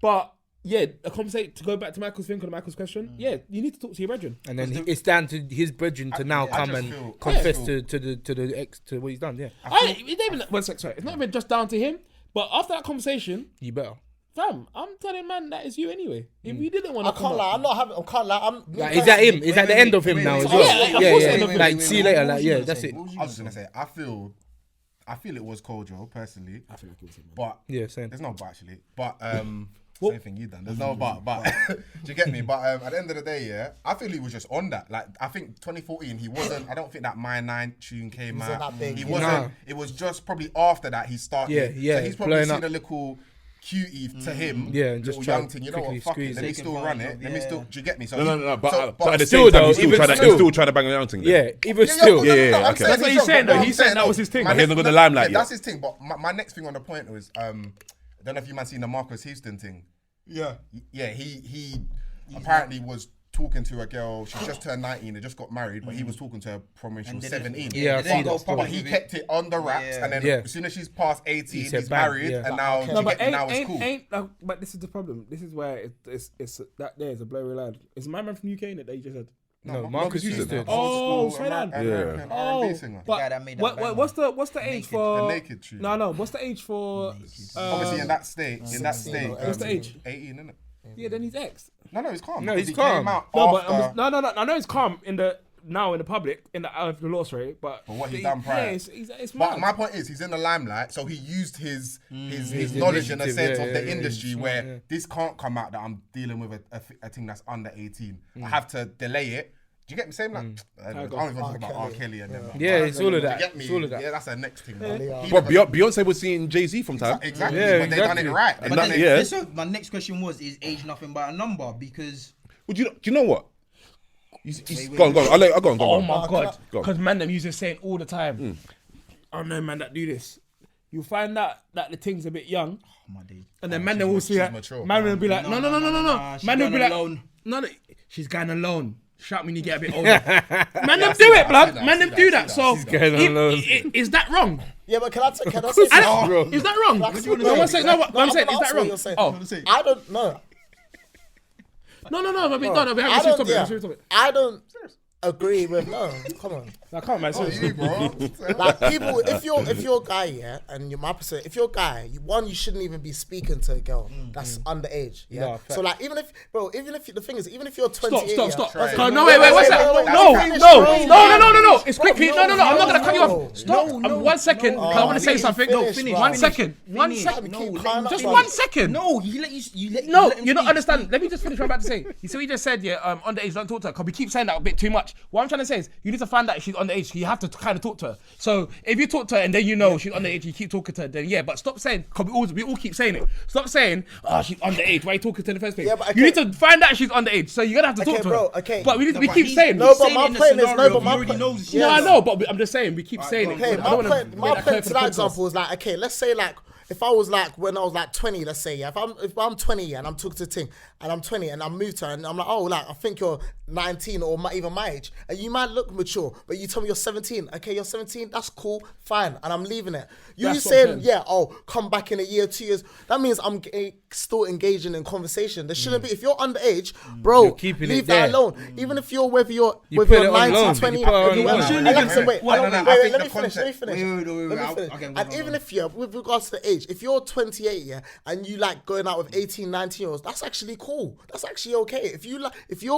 Speaker 5: But a conversation to go back to Michael's question. You need to talk to your brethren.
Speaker 2: And then it's down to his brethren to now come
Speaker 6: just
Speaker 2: and
Speaker 6: feel-
Speaker 2: confess
Speaker 6: I
Speaker 2: to the ex to what he's done. Yeah,
Speaker 5: It's not even one sec, sorry. It's not even just down to him. But after that conversation,
Speaker 2: you better.
Speaker 5: fam, I'm telling man that is you anyway. If you didn't want
Speaker 4: I
Speaker 5: to come
Speaker 4: can't lie.
Speaker 5: up,
Speaker 4: I'm not having. I can't lie. I'm.
Speaker 2: Like, is that him? Is that the end of him now as well?
Speaker 5: Yeah, of course the end of him.
Speaker 2: Like, see you later. Like, yeah, that's it.
Speaker 6: I was just gonna say, I feel it was Kojo personally,
Speaker 5: I feel like it was him, man.
Speaker 6: but
Speaker 2: Yeah, same.
Speaker 6: there's no but actually. But same thing you done. There's no but. Do you get me? But at the end of the day, yeah, I feel he was just on that. Like I think 2014, he wasn't. I don't think that My 9 tune came
Speaker 4: wasn't
Speaker 6: out.
Speaker 4: that big.
Speaker 6: He
Speaker 4: Nah.
Speaker 6: wasn't. It was just probably after that he started.
Speaker 2: Yeah,
Speaker 6: So he's probably
Speaker 2: blowing
Speaker 6: seen
Speaker 2: up.
Speaker 6: a little cutie to him.
Speaker 2: Yeah, and just
Speaker 6: little
Speaker 2: try
Speaker 6: young thing. You know
Speaker 2: quickly
Speaker 6: what? Fuck it.
Speaker 2: squeeze
Speaker 6: Let me
Speaker 3: it.
Speaker 6: still
Speaker 3: Taking
Speaker 6: run
Speaker 3: advantage
Speaker 6: it.
Speaker 3: of-
Speaker 6: Let me
Speaker 3: yeah.
Speaker 6: still. Do you get me? So
Speaker 1: No. But at the
Speaker 2: still
Speaker 1: same time,
Speaker 2: though,
Speaker 1: he's
Speaker 2: even
Speaker 1: still
Speaker 2: still-
Speaker 1: trying to bang around thing.
Speaker 2: Yeah, even
Speaker 6: Yeah,
Speaker 2: still.
Speaker 6: yeah,
Speaker 1: yeah,
Speaker 6: I'm
Speaker 1: okay.
Speaker 6: saying
Speaker 5: That's what
Speaker 6: he's
Speaker 5: he's saying,
Speaker 6: wrong,
Speaker 5: though.
Speaker 6: but
Speaker 5: He's saying that
Speaker 6: no,
Speaker 5: was his thing.
Speaker 6: my
Speaker 1: He hasn't
Speaker 6: next-
Speaker 1: got the limelight
Speaker 6: That's
Speaker 1: yet.
Speaker 6: his thing. But my next thing on the point was I don't know if you man seen the Marcus Houston thing.
Speaker 3: Yeah.
Speaker 6: Yeah, he apparently was talking to a girl. She just turned 19. They just got married, but he was talking to her from when she was 17.
Speaker 2: Yeah, I've
Speaker 3: They didn't
Speaker 2: seen
Speaker 3: go
Speaker 2: that story.
Speaker 6: But
Speaker 3: public
Speaker 6: he
Speaker 3: with
Speaker 6: kept it under wraps,
Speaker 3: Yeah.
Speaker 6: and then
Speaker 2: Yeah.
Speaker 6: as soon as she's past 18,
Speaker 2: said
Speaker 6: he's
Speaker 2: bang,
Speaker 6: married,
Speaker 2: yeah.
Speaker 6: and now
Speaker 5: No, but
Speaker 6: now it's cool.
Speaker 5: but this is the problem. This is where it's that there is a blurry line. Is my man from UK in it that you just said?
Speaker 2: No, Marcus Houston.
Speaker 5: Oh, say that.
Speaker 6: American
Speaker 5: Oh,
Speaker 6: R&B singer.
Speaker 5: but
Speaker 3: guy that made that
Speaker 5: what,
Speaker 3: banger.
Speaker 5: what's the age
Speaker 3: Naked.
Speaker 5: for
Speaker 6: The Naked tune.
Speaker 5: No. What's the age for?
Speaker 6: Obviously in that state,
Speaker 5: What's the age?
Speaker 6: 18, isn't it?
Speaker 5: Yeah, then he's ex.
Speaker 6: No, he's calm.
Speaker 2: No,
Speaker 6: because
Speaker 2: he's
Speaker 6: he came
Speaker 2: calm.
Speaker 6: out
Speaker 5: No, but
Speaker 6: after-
Speaker 5: no. I know he's calm in the public in the law, sorry, but
Speaker 6: what he done prior.
Speaker 5: Yeah, it's
Speaker 6: But
Speaker 5: mad.
Speaker 6: my point is, he's in the limelight, so he used his knowledge in a
Speaker 2: initiative,
Speaker 6: sense
Speaker 2: yeah,
Speaker 6: of the
Speaker 2: yeah,
Speaker 6: industry
Speaker 2: yeah.
Speaker 6: where this can't come out that I'm dealing with a thing that's under 18. I have to delay it Do you get me? Same like, I don't even talk about R. Kelly and them.
Speaker 2: Yeah, it's all of that.
Speaker 6: You get me?
Speaker 2: It's all of that.
Speaker 6: Yeah, that's the next thing.
Speaker 1: But Beyonce was seeing Jay-Z from time.
Speaker 6: Exactly.
Speaker 2: Yeah,
Speaker 6: But they done it
Speaker 2: exactly.
Speaker 6: right.
Speaker 1: And that-
Speaker 3: So my next question was: is age nothing but a number? Because
Speaker 1: Well, do you know what? Go on. I'll go on.
Speaker 5: Oh my god!
Speaker 1: Go on.
Speaker 5: Because man, them used to say it all the time. I know man that do this. You find out that the thing's a bit young,
Speaker 3: my days.
Speaker 5: and then man them will see
Speaker 6: she's
Speaker 5: that.
Speaker 6: mature.
Speaker 5: Man will be like, no.
Speaker 3: She's
Speaker 5: Man will be
Speaker 3: going
Speaker 5: like,
Speaker 3: alone.
Speaker 5: no, she's going alone. Shout me when you get a bit older. Man them do it, blood. Man them do that. So
Speaker 2: going alone.
Speaker 5: is that wrong?
Speaker 4: Yeah, but can I say
Speaker 5: Is that wrong?
Speaker 4: Like,
Speaker 5: No, one second. No, what I'm saying is that
Speaker 4: I'm
Speaker 5: wrong?
Speaker 4: gonna say-
Speaker 5: Oh,
Speaker 4: I don't know.
Speaker 5: no. We have
Speaker 4: I
Speaker 5: to switch
Speaker 4: don't,
Speaker 5: topic.
Speaker 4: I don't agree with Come on.
Speaker 5: I can't, man. Seriously.
Speaker 6: You, bro.
Speaker 4: Like people, if you're a guy, yeah, and you're my percent, if you're a guy, you shouldn't even be speaking to a girl that's underage. Yeah.
Speaker 2: No,
Speaker 4: So like, even if the thing is, even if you're 28,
Speaker 5: Stop.
Speaker 4: yeah,
Speaker 5: No, wait. What's that? No. It's quickly. No. I'm not gonna cut you off. Stop. 1 second. I want to say something. No,
Speaker 4: finish,
Speaker 5: 1
Speaker 4: bro.
Speaker 5: second. 1
Speaker 4: Finish.
Speaker 5: second.
Speaker 4: Keep
Speaker 3: No,
Speaker 4: crying
Speaker 5: Just
Speaker 4: out
Speaker 5: 1
Speaker 4: loud.
Speaker 5: second.
Speaker 3: No, you let him
Speaker 5: No,
Speaker 3: speak.
Speaker 5: you don't understand. Let me just finish what I'm about to say. You see what you just said, yeah, underage, don't talk to her, because we keep saying that a bit too much. What I'm trying to say is, you need to find out if she's underage, you have to kind of talk to her. So, if you talk to her and then you know she's underage, you keep talking to her, then yeah, but stop saying, because we all keep saying it. Stop saying, oh, she's underage, why are you talking to her in the first place?
Speaker 4: Yeah, but
Speaker 5: You need to find out she's underage, so you're going to have to talk to
Speaker 4: bro,
Speaker 5: her.
Speaker 4: okay.
Speaker 5: But we keep
Speaker 3: he's-
Speaker 5: saying,
Speaker 4: No, but
Speaker 3: saying
Speaker 4: my
Speaker 3: in the
Speaker 4: point is,
Speaker 3: scenario,
Speaker 4: no, but
Speaker 3: he
Speaker 4: my
Speaker 3: already
Speaker 4: point-
Speaker 3: knows.
Speaker 5: no, I know, but I'm just saying, we keep saying it.
Speaker 4: Okay,
Speaker 5: I don't wanna
Speaker 4: my
Speaker 5: make that clear
Speaker 4: point
Speaker 5: for
Speaker 4: to
Speaker 5: the
Speaker 4: that
Speaker 5: podcast.
Speaker 4: example was like, okay, let's say like, if I was like, when I was like 20, let's say, yeah, if I'm 20 and I'm talking to Ting and I'm 20 and I moved to her and I'm like, oh, like, I think you're 19 or even my age, and you might look mature, but you tell me you're 17. Okay, you're 17, that's cool, fine, and I'm leaving it. You
Speaker 5: That's what I'm
Speaker 4: saying,
Speaker 5: saying.
Speaker 4: yeah, oh, come back in a year, 2 years, that means I'm still engaging in conversation. There shouldn't be, if you're underage, bro,
Speaker 2: You're keeping
Speaker 4: leave
Speaker 2: it
Speaker 4: that
Speaker 2: there.
Speaker 4: alone. Even if you're, whether you're
Speaker 2: put it on
Speaker 4: 19,
Speaker 2: loan.
Speaker 4: 20,
Speaker 2: You put it on
Speaker 4: whether-
Speaker 2: loan.
Speaker 4: and like I said, wait,
Speaker 6: Well,
Speaker 4: wait,
Speaker 6: I
Speaker 4: wait,
Speaker 6: think
Speaker 4: let me
Speaker 6: the
Speaker 4: finish.
Speaker 6: context-
Speaker 3: Wait,
Speaker 4: And even if you're, with regards to the age, if you're 28, yeah, and you like going out with 18, 19-year-olds, that's actually cool. That's actually okay. If you're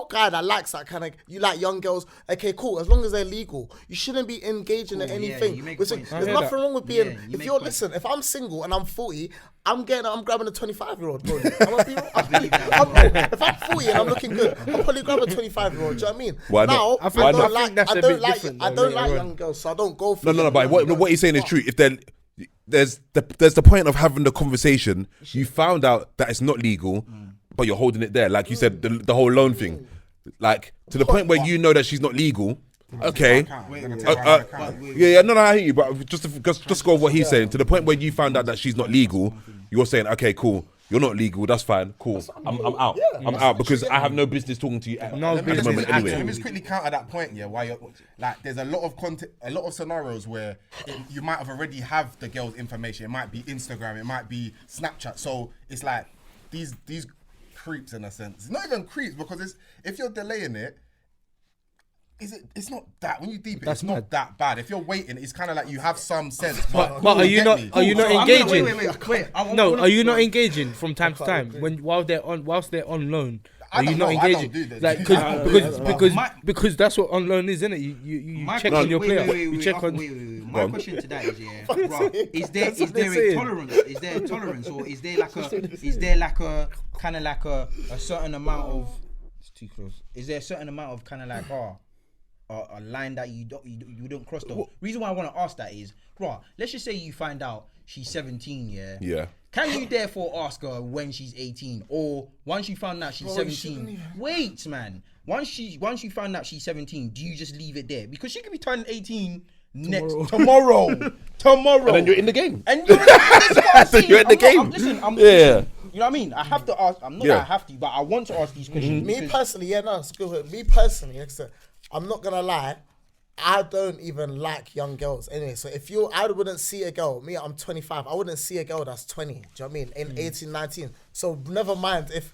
Speaker 4: a guy that likes that kind of, you like young girls, okay, cool. As long as they're legal, you shouldn't be engaging in
Speaker 3: Cool, yeah,
Speaker 4: anything.
Speaker 3: you make a
Speaker 4: There's
Speaker 3: point. I
Speaker 2: hear
Speaker 4: nothing
Speaker 2: that.
Speaker 4: wrong with being.
Speaker 3: Yeah, you
Speaker 4: if
Speaker 3: make
Speaker 4: you're
Speaker 3: a point.
Speaker 4: listen, if I'm single and I'm 40, I'm grabbing a 25-year-old, bro. If I'm 40 and I'm looking good, I'll probably grab a 25-year-old. Do you know what I mean?
Speaker 1: Why
Speaker 4: Now,
Speaker 1: not?
Speaker 2: I think- I think that's a bit different
Speaker 4: I
Speaker 2: though,
Speaker 4: don't like
Speaker 2: later
Speaker 4: young girls, so I don't go for
Speaker 1: No,
Speaker 4: young
Speaker 1: but
Speaker 4: girls.
Speaker 1: what he's saying is true. If there's the point of having the conversation, you found out that it's not legal, but you're holding it there. Like you said, the whole loan thing. Like, to the point where you know that she's not legal. Okay. Yeah, no, I hear you, but just to go with what he's saying, to the point where you found out that she's not legal, you're saying, okay, cool, you're not legal, that's fine, cool, I'm out. I'm out because I have no business talking to you at
Speaker 2: No
Speaker 1: the
Speaker 2: business
Speaker 1: moment
Speaker 6: Let
Speaker 1: anyway.
Speaker 6: me just quickly counter that point, yeah. Why you're like, there's a lot of content, a lot of scenarios where you might have already have the girl's information. It might be Instagram, it might be Snapchat. So it's like these creeps in a sense. It's not even creeps because if you're delaying it. It's not that when you deep it,
Speaker 2: That's
Speaker 6: it's not
Speaker 2: mad.
Speaker 6: that bad. If you're waiting, it's kind of like you have some sense.
Speaker 2: But are you not engaging? No, are you not engaging from time to time whilst they're on loan?
Speaker 6: I
Speaker 2: Are you
Speaker 6: don't
Speaker 2: not
Speaker 6: know, I don't
Speaker 2: engaging?
Speaker 6: do this.
Speaker 2: Like, because that's what on loan is, isn't it? You check on your player. You check on.
Speaker 3: My question to that is, yeah, right, is there
Speaker 2: what they're
Speaker 3: a
Speaker 2: saying.
Speaker 3: tolerance? Is there a tolerance, or is there like a kind of like a certain amount of? It's too close. Is there a certain amount of kind of like a line that you don't cross though? Reason why I want to ask that is, right, let's just say you find out she's 17, yeah.
Speaker 1: Yeah.
Speaker 3: Can you therefore ask her when she's 18, or once you found out she's 17? Wait, man. Once you find out she's 17, do you just leave it there? Because she could be turning 18 tomorrow.
Speaker 1: And then you're in the game.
Speaker 3: And you're, that's what I'm saying.
Speaker 1: You're in the game.
Speaker 3: Listen,
Speaker 1: Yeah.
Speaker 3: you know what I mean? I have to ask. I'm not that I have to, but I want to ask these questions.
Speaker 4: Me
Speaker 3: because-
Speaker 4: personally, yeah, no, it's good. Me personally, like I said, I'm not gonna lie. I don't even like young girls anyway. So I wouldn't see a girl. Me, I'm 25. I wouldn't see a girl that's 20. Do you know what I mean? In 18, 19. So never mind if.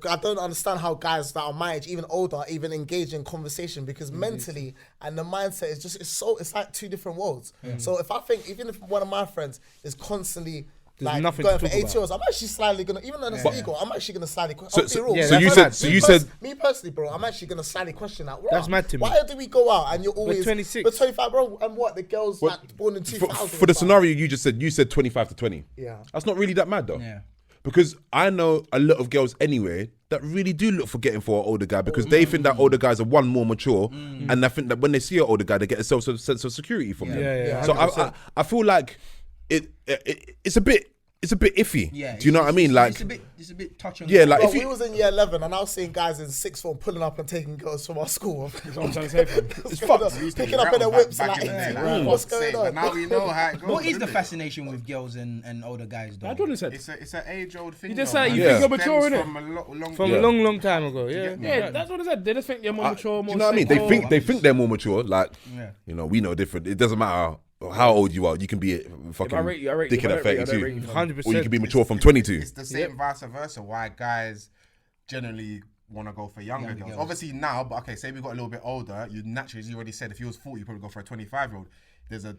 Speaker 4: I don't understand how guys that are my age, even older, even engage in conversation because mentally and the mindset is just it's like two different worlds. So if I think even if one of my friends is constantly like
Speaker 2: nothing
Speaker 4: going
Speaker 2: to
Speaker 4: for
Speaker 2: talk
Speaker 4: 8
Speaker 2: about.
Speaker 4: years, I'm actually slightly gonna, even though it's legal, I'm actually gonna slightly question.
Speaker 1: So
Speaker 2: Yeah,
Speaker 1: you said
Speaker 4: Me personally, bro, I'm actually gonna slightly question that.
Speaker 2: That's mad to me.
Speaker 4: Why do we go out and you're always
Speaker 2: 26.
Speaker 4: We're 25, bro, and what the girls like born in 2000
Speaker 1: for the scenario you just said, you said 25 to 20.
Speaker 4: Yeah.
Speaker 1: That's not really that mad though.
Speaker 3: Yeah.
Speaker 1: because I know a lot of girls anyway that really do look for getting for an older guy because they think that older guys are more mature, and I think that when they see an older guy, they get a sense of security from them.
Speaker 2: Yeah,
Speaker 1: So I feel like it's a bit iffy.
Speaker 3: Yeah,
Speaker 1: Do you know what I mean? Like,
Speaker 3: it's a bit touch on.
Speaker 1: yeah, like
Speaker 4: Well,
Speaker 1: if you,
Speaker 4: we was in year 11 and I was seeing guys in sixth form pulling up and taking girls from our school.
Speaker 5: That's what I'm trying to say, fam.
Speaker 1: it's fucked.
Speaker 4: Picking up in their whips
Speaker 6: back
Speaker 4: like,
Speaker 6: in the day, like,
Speaker 4: what's
Speaker 6: fuck's sake,
Speaker 4: going
Speaker 6: but
Speaker 4: on?
Speaker 6: now we know how it goes.
Speaker 3: What is the
Speaker 6: isn't it?
Speaker 3: fascination with girls and older guys though?
Speaker 5: That's what I said.
Speaker 6: It's an age-old thing.
Speaker 5: You just
Speaker 6: though,
Speaker 5: say
Speaker 6: man.
Speaker 5: you
Speaker 1: think
Speaker 6: It
Speaker 1: you're
Speaker 5: mature,
Speaker 6: stems
Speaker 5: innit?
Speaker 6: From
Speaker 2: From
Speaker 1: Yeah.
Speaker 2: a long time ago. Yeah.
Speaker 5: Yeah, that's what I said. They just think you're more mature, more.
Speaker 1: Do you know what I mean?
Speaker 5: safe.
Speaker 1: They think they're more mature. Like,
Speaker 3: Yeah.
Speaker 1: you know, we know different. It doesn't matter how old you are. You can be a fucking
Speaker 5: I rate you, I rate you.
Speaker 1: dickhead
Speaker 5: If I
Speaker 1: at
Speaker 5: don't rate you, I don't rate
Speaker 1: 32,
Speaker 5: you.
Speaker 2: 100%.
Speaker 1: or you can be mature from 22.
Speaker 6: It's the same vice versa. Why guys generally want to go for younger girls. Obviously now, but okay, say we got a little bit older. You naturally, as you already said, if you was 40, you probably go for a 25-year-old. There's a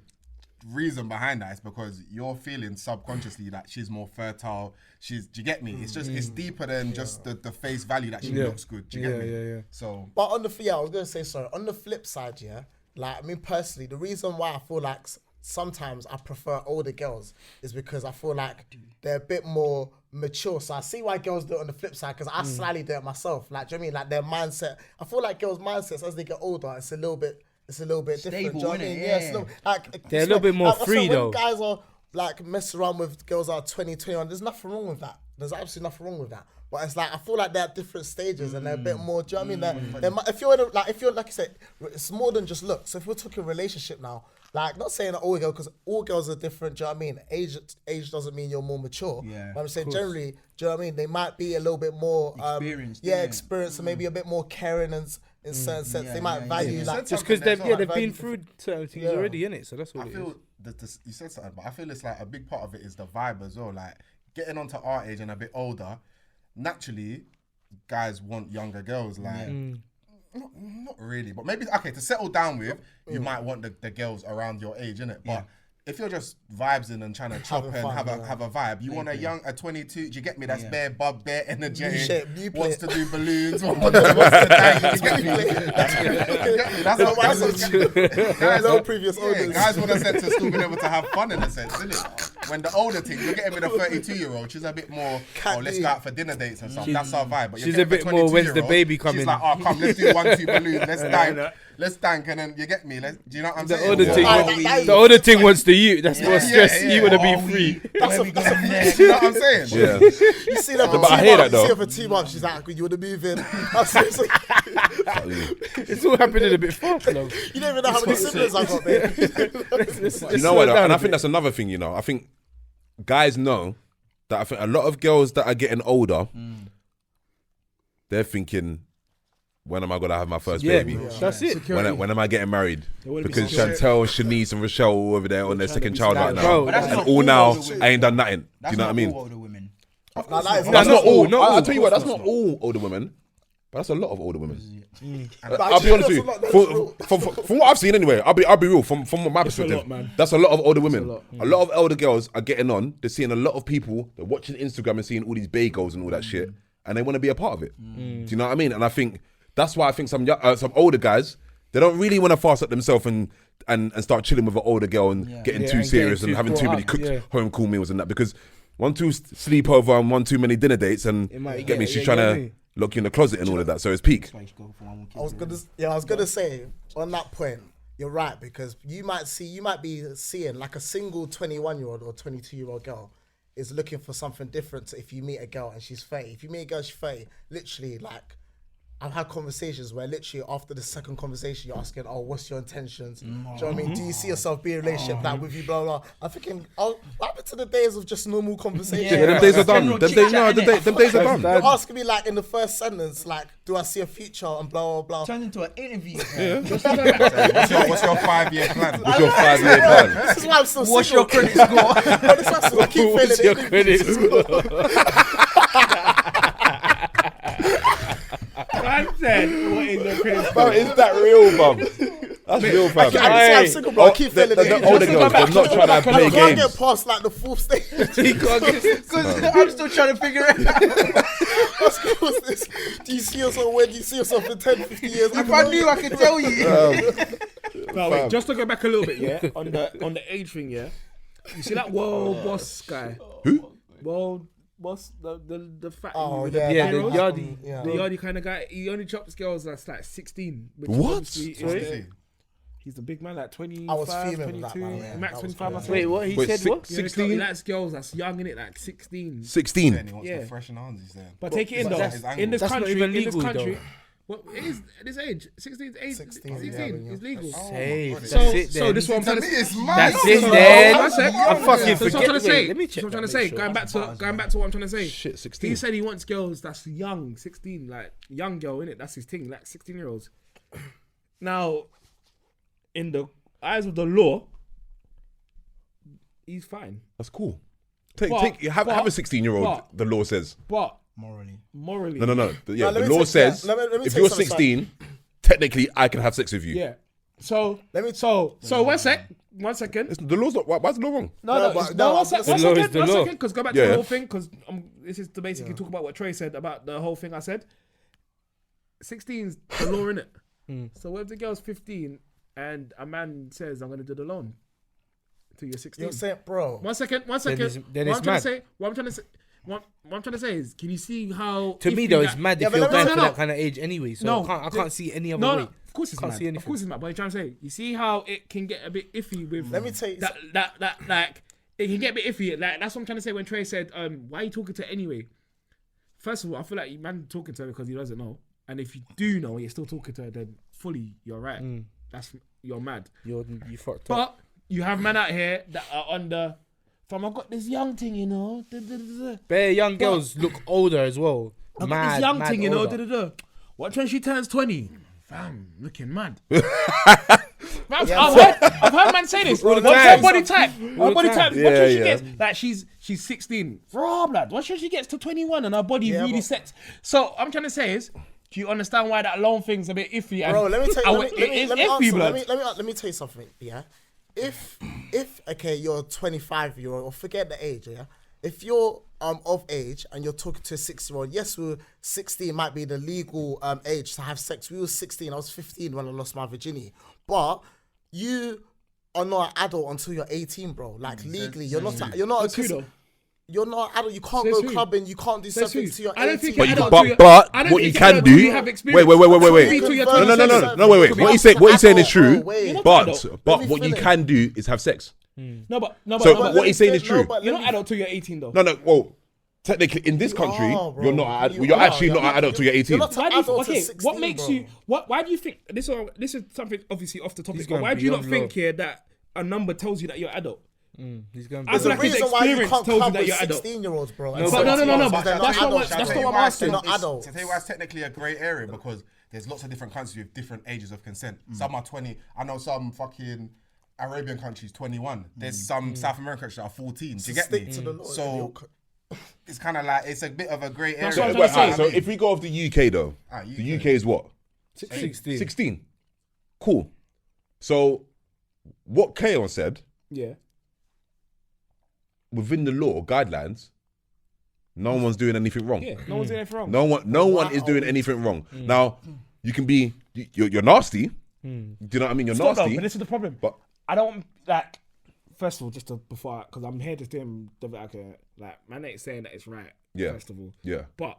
Speaker 6: reason behind that. It's because you're feeling subconsciously that she's more fertile. Do you get me? It's just it's deeper than just the face value that she looks good. Do you get me?
Speaker 2: Yeah.
Speaker 6: So
Speaker 4: But on the I was gonna say sorry. On the flip side, yeah, like I mean personally, the reason why I feel like sometimes I prefer older girls is because I feel like they're a bit more mature. So I see why girls do it on the flip side because I slightly do it myself. Like, do you know what I mean? Like their mindset. I feel like girls' mindsets as they get older, it's a little bit different. Do you know what I mean?
Speaker 3: innit?
Speaker 4: Yeah, it's
Speaker 2: They're a little bit more
Speaker 4: like,
Speaker 2: free,
Speaker 4: when
Speaker 2: though.
Speaker 4: guys are like messing around with girls that are 20, 21. There's nothing wrong with that. There's absolutely nothing wrong with that. But it's like I feel like they're at different stages and they're a bit more. Do you know what I mean? If you're like you said, it's more than just looks. So if we're talking relationship now, like not saying that all girls, because all girls are different. Do you know what I mean? Age doesn't mean you're more mature.
Speaker 3: Yeah,
Speaker 4: but I'm saying generally, do you know what I mean? They might be a little bit more
Speaker 3: Experienced,
Speaker 4: yeah,
Speaker 3: yeah.
Speaker 4: experienced, and maybe a bit more caring and in certain sense. They might value
Speaker 6: You
Speaker 4: like
Speaker 6: said
Speaker 2: Just because
Speaker 6: something there,
Speaker 2: they've
Speaker 6: so
Speaker 2: been through certain things already, innit? So that's what
Speaker 6: I
Speaker 2: it is.
Speaker 6: feel that you said something, but I feel it's like a big part of it is the vibe as well. Like getting onto our age and a bit older, naturally, guys want younger girls. Like, not really, but maybe okay to settle down with. You might want the girls around your age, innit? But if you're just vibesing and trying to chop and
Speaker 4: fun,
Speaker 6: have a vibe, you want a 22. Do you get me? That's bare bub, bare
Speaker 4: New
Speaker 6: energetic.
Speaker 4: shape, new
Speaker 6: Wants
Speaker 4: play.
Speaker 6: to do balloons. wants to dance. You get me? That's what guys.
Speaker 4: no previous
Speaker 6: Yeah,
Speaker 4: owners.
Speaker 6: guys want a sense of still being able to have fun in a sense, isn't it? When the older thing, you're getting with a 32-year-old, she's a bit more, let's go out for dinner dates and stuff. That's our vibe. But you're
Speaker 2: she's
Speaker 6: getting
Speaker 2: a bit
Speaker 6: with
Speaker 2: more, when's the
Speaker 6: 22-year-old,
Speaker 2: baby coming?
Speaker 6: She's like, oh, come, let's do 1-2 balloons, let's thank, and then you get me. Do you know what I'm
Speaker 2: The
Speaker 6: saying?
Speaker 2: older
Speaker 6: Yeah.
Speaker 2: thing, the older thing wants the youth. That's more stress. You want to be free.
Speaker 6: Do you know what I'm saying?
Speaker 1: Yeah.
Speaker 4: You see that for
Speaker 1: But I
Speaker 4: 2
Speaker 1: hear
Speaker 4: months.
Speaker 1: that,
Speaker 4: You see
Speaker 1: though.
Speaker 4: her for 2 months. She's like, you want to move in? I seriously,
Speaker 2: It's all happening a bit fast, love.
Speaker 4: you don't even know how many siblings I got, man.
Speaker 1: You know what? And I think that's another thing. You know, I think guys know that I think a lot of girls that are getting older, they're thinking, when am I gonna have my first baby?
Speaker 2: That's it.
Speaker 1: When am I getting married?
Speaker 5: wanna be
Speaker 1: Because
Speaker 5: secure.
Speaker 1: Chantel, Shanice, and Rochelle are over there on their second child right now,
Speaker 2: Bro,
Speaker 3: But that's
Speaker 1: and
Speaker 3: not
Speaker 1: all
Speaker 3: all
Speaker 1: now
Speaker 3: older women.
Speaker 1: I ain't done nothing. Do
Speaker 3: That's
Speaker 1: you know what I
Speaker 3: not
Speaker 1: mean?
Speaker 3: all older women.
Speaker 4: Now, that is
Speaker 1: That's not all.
Speaker 2: not
Speaker 1: I'll
Speaker 2: all.
Speaker 1: tell you what, that's not all older women, but that's a lot of older women.
Speaker 4: But
Speaker 1: I'll be
Speaker 4: actually,
Speaker 1: honest with you.
Speaker 4: that's a lot, that's real.
Speaker 1: From what I've seen anyway, I'll be real. From my perspective,
Speaker 5: lot, man.
Speaker 1: that's a lot of older women.
Speaker 5: a
Speaker 1: A lot of elder girls are getting on. They're seeing a lot of people. They're watching Instagram and seeing all these bagels and all that shit, and they want to be a part of it. Do you know what I mean? And I think that's why I think some older guys, they don't really want to fast up themselves and start chilling with an older girl and getting too
Speaker 2: and
Speaker 1: serious
Speaker 2: getting
Speaker 1: and having
Speaker 2: too
Speaker 1: too many
Speaker 2: caught up,
Speaker 1: cooked home cool meals and that, because one too sleepover and one too many dinner dates and
Speaker 2: might
Speaker 1: get me.
Speaker 2: get-
Speaker 1: She's
Speaker 2: yeah,
Speaker 1: trying
Speaker 2: yeah,
Speaker 1: to
Speaker 2: yeah.
Speaker 1: lock you in the closet and all of that. So it's peak.
Speaker 4: I was gonna say on that point, you're right, because you might be seeing like a single 21-year-old or 22-year-old girl is looking for something different if you meet a girl and she's 30. If you meet a girl, she's 30, literally like I've had conversations where literally after the second conversation you're asking, oh, what's your intentions? Do you know what I mean? Do you see yourself being in a relationship like with you, blah blah? I'm thinking, oh, what happened to the days of just normal conversation?
Speaker 1: Yeah, them days are done.
Speaker 3: General
Speaker 1: Them days are done.
Speaker 4: You're asking me like in the first sentence, like, do I see a future and blah blah blah.
Speaker 3: Turned into an interview.
Speaker 6: What's your 5-year plan?
Speaker 1: What's your 5-year plan?
Speaker 4: This is why I'm still
Speaker 3: What's
Speaker 4: single.
Speaker 3: your credit score?
Speaker 4: This is why I still keep
Speaker 2: What's your
Speaker 4: failing
Speaker 2: credit
Speaker 5: I said, what is the credit?
Speaker 1: Bro, is that real, bum? That's real, fam.
Speaker 4: I see I'm single, bro. I keep failing
Speaker 1: The older girls, they're not trying to play
Speaker 4: I can't
Speaker 1: games.
Speaker 4: get past like the fourth stage.
Speaker 3: Because I'm still trying to figure it out.
Speaker 4: What's this? Do you see yourself when you see yourself in 10, 50 years?
Speaker 3: If I knew, I could tell you.
Speaker 5: No, wait, just to go back a little bit, yeah, on the age thing, yeah. You see that world boss guy?
Speaker 1: Who?
Speaker 5: World what's the fat?
Speaker 4: Oh,
Speaker 5: with
Speaker 4: yeah,
Speaker 2: Yeah, the
Speaker 5: heroes?
Speaker 2: yardie.
Speaker 4: Yeah.
Speaker 5: The yardie kind of guy. He only chops girls that's like 16. Which
Speaker 1: What?
Speaker 5: obviously is-
Speaker 6: Sorry?
Speaker 5: He's the big man, like 25,
Speaker 4: I was fuming with that,
Speaker 5: 22,
Speaker 4: man, yeah.
Speaker 5: max
Speaker 4: That was
Speaker 5: 25. I
Speaker 4: crazy.
Speaker 5: think.
Speaker 2: Wait, what he
Speaker 1: Wait,
Speaker 2: said? What?
Speaker 5: He only
Speaker 1: 16?
Speaker 5: likes girls that's young in it, like 16.
Speaker 1: 16.
Speaker 6: Then he wants
Speaker 5: Yeah.
Speaker 6: to freshen arms, he's there.
Speaker 5: But take it in
Speaker 4: but
Speaker 5: though.
Speaker 6: that's-
Speaker 5: In this
Speaker 2: that's not
Speaker 5: country,
Speaker 2: even
Speaker 5: in this
Speaker 2: legal,
Speaker 5: country,
Speaker 2: though.
Speaker 5: well, it is at this age. 16 is age.
Speaker 4: 16,
Speaker 5: 16
Speaker 4: yeah,
Speaker 5: is legal.
Speaker 6: Oh,
Speaker 2: Safe.
Speaker 6: God,
Speaker 2: That's
Speaker 5: So,
Speaker 2: it
Speaker 5: so
Speaker 2: then.
Speaker 5: this is what I'm trying
Speaker 6: To
Speaker 5: to
Speaker 6: me,
Speaker 5: say.
Speaker 6: it's mad.
Speaker 2: That's
Speaker 6: No,
Speaker 2: it
Speaker 6: no,
Speaker 2: then.
Speaker 6: no,
Speaker 5: One sec.
Speaker 6: no,
Speaker 2: I
Speaker 6: no,
Speaker 2: fucking
Speaker 6: no.
Speaker 5: That's what I'm
Speaker 2: forget.
Speaker 5: trying to say.
Speaker 2: Wait, let me check.
Speaker 5: That's what I'm trying to
Speaker 2: that,
Speaker 5: say.
Speaker 2: make sure.
Speaker 5: Going back to what I'm trying to say.
Speaker 1: Shit, 16.
Speaker 5: He said he wants girls that's young, 16, like young girl in it. That's his thing, like 16-year-olds. Now, in the eyes of the law, he's fine.
Speaker 1: That's cool. Have a 16-year-old,
Speaker 5: but-
Speaker 1: the law says.
Speaker 5: But
Speaker 3: Morally.
Speaker 5: morally,
Speaker 1: No. Yeah,
Speaker 4: let
Speaker 1: the
Speaker 4: me
Speaker 1: law
Speaker 4: take-
Speaker 1: says
Speaker 4: yeah, let me
Speaker 1: if
Speaker 4: take
Speaker 1: you're
Speaker 4: something
Speaker 1: 16, technically I can have sex with you.
Speaker 5: yeah. So
Speaker 4: Let me-
Speaker 5: so one second.
Speaker 1: The law's not. Why is the law wrong?
Speaker 5: No,
Speaker 4: but-
Speaker 5: no,
Speaker 4: no,
Speaker 5: one second,
Speaker 2: the law is the law.
Speaker 5: because go back
Speaker 1: Yeah,
Speaker 5: to the
Speaker 1: yeah.
Speaker 5: whole thing, because this is to basically talk about what Trey said about the whole thing I said. 16's the law, innit? So what if the girl's 15 and a man says, I'm going to do the loan till you're 16?
Speaker 4: You're saying, bro.
Speaker 5: One second.
Speaker 2: Then
Speaker 5: What
Speaker 2: it's
Speaker 5: I'm trying
Speaker 2: mad.
Speaker 5: to say, what I'm trying to say is, can you see how...
Speaker 2: To me
Speaker 5: iffy
Speaker 2: though,
Speaker 5: that-
Speaker 2: it's mad
Speaker 4: Yeah,
Speaker 2: if
Speaker 4: but
Speaker 2: you're
Speaker 4: let me-
Speaker 2: going
Speaker 5: no,
Speaker 2: for
Speaker 5: no.
Speaker 2: that kind of age anyway. So
Speaker 5: No,
Speaker 2: I can't see any other
Speaker 5: No,
Speaker 2: way.
Speaker 5: of course it's
Speaker 2: Can't
Speaker 5: mad.
Speaker 2: see
Speaker 5: Of
Speaker 2: anything.
Speaker 5: course it's mad. But I'm trying to say, you see how it can get a bit iffy with...
Speaker 4: Let me tell you
Speaker 5: that like, it can get a bit iffy. Like, that's what I'm trying to say when Trey said, why are you talking to her anyway? First of all, I feel like you man talking to her because he doesn't know. And if you do know, you're still talking to her, then fully, you're right. You're mad.
Speaker 2: You fucked up.
Speaker 5: But you have men out here that are under... Fam, I got this young thing, you know. Da, da, da, da.
Speaker 2: Bare young girls look older as well.
Speaker 5: I got
Speaker 2: Mad,
Speaker 5: this young
Speaker 2: mad
Speaker 5: thing, you know.
Speaker 2: older.
Speaker 5: Da, da, da. What when she turns 20? Fam, looking mad. I've heard man say this.
Speaker 2: All the
Speaker 5: What's her
Speaker 2: time.
Speaker 5: body type? Her body type.
Speaker 1: Yeah,
Speaker 5: What when she
Speaker 1: yeah.
Speaker 5: gets? Like she's 16. Rob, lad. What when she gets to 21 and her body
Speaker 4: Yeah,
Speaker 5: really
Speaker 4: but-
Speaker 5: sets? So I'm trying to say is, do you understand why that loan thing's a bit iffy? And
Speaker 4: Bro, let me tell you.
Speaker 5: it's
Speaker 4: Let me
Speaker 5: iffy,
Speaker 4: answer.
Speaker 5: blood.
Speaker 4: Let me tell you something. Yeah, if okay, you're 25-year-old, or forget the age. Yeah, if you're of age and you're talking to a 6-year-old, yes, 16 might be the legal age to have sex. We were 16. I was 15 when I lost my virginity. But you are not an adult until you're 18, bro. Like legally, you're not. You're not.
Speaker 5: Says who though?
Speaker 4: You're not adult. You can't
Speaker 5: Says
Speaker 4: go
Speaker 5: who?
Speaker 4: clubbing. You can't do
Speaker 5: Says
Speaker 4: something
Speaker 5: who?
Speaker 4: till you're 18.
Speaker 5: I don't think
Speaker 1: But
Speaker 5: you're
Speaker 1: you
Speaker 5: adult
Speaker 1: can,
Speaker 5: till you-
Speaker 1: but
Speaker 5: I don't
Speaker 1: what you
Speaker 5: think
Speaker 1: can
Speaker 5: you're
Speaker 1: do.
Speaker 5: adult till you have
Speaker 1: Wait.
Speaker 5: experience.
Speaker 1: Wait.
Speaker 5: Till you're
Speaker 1: No.
Speaker 5: 27.
Speaker 1: No. Wait. What he's saying is true.
Speaker 4: Wait.
Speaker 5: You're not
Speaker 1: But
Speaker 5: adult.
Speaker 1: but
Speaker 4: me
Speaker 1: what you
Speaker 4: finish.
Speaker 1: can do is have sex.
Speaker 5: No, but
Speaker 1: So what he's saying is true.
Speaker 5: you're not adult till you're 18 though.
Speaker 1: No. Well, technically, in this country,
Speaker 4: are, bro.
Speaker 1: you're not.
Speaker 4: You
Speaker 1: You're
Speaker 4: are.
Speaker 1: actually not
Speaker 4: You're
Speaker 1: an adult till you're 18.
Speaker 4: You're not
Speaker 5: Why do you,
Speaker 4: adult till
Speaker 5: okay,
Speaker 4: 16,
Speaker 5: what makes
Speaker 4: bro.
Speaker 5: you why do you think this is something obviously off the topic,
Speaker 2: He's
Speaker 5: but
Speaker 2: going
Speaker 5: why do you not
Speaker 2: beyond
Speaker 5: think
Speaker 2: law.
Speaker 5: here that a number tells you that you're adult?
Speaker 2: He's going.
Speaker 5: I
Speaker 4: There's
Speaker 5: feel
Speaker 4: a
Speaker 5: like his
Speaker 4: reason why you
Speaker 5: experience
Speaker 4: can't
Speaker 5: tells you
Speaker 4: club
Speaker 5: that
Speaker 4: with
Speaker 5: you're adult.
Speaker 4: 16-year-olds, bro.
Speaker 2: No,
Speaker 4: and
Speaker 2: but no,
Speaker 4: 17-year-olds,
Speaker 5: but
Speaker 4: they're not
Speaker 5: that's not what-
Speaker 4: adults.
Speaker 5: that's
Speaker 6: Shall I
Speaker 5: not
Speaker 6: tell
Speaker 5: what
Speaker 6: you
Speaker 5: I'm
Speaker 6: why
Speaker 5: asking.
Speaker 4: They're not
Speaker 6: it's-
Speaker 4: adults.
Speaker 6: To tell you why it's technically a grey area, because there's lots of different countries with different ages of consent. Some are 20. I know some fucking Arabian countries 21. There's some South American countries that are 14. Do you get
Speaker 4: Stick
Speaker 6: me?
Speaker 4: to the law.
Speaker 6: So it's kind of like it's a bit of a grey area.
Speaker 5: That's what I'm
Speaker 1: Wait,
Speaker 5: trying to say.
Speaker 1: so if we go off the UK though, the UK is what?
Speaker 2: 16.
Speaker 1: 16. Cool. So what Kaon said,
Speaker 5: Yeah.
Speaker 1: within the law guidelines, no one's doing anything wrong.
Speaker 5: Yeah. No one's doing anything wrong.
Speaker 1: No one is doing anything wrong. Now, you can be you're nasty. Do you know what I mean? You're
Speaker 5: Stop though,
Speaker 1: nasty.
Speaker 5: but this is the problem.
Speaker 1: But
Speaker 5: I don't like. First of all, just to, before, because I'm here just doing the like man ain't saying that it's right.
Speaker 1: Yeah.
Speaker 5: First of all,
Speaker 1: yeah.
Speaker 5: but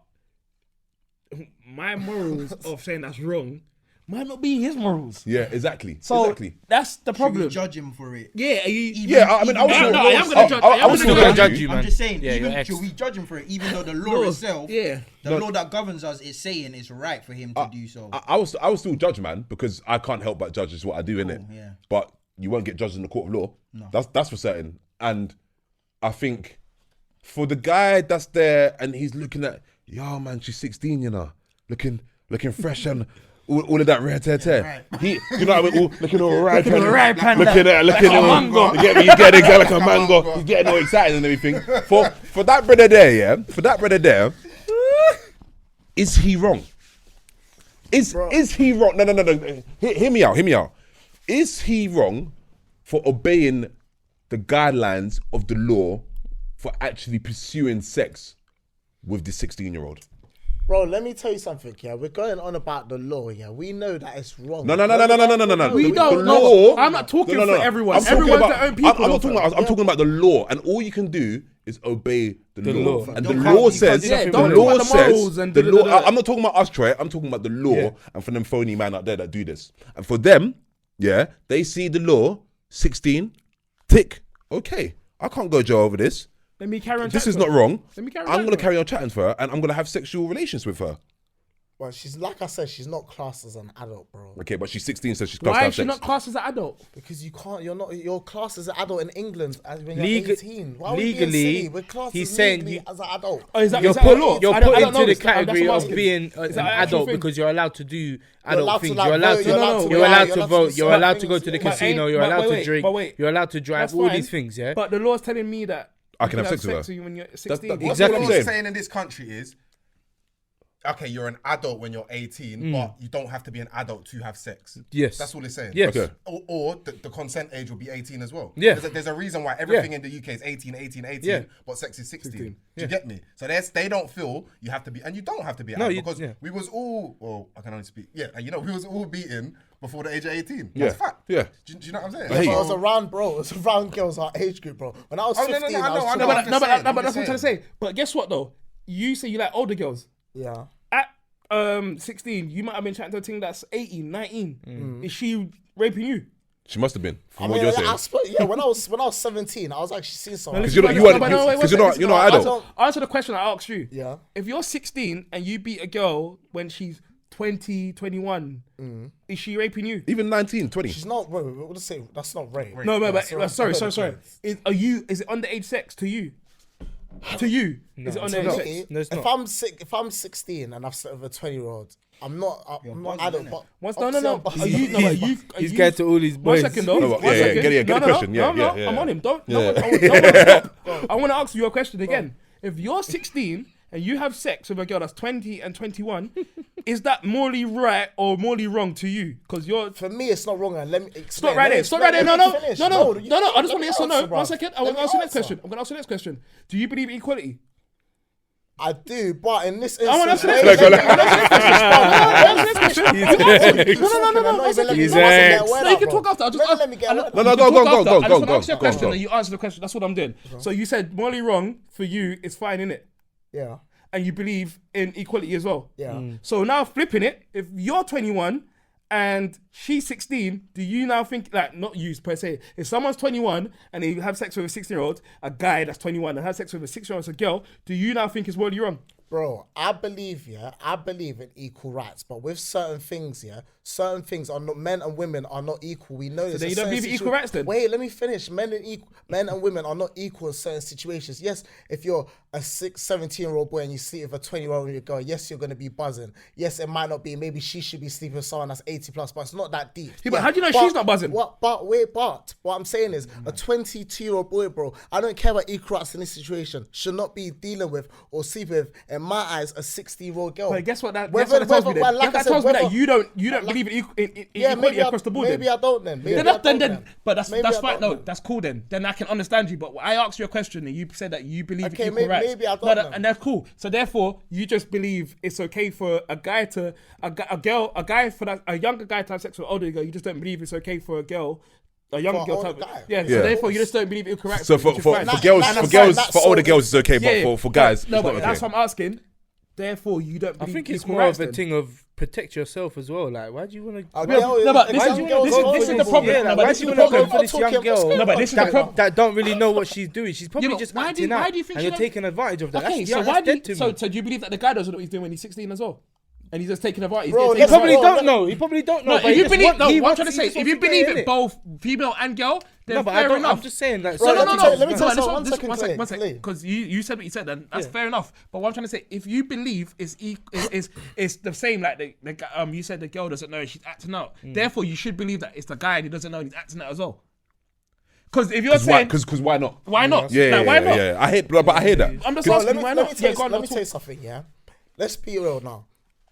Speaker 5: my morals of saying that's wrong might not be his morals.
Speaker 1: Yeah, exactly.
Speaker 5: So
Speaker 1: exactly.
Speaker 5: that's the
Speaker 3: Should we
Speaker 5: problem.
Speaker 3: judge him for it?
Speaker 5: Yeah, are you,
Speaker 3: Even-
Speaker 1: Yeah, I mean, I was
Speaker 5: No,
Speaker 1: still-
Speaker 5: I am gonna judge- I am
Speaker 1: was
Speaker 5: gonna
Speaker 1: still
Speaker 2: judge you, man.
Speaker 3: I'm just saying,
Speaker 2: Yeah,
Speaker 3: even
Speaker 2: your ex.
Speaker 3: should we judge him for it, even though the law
Speaker 5: Law,
Speaker 3: itself,
Speaker 5: yeah.
Speaker 3: the law that governs us is saying it's right for him to do so.
Speaker 1: I was still judge, man, because I can't help but judge is what I do, innit?
Speaker 3: yeah.
Speaker 1: But you won't get judged in the court of law.
Speaker 3: No.
Speaker 1: That's for certain. And I think for the guy that's there and he's looking at, yo man, she's 16, you know, looking fresh and all of that red hair. He, you know what I mean? Looking all right, looking all, you get me? You get it, like a mango. He's getting all excited and everything. For that brother there, is he wrong? Is he wrong? No. Hear me out. Is he wrong for obeying the guidelines of the law for actually pursuing sex with the 16-year-old?
Speaker 4: Bro, let me tell you something, yeah. We're going on about the law, yeah. We know that it's wrong.
Speaker 1: No.
Speaker 5: We
Speaker 1: The
Speaker 5: don't
Speaker 1: law-
Speaker 5: know. I'm not talking
Speaker 1: No.
Speaker 5: for everyone.
Speaker 1: I'm talking
Speaker 5: Everyone's
Speaker 1: about-
Speaker 5: their own people.
Speaker 1: I'm talking about the law, and all you can do is obey the
Speaker 2: The
Speaker 1: law.
Speaker 2: law.
Speaker 1: And
Speaker 2: You
Speaker 1: the
Speaker 2: can't-
Speaker 1: law
Speaker 2: you
Speaker 1: says,
Speaker 2: can't do nothing
Speaker 1: the
Speaker 2: wrong.
Speaker 1: law
Speaker 5: Don't talk about the morals
Speaker 1: says,
Speaker 5: and
Speaker 1: the law.
Speaker 5: da-da-da-da.
Speaker 1: I'm not talking about us, Troy. I'm talking about the law
Speaker 2: Yeah.
Speaker 1: and for them phony man out there that do this. And for them, yeah, they see the law, 16, tick. Okay, I can't go jail over this.
Speaker 5: Let me carry on.
Speaker 1: This
Speaker 5: chatting
Speaker 1: is
Speaker 5: to
Speaker 1: not
Speaker 5: her.
Speaker 1: wrong.
Speaker 5: Let me carry on.
Speaker 1: I'm
Speaker 5: chatting
Speaker 1: going to
Speaker 5: to her.
Speaker 1: carry on chatting to her and I'm going to have sexual relations with her.
Speaker 4: Well, she's like I said, she's not classed as an adult, bro.
Speaker 1: Okay, but she's 16, so she's classed to
Speaker 5: Why
Speaker 1: have
Speaker 5: is she
Speaker 1: sex.
Speaker 5: not classed as an adult?
Speaker 4: Because you can't. You're not. You're classed as an adult in England as when you're
Speaker 2: Legal-
Speaker 4: 18. Why are we being
Speaker 2: legally,
Speaker 4: silly? We're classed
Speaker 2: he's
Speaker 4: as
Speaker 2: saying
Speaker 4: legally
Speaker 2: you-
Speaker 4: as an adult.
Speaker 5: Oh, is that,
Speaker 2: You're
Speaker 5: is that a
Speaker 2: put,
Speaker 5: law?
Speaker 2: you're
Speaker 5: I don't
Speaker 2: put
Speaker 5: know
Speaker 2: into the
Speaker 5: this. That's
Speaker 2: category
Speaker 5: what I'm
Speaker 2: of
Speaker 5: asking.
Speaker 2: being
Speaker 5: Is
Speaker 2: an
Speaker 5: that an actual
Speaker 2: adult
Speaker 5: thing?
Speaker 2: because you're allowed to do
Speaker 4: You're
Speaker 2: adult
Speaker 4: allowed to,
Speaker 2: things.
Speaker 4: like,
Speaker 2: You're allowed
Speaker 4: vote,
Speaker 2: to.
Speaker 4: you're allowed to
Speaker 2: You're
Speaker 4: wear,
Speaker 2: allowed
Speaker 4: you're
Speaker 2: to
Speaker 4: allowed
Speaker 2: vote.
Speaker 4: to
Speaker 2: You're
Speaker 4: do
Speaker 2: allowed to
Speaker 4: certain
Speaker 2: go to the
Speaker 4: things.
Speaker 5: But
Speaker 2: casino.
Speaker 5: ain't-
Speaker 2: You're
Speaker 5: but
Speaker 2: allowed to
Speaker 5: wait,
Speaker 2: drink.
Speaker 5: but wait.
Speaker 2: You're allowed to drive.
Speaker 5: That's
Speaker 2: All
Speaker 5: fine.
Speaker 2: these things, yeah.
Speaker 5: But the law's telling me that
Speaker 1: I can have sex with her.
Speaker 5: with you when you're 16.
Speaker 1: That's
Speaker 2: Exactly.
Speaker 6: What
Speaker 1: what I'm
Speaker 6: I'm
Speaker 1: saying.
Speaker 6: saying in this country is, okay, you're an adult when you're 18, but you don't have to be an adult to have sex.
Speaker 2: Yes.
Speaker 6: That's all it's saying.
Speaker 2: Yes.
Speaker 1: Okay.
Speaker 6: Or the consent age will be 18 as well.
Speaker 2: Yeah.
Speaker 6: There's a reason why everything in the UK is 18, 18, 18,
Speaker 2: Yeah.
Speaker 6: but sex is 16.
Speaker 5: 16.
Speaker 6: Do you get me? So they don't feel you have to be, and you don't have to be an
Speaker 2: No,
Speaker 6: adult
Speaker 2: you-
Speaker 6: because
Speaker 2: yeah.
Speaker 6: we was all, well, I can only speak, yeah, and we was all beaten before the age of 18.
Speaker 1: Yeah.
Speaker 6: That's fact.
Speaker 1: Yeah.
Speaker 6: Do you know what I'm saying?
Speaker 1: I hear
Speaker 4: But
Speaker 1: you.
Speaker 4: it was around, bro. It was around girls our age group, bro. When I was
Speaker 6: Oh,
Speaker 4: 15,
Speaker 6: no, I know,
Speaker 4: I
Speaker 6: I
Speaker 4: was
Speaker 6: know,
Speaker 5: No,
Speaker 6: I'm
Speaker 5: but
Speaker 6: just saying,
Speaker 5: that's what I'm trying to say. But guess what though? You say you like older girls.
Speaker 4: Yeah.
Speaker 5: At 16, you might have been chatting to a thing that's 18, 19. Is she raping you?
Speaker 1: She must have been,
Speaker 4: I
Speaker 1: from
Speaker 4: mean,
Speaker 1: what you're saying.
Speaker 4: yeah, when I was 17, I was actually seeing someone.
Speaker 1: Because you're not,
Speaker 5: No, but no, wait,
Speaker 1: because
Speaker 5: wait,
Speaker 1: you're
Speaker 5: wait,
Speaker 1: not
Speaker 5: listen,
Speaker 1: adult.
Speaker 5: Answer the question I asked you.
Speaker 4: Yeah.
Speaker 5: If you're 16 and you beat a girl when she's 20, 21, is she raping you?
Speaker 1: Even 19, 20.
Speaker 4: She's not. Wait, we'll just say that's not rape.
Speaker 5: No, but
Speaker 4: That's right.
Speaker 5: sorry. Is it underage sex to you? To you, is it underage
Speaker 4: To
Speaker 5: sex?
Speaker 4: me,
Speaker 2: No, it's
Speaker 4: if
Speaker 2: not.
Speaker 4: if I'm 16 and I've slept with a 20-year-old, I'm not adult. But
Speaker 5: No.
Speaker 4: obviously
Speaker 5: Are you? No, but you.
Speaker 2: He's getting to all his boys.
Speaker 5: One second though.
Speaker 1: No, but-
Speaker 5: One
Speaker 1: yeah,
Speaker 5: second.
Speaker 1: get the question. Yeah,
Speaker 5: No,
Speaker 1: yeah.
Speaker 5: I'm on him. Don't.
Speaker 1: Yeah.
Speaker 5: No one stop. I want to ask you a question again. If you're 16 and you have sex with a girl that's 20 and 21, is that morally right or morally wrong to you? Because you're.
Speaker 4: For me, it's not wrong. And let me explain.
Speaker 5: Stop right there. Stop right there. No. I just want to yes or no. 1 second. I'm going to ask you the next question. I'm going to ask you the next question. Do you believe in equality?
Speaker 4: I do, but in this instance,
Speaker 5: I want to answer
Speaker 4: wait,
Speaker 5: this
Speaker 4: let
Speaker 5: question.
Speaker 4: me-
Speaker 5: Answer this question. No.
Speaker 4: One second,
Speaker 2: He's
Speaker 4: let me get a
Speaker 2: ex.
Speaker 4: word
Speaker 5: No, you
Speaker 4: out,
Speaker 5: can
Speaker 4: bro.
Speaker 5: talk after. I'll just
Speaker 4: Let me get a word
Speaker 1: No,
Speaker 4: out.
Speaker 1: no,
Speaker 5: You
Speaker 1: go,
Speaker 5: can
Speaker 1: go,
Speaker 5: talk
Speaker 1: go,
Speaker 5: after. I just
Speaker 1: go,
Speaker 5: want to ask you a
Speaker 1: go,
Speaker 5: question
Speaker 1: go.
Speaker 5: and you answer the question. That's what I'm doing. So you said morally wrong for you is fine, innit?
Speaker 4: Yeah,
Speaker 5: And you believe in equality as well.
Speaker 4: yeah.
Speaker 5: So now flipping it, if you're 21 and she's 16, do you now think, like, not you per se, if someone's 21 and they have sex with a 16-year-old, a guy that's 21 and has sex with a 6-year-old, it's a girl, do you now think it's morally wrong?
Speaker 4: Bro, I believe in equal rights, but with certain things are not, men and women are not equal. We know this.
Speaker 5: then you
Speaker 4: In
Speaker 5: don't believe
Speaker 4: certain
Speaker 5: in equal rights then?
Speaker 4: Wait, let me finish. Men and women are not equal in certain situations. Yes, if you're a 17-year-old boy and you sleep with a 20-year-old girl, yes, you're gonna be buzzing. Yes, it might not be. Maybe she should be sleeping with someone that's 80 plus, but it's not that deep.
Speaker 5: Yeah, but how do you know she's not buzzing?
Speaker 4: But what I'm saying is, a 22-year-old boy, bro, I don't care about equal rights in this situation, should not be dealing with or sleep with, in my eyes, a 60-year-old girl.
Speaker 5: But guess what that
Speaker 4: Whether-
Speaker 5: tells me then?
Speaker 4: well, like I
Speaker 5: That
Speaker 4: said,
Speaker 5: tells me that
Speaker 4: whether-
Speaker 5: you don't believe in equality across the board.
Speaker 4: Maybe I don't then. Maybe
Speaker 5: Then
Speaker 4: I don't
Speaker 5: then, but that's
Speaker 4: Maybe
Speaker 5: that's
Speaker 4: I
Speaker 5: fine.
Speaker 4: don't
Speaker 5: No,
Speaker 4: then.
Speaker 5: that's cool then. Then I can understand you. But I asked you a question and you said that you believe
Speaker 4: Okay,
Speaker 5: in equal rights.
Speaker 4: maybe I don't
Speaker 5: No,
Speaker 4: then.
Speaker 5: and that's cool. So therefore, you just believe it's okay for a guy to a younger guy to have sex with an older girl. You just don't believe it's okay for a girl. A younger
Speaker 4: For
Speaker 5: girl
Speaker 4: an
Speaker 5: to
Speaker 4: older
Speaker 5: have,
Speaker 4: guy.
Speaker 5: yeah,
Speaker 1: Yeah.
Speaker 5: so therefore you just don't believe equal rights.
Speaker 1: So for
Speaker 5: which is fine.
Speaker 4: That's
Speaker 1: older
Speaker 4: so-
Speaker 1: girls it's okay, but for guys
Speaker 5: no,
Speaker 1: it's
Speaker 5: but
Speaker 1: not
Speaker 5: that's
Speaker 1: okay.
Speaker 5: what I'm asking. Therefore, you don't
Speaker 2: I
Speaker 5: believe
Speaker 2: think it's
Speaker 5: equal
Speaker 2: more
Speaker 5: rights
Speaker 2: of a
Speaker 5: then.
Speaker 2: thing of protect yourself as well. Like, why do you want to?
Speaker 4: A girl
Speaker 5: no, but
Speaker 4: a
Speaker 5: this
Speaker 4: young
Speaker 5: is-
Speaker 4: girl's
Speaker 5: this is
Speaker 4: not
Speaker 5: the
Speaker 4: vulnerable.
Speaker 5: problem.
Speaker 2: Yeah,
Speaker 5: No,
Speaker 2: like,
Speaker 5: but
Speaker 2: why
Speaker 5: this
Speaker 2: do you
Speaker 5: is
Speaker 2: want
Speaker 5: the
Speaker 2: to go
Speaker 5: problem.
Speaker 2: for this young girl?
Speaker 5: No, but this is the problem.
Speaker 2: That don't really know what she's doing. She's probably
Speaker 5: but
Speaker 2: just
Speaker 5: why
Speaker 2: acting
Speaker 5: why
Speaker 2: out,
Speaker 5: do you think
Speaker 2: and
Speaker 5: she
Speaker 2: you're
Speaker 5: don't-
Speaker 2: taking advantage of that.
Speaker 5: Okay,
Speaker 2: That's,
Speaker 5: so
Speaker 2: that's
Speaker 5: why do
Speaker 2: dead to
Speaker 5: so
Speaker 2: me.
Speaker 5: do you believe that the guy doesn't know what he's doing when he's 16 as well, and he's just taking advantage?
Speaker 4: Bro,
Speaker 5: He's
Speaker 2: He
Speaker 5: taking
Speaker 2: probably
Speaker 4: Bro,
Speaker 5: advantage.
Speaker 2: don't know. He probably don't know.
Speaker 5: No,
Speaker 2: but
Speaker 5: if
Speaker 2: he
Speaker 5: you
Speaker 2: just
Speaker 5: believe,
Speaker 2: want-
Speaker 5: no,
Speaker 2: he
Speaker 5: what I'm
Speaker 2: wants-
Speaker 5: trying to
Speaker 2: he
Speaker 5: say,
Speaker 2: just
Speaker 5: if
Speaker 2: wants
Speaker 5: you
Speaker 2: to get
Speaker 5: believe
Speaker 2: in
Speaker 5: it both female and girl, then
Speaker 2: No, but
Speaker 5: fair
Speaker 2: I don't.
Speaker 5: enough.
Speaker 2: I'm just saying that.
Speaker 4: Bro, let me tell you
Speaker 5: No,
Speaker 4: something, one
Speaker 5: this-
Speaker 4: second,
Speaker 5: one
Speaker 4: Clay,
Speaker 5: second,
Speaker 4: Clay.
Speaker 5: because you said what you said, and that's fair enough. But what I'm trying to say, if you believe is the same, like you said the girl doesn't know she's acting out, therefore you should believe that it's the guy and he doesn't know and he's acting out as well. Because if you're saying,
Speaker 1: Because why not?
Speaker 5: why not?
Speaker 1: Yeah,
Speaker 5: Like, why not?
Speaker 1: I hear, but I hear that.
Speaker 5: I'm just
Speaker 4: Bro,
Speaker 5: asking
Speaker 4: let me
Speaker 5: why
Speaker 4: let
Speaker 5: not?
Speaker 4: me tell
Speaker 5: Yeah, go on,
Speaker 4: you
Speaker 5: I'll
Speaker 4: something, yeah? Let's be real now.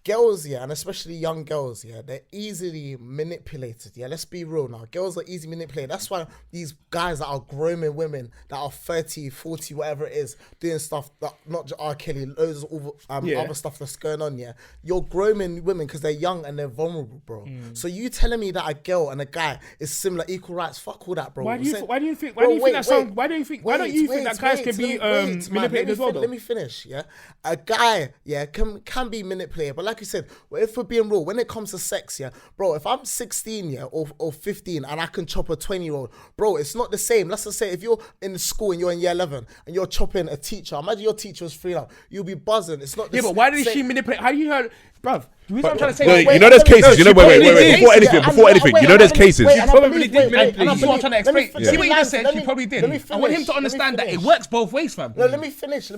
Speaker 4: girls, yeah, and especially young girls, yeah, they're easily manipulated. Yeah, let's be real now. Girls are easily manipulated. That's why these guys that are grooming women that are 30, 40, whatever it is, doing stuff that not just R. Kelly, loads of other stuff that's going on, yeah. You're grooming women because they're young and they're vulnerable, bro. So you telling me that a girl and a guy is similar, equal rights, fuck all that, bro.
Speaker 5: Why do you think that guys can be manipulated as well, though?
Speaker 4: Let me finish, yeah. A guy, yeah, can be manipulated, but like you said, if we're being real, when it comes to sex, yeah, bro, if I'm 16, yeah, or 15 and I can chop a 20-year-old, bro, it's not the same. Let's just say if you're in school and you're in year 11 and you're chopping a teacher, imagine your teacher was free now, you'll be buzzing. It's not the
Speaker 5: same. Yeah, but why did she manipulate? How do you heard, bruv? The reason I'm trying to say,
Speaker 1: no, you know, there's cases. You know, wait. Before anything, you know, there's cases.
Speaker 5: She probably did manipulate. That's what I'm trying to explain. See what you just said. She probably did. I want him to understand that it works both ways, fam.
Speaker 4: No, let me finish.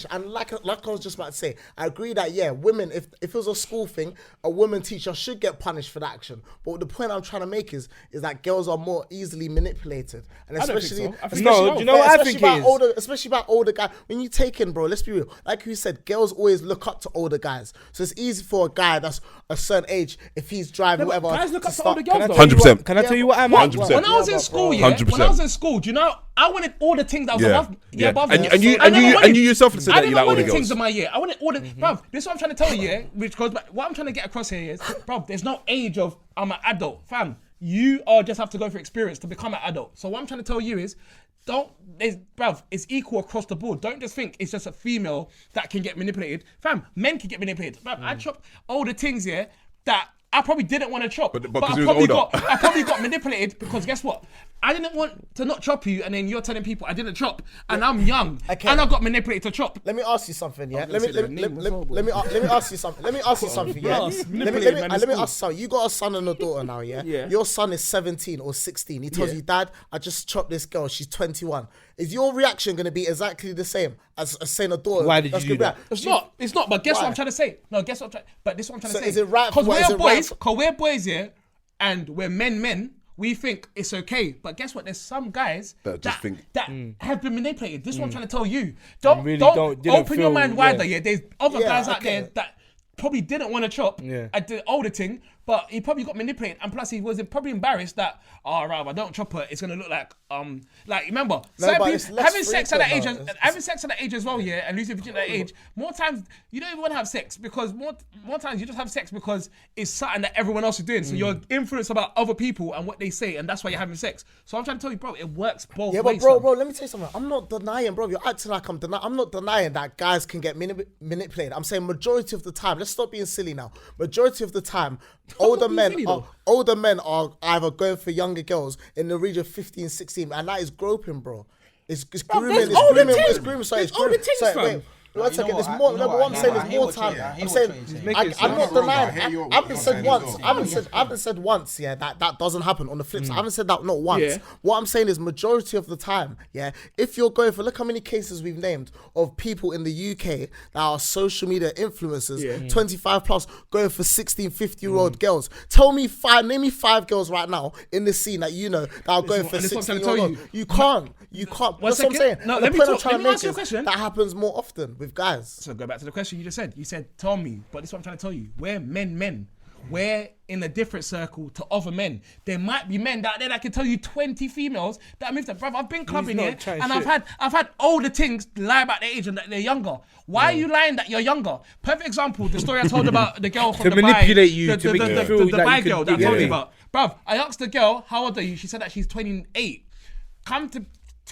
Speaker 4: And like I was just about to say, I agree that women, if it was a school thing, a woman teacher should get punished for that action. But the point I'm trying to make is that girls are more easily manipulated, and especially especially by older guys. When you take in, bro, let's be real. Like you said, girls always look up to older guys, so it's easy for a guy that's a certain age, if he's driving whatever.
Speaker 5: Guys look up to older girls, though.
Speaker 1: 100%.
Speaker 2: Can I tell you what I'm at?
Speaker 1: 100%.
Speaker 5: When I was in school,
Speaker 1: 100%.
Speaker 5: When I was in school, do you know, I wanted all the things that was above me.
Speaker 1: And you yourself said that you like
Speaker 5: all
Speaker 1: older
Speaker 5: the things
Speaker 1: girls.
Speaker 5: in my year. I wanted all the, bruv, this is what I'm trying to tell you, yeah, which goes back, what I'm trying to get across here is, bruv, there's no age of, I'm an adult, fam. You just have to go through experience to become an adult. So what I'm trying to tell you is, it's equal across the board. Don't just think it's just a female that can get manipulated. Fam, men can get manipulated. Bruv, I chop older things, yeah, that I probably didn't want to chop. But I probably got manipulated because guess what? I didn't want to not chop you, and then you're telling people I didn't chop, and I'm young, and I got manipulated to chop.
Speaker 4: Let me ask you something, yeah. Let me ask you something. Let me ask you something, yeah. Let me ask you something. You got a son and a daughter now, yeah. Your son is 17 or 16. He tells you, Dad, I just chopped this girl. She's 21. Is your reaction going to be exactly the same as saying a daughter?
Speaker 2: Why did you do that?
Speaker 5: It's not. But guess what I'm trying to say? No, guess what? But this is what I'm trying to say.
Speaker 4: Is it right?
Speaker 5: Because we're boys, yeah, and we're men. We think it's okay, but guess what? There's some guys that have been manipulated. This is what I'm trying to tell you. Don't open your mind wider. Yeah, there's other guys out there that probably didn't want to chop at the older thing, but he probably got manipulated, and plus he was probably embarrassed that if I don't chop her, it's gonna look like remember having sex at that age as well, yeah, and losing virginity at that age. More times you don't even want to have sex because more times you just have sex because it's something that everyone else is doing. So you're influenced about other people and what they say, and that's why you're having sex. So I'm trying to tell you, bro, it works both ways.
Speaker 4: Yeah, but bro, let me tell you something. I'm not denying, bro. You're acting like I'm denying. I'm not denying that guys can get manipulated. I'm saying majority of the time. Let's stop being silly now. Majority of the time, older men are either going for younger girls in the region of 15, 16, and that is groping, bro. It's grooming. It's grooming. Sorry, wait. One second, there's more. No, but what I'm saying is more time. I'm saying I'm not denying. I haven't said once. I haven't said once. Yeah, that doesn't happen. On the flip side, I haven't said that not once. Yeah. What I'm saying is majority of the time. Yeah, if you're going for, look how many cases we've named of people in the UK that are social media influencers, 25 plus, going for 16, 50-year-old girls. Name me five girls right now in the scene that you know that are going for 16-year-old. You can't. That's what I'm saying.
Speaker 5: No, let me ask you a question.
Speaker 4: That happens more often with guys.
Speaker 5: So go back to the question you just said. You said, tell me, but this is what I'm trying to tell you. We're men. We're in a different circle to other men. There might be men out there that can tell you 20 females that moved to, brother, I've been clubbing here and I've had older things lie about their age and that they're younger. Why are you lying that you're younger? Perfect example, the story I told about the girl from
Speaker 2: to manipulate you, to make you feel
Speaker 5: the bi girl that I told you about. Bruv, I asked the girl, how old are you? She said that she's 28. Come to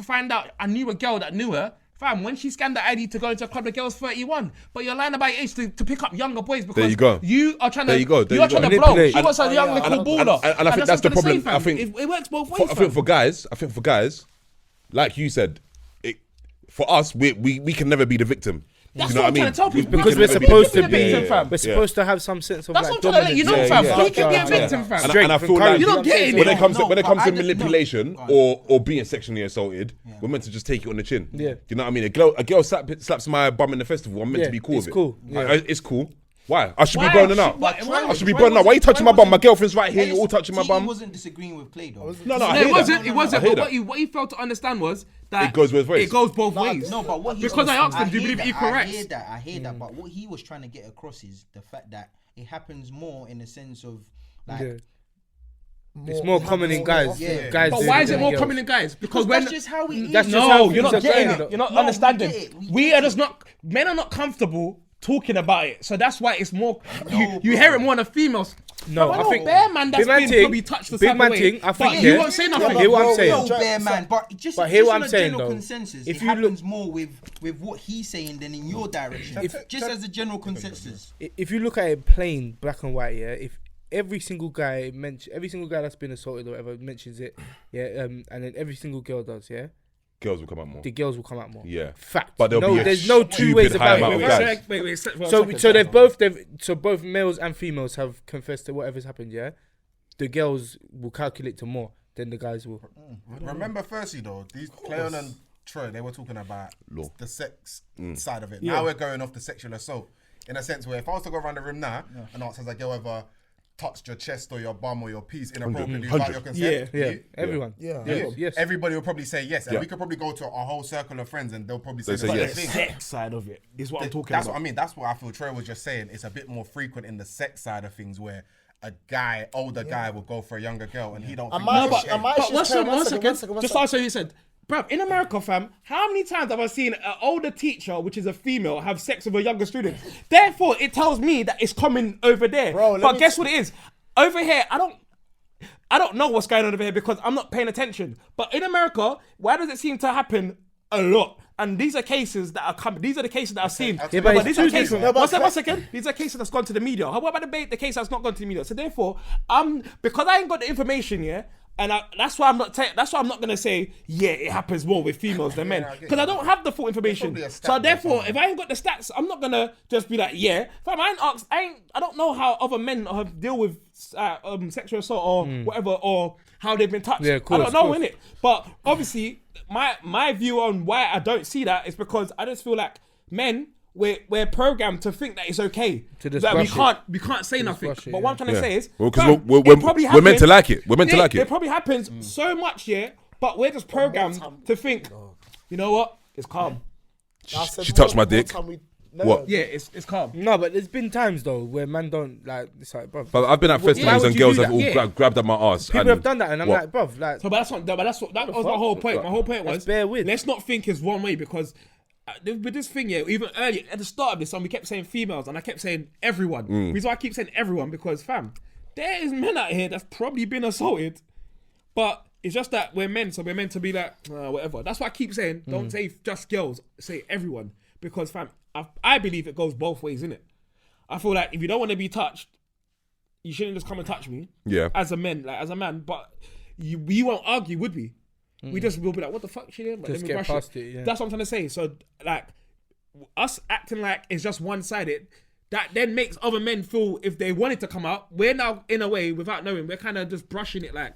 Speaker 5: find out, I knew a girl that knew her. Fam, when she scanned the ID to go into a club, the girl's 31. But you're lying about your age to pick up younger boys because you are trying to blow. She wants a young little baller.
Speaker 1: And I think that's the problem. I think
Speaker 5: it works both ways.
Speaker 1: I think for guys, like you said, for us, we can never be the victim.
Speaker 5: That's
Speaker 1: you know
Speaker 5: what I'm trying to tell people.
Speaker 2: Because we're supposed to be. We're supposed to have some sense of
Speaker 5: that's what I'm trying to let you know, fam. We can be a victim, fam.
Speaker 1: And I feel like
Speaker 5: you're not getting
Speaker 1: when it comes to manipulation or being sexually assaulted, we're meant to just take it on the chin.
Speaker 2: Yeah.
Speaker 1: You know what I mean? A girl slaps my bum in the festival. I'm meant to be cool with it.
Speaker 2: Cool.
Speaker 1: It's cool. Why? I should be burning out. I should be burning out. Why are you touching my bum? My girlfriend's right here. You're all touching my bum.
Speaker 3: He wasn't disagreeing with Clay though.
Speaker 1: No,
Speaker 5: it wasn't. But what he failed to understand was that
Speaker 1: it goes both ways.
Speaker 5: It goes both ways.
Speaker 3: No, but what
Speaker 5: because I asked him, do you believe equal rights?
Speaker 3: I hear that. But what he was trying to get across is the fact that it happens more in the sense of like.
Speaker 2: Yeah. It's more common in guys.
Speaker 3: Yeah.
Speaker 2: Guys
Speaker 5: But
Speaker 2: do
Speaker 5: why
Speaker 2: it
Speaker 5: is it
Speaker 2: than
Speaker 5: more
Speaker 2: girls.
Speaker 5: common in guys? Because
Speaker 3: That's just how it is.
Speaker 2: That's just
Speaker 5: no,
Speaker 2: how
Speaker 5: you're not
Speaker 2: things are
Speaker 5: getting
Speaker 2: going,
Speaker 5: it. You're not
Speaker 3: No, we
Speaker 5: understanding.
Speaker 3: get it. We
Speaker 5: We
Speaker 3: get
Speaker 5: are just not. Men are not comfortable talking about it, so that's why it's more. You hear it more in the females.
Speaker 2: No,
Speaker 5: I
Speaker 2: I
Speaker 5: know
Speaker 2: think
Speaker 5: bear man that's
Speaker 2: big man
Speaker 5: been
Speaker 2: thing-
Speaker 5: probably touched the
Speaker 2: big
Speaker 5: same
Speaker 2: man
Speaker 5: way.
Speaker 2: thing, I
Speaker 5: but
Speaker 2: think,
Speaker 5: you
Speaker 2: yeah.
Speaker 5: won't say
Speaker 2: Yeah,
Speaker 5: nothing.
Speaker 2: but hear what I'm saying.
Speaker 3: No, bear man, but just
Speaker 2: But hear what
Speaker 3: on
Speaker 2: I'm
Speaker 3: a
Speaker 2: saying,
Speaker 3: general
Speaker 2: though.
Speaker 3: consensus,
Speaker 2: If
Speaker 3: it
Speaker 2: you
Speaker 3: happens more with what he's saying than in your direction. Just as a general consensus.
Speaker 2: if you look at it plain black and white, yeah, if every single guy that's been assaulted or whatever mentions it, yeah, and then every single girl does, yeah,
Speaker 1: Girls will come out more.
Speaker 2: the girls will come out more.
Speaker 1: Yeah.
Speaker 2: Fact.
Speaker 1: But there'll
Speaker 2: no,
Speaker 1: be a
Speaker 2: there's no two
Speaker 1: stupid
Speaker 2: ways
Speaker 1: high
Speaker 2: about
Speaker 1: amount
Speaker 2: it.
Speaker 1: of guys.
Speaker 2: So both males and females have confessed to whatever's happened, yeah. The girls will calculate to more than the guys will.
Speaker 6: Remember, firstly though, these Cleon and Troy, they were talking about
Speaker 1: Law.
Speaker 6: the sex side of it. Now we're going off the sexual assault in a sense where if I was to go around the room now and ask, has a girl ever touched your chest or your bum or your piece inappropriately without your consent?
Speaker 2: Yeah, everyone.
Speaker 4: Yeah.
Speaker 2: Yes.
Speaker 6: Everybody will probably say yes, and
Speaker 1: Yeah.
Speaker 6: we could probably go to a whole circle of friends and they'll probably say
Speaker 1: They
Speaker 6: the
Speaker 1: say
Speaker 6: same
Speaker 1: yes.
Speaker 6: thing.
Speaker 5: Sex side of it is what I'm talking
Speaker 6: That's
Speaker 5: about.
Speaker 6: what I mean. That's what I feel Troy was just saying. It's a bit more frequent in the sex side of things where a guy, older guy, will go for a younger girl and he don't. Think
Speaker 4: my
Speaker 6: that's
Speaker 4: issue-
Speaker 6: okay.
Speaker 4: my
Speaker 5: But
Speaker 4: issue
Speaker 5: one
Speaker 4: is clear. One
Speaker 5: second.
Speaker 4: second.
Speaker 5: Just answer you said. Bruv, in America, fam, how many times have I seen an older teacher, which is a female, have sex with a younger student? Therefore, it tells me that it's coming over there.
Speaker 4: Bro, let
Speaker 5: but
Speaker 4: me
Speaker 5: guess what it is? Over here, I don't know what's going on over here because I'm not paying attention. But in America, why does it seem to happen a lot? And these are cases that are coming. These are the cases that I've seen.
Speaker 6: Yeah, but
Speaker 2: it's
Speaker 5: these are
Speaker 2: two
Speaker 5: cases.
Speaker 2: different-
Speaker 5: One second. These are cases that's gone to the media. How about the case that's not gone to the media? So therefore, because I ain't got the information, yeah. And that's why I'm not. That's why I'm not gonna say it happens more with females than men
Speaker 6: I get
Speaker 5: because I don't have the full information.
Speaker 6: probably a stat
Speaker 5: So
Speaker 6: there
Speaker 5: therefore,
Speaker 6: somewhere.
Speaker 5: if I ain't got the stats, I'm not gonna just be like, fam. I don't know how other men have deal with sexual assault or whatever or how they've been touched.
Speaker 2: Yeah, of course,
Speaker 5: I don't know
Speaker 2: of course.
Speaker 5: innit. But obviously, my view on why I don't see that is because I just feel like men. We're programmed to think that it's okay.
Speaker 2: To just
Speaker 5: that we
Speaker 2: brush it.
Speaker 5: can't say nothing.
Speaker 2: brush it,
Speaker 5: But what I'm trying to
Speaker 1: Yeah.
Speaker 5: say is,
Speaker 1: Well, 'cause
Speaker 5: fam,
Speaker 1: we're
Speaker 5: it probably
Speaker 1: meant to
Speaker 5: happens-
Speaker 1: like it. We're meant to like it.
Speaker 5: It probably happens so much, but we're just programmed to think, you know what? It's calm.
Speaker 1: She touched my dick. What?
Speaker 5: Yeah, it's calm.
Speaker 2: No, but there's been times though where man don't like. It's like, bro.
Speaker 1: But I've been at
Speaker 2: Why
Speaker 1: festivals
Speaker 2: would
Speaker 1: and
Speaker 2: you
Speaker 1: girls
Speaker 2: do
Speaker 1: have
Speaker 2: that?
Speaker 1: all
Speaker 5: Yeah.
Speaker 1: grabbed at my ass.
Speaker 2: People
Speaker 1: and
Speaker 2: have done that, and I'm
Speaker 1: what?
Speaker 2: like, bro, like.
Speaker 5: So, but that was my whole point. My whole point was
Speaker 2: That's bare weird.
Speaker 5: let's not think it's one way because with this thing, even earlier at the start of this song, we kept saying females and I kept saying everyone. Reason why I keep saying everyone because fam, there is men out here that's probably been assaulted, but it's just that we're men, so we're meant to be like whatever. That's why I keep saying don't say just girls, say everyone because fam, I believe it goes both ways, innit? I feel like if you don't want to be touched, you shouldn't just come and touch me.
Speaker 1: Yeah.
Speaker 5: As a man, but we won't argue, would we? We just will be like, what the fuck, she did? Like,
Speaker 2: Just
Speaker 5: let me
Speaker 2: get
Speaker 5: brush
Speaker 2: past it, yeah.
Speaker 5: That's what I'm trying to say. So, like, us acting like it's just one-sided, that then makes other men feel if they wanted to come out, we're now, in a way, without knowing, we're kind of just brushing it like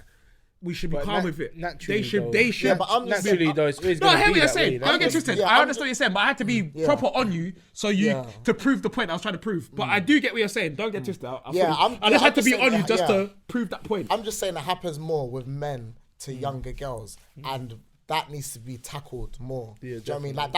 Speaker 5: we should be
Speaker 2: But
Speaker 5: calm with it.
Speaker 2: naturally,
Speaker 5: They should.
Speaker 4: Yeah, but I'm just
Speaker 2: Naturally,
Speaker 4: saying,
Speaker 2: though, it's always
Speaker 5: No, I
Speaker 2: gonna
Speaker 5: hear
Speaker 2: be
Speaker 5: what you're
Speaker 2: that
Speaker 5: saying.
Speaker 2: way.
Speaker 5: Don't
Speaker 2: Like,
Speaker 5: get twisted.
Speaker 4: Yeah,
Speaker 5: I
Speaker 4: I'm-
Speaker 5: understand what you're saying, but I had to be proper on you to prove the point I was trying to prove. But I do get what you're saying. Don't get twisted. I just had to be on you just to prove that point.
Speaker 4: I'm just saying it happens more with men to younger girls, and that needs to be tackled more. Do you know what I mean? Like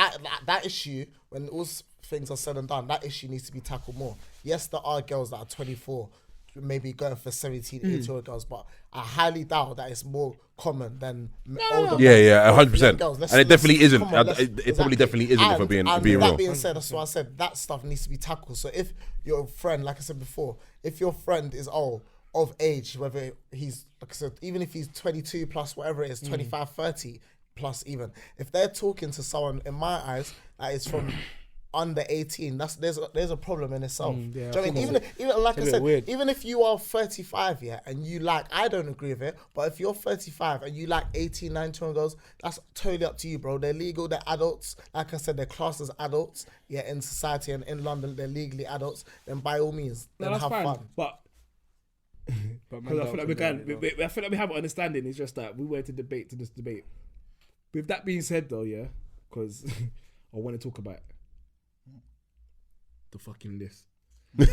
Speaker 4: that issue, when all things are said and done, that issue needs to be tackled more. Yes, there are girls that are 24, maybe going for 17, 18-year-old girls, but I highly doubt that it's more common than older.
Speaker 1: Yeah, 100%.
Speaker 4: girls.
Speaker 1: And it definitely isn't.
Speaker 4: come on,
Speaker 1: It probably definitely isn't, if we're being
Speaker 4: and
Speaker 1: real.
Speaker 4: that being said, that's why I said that stuff needs to be tackled. So if your friend, like I said before, if your friend is of age, whether he's, like I said, even if he's 22 plus, whatever it is, 25, 30 plus even, if they're talking to someone, in my eyes, that is from under 18, there's a problem in itself. Do you know what I mean? Even like I
Speaker 2: bit
Speaker 4: said,
Speaker 2: weird.
Speaker 4: even if you are 35, and you like, I don't agree with it, but if you're 35 and you like 18, 19 girls, that's totally up to you, bro. They're legal, they're adults. Like I said, they're classed as adults. Yeah, in society and in London, they're legally adults. Then by all means, then
Speaker 5: No, that's
Speaker 4: have
Speaker 5: fine.
Speaker 4: fun.
Speaker 5: But
Speaker 2: But man
Speaker 5: because I
Speaker 2: don't
Speaker 5: feel like
Speaker 2: condone it, though.
Speaker 5: I feel like we have an understanding. It's just that we went to this debate. With that being said, though, yeah, because I want to talk about the fucking list.
Speaker 3: I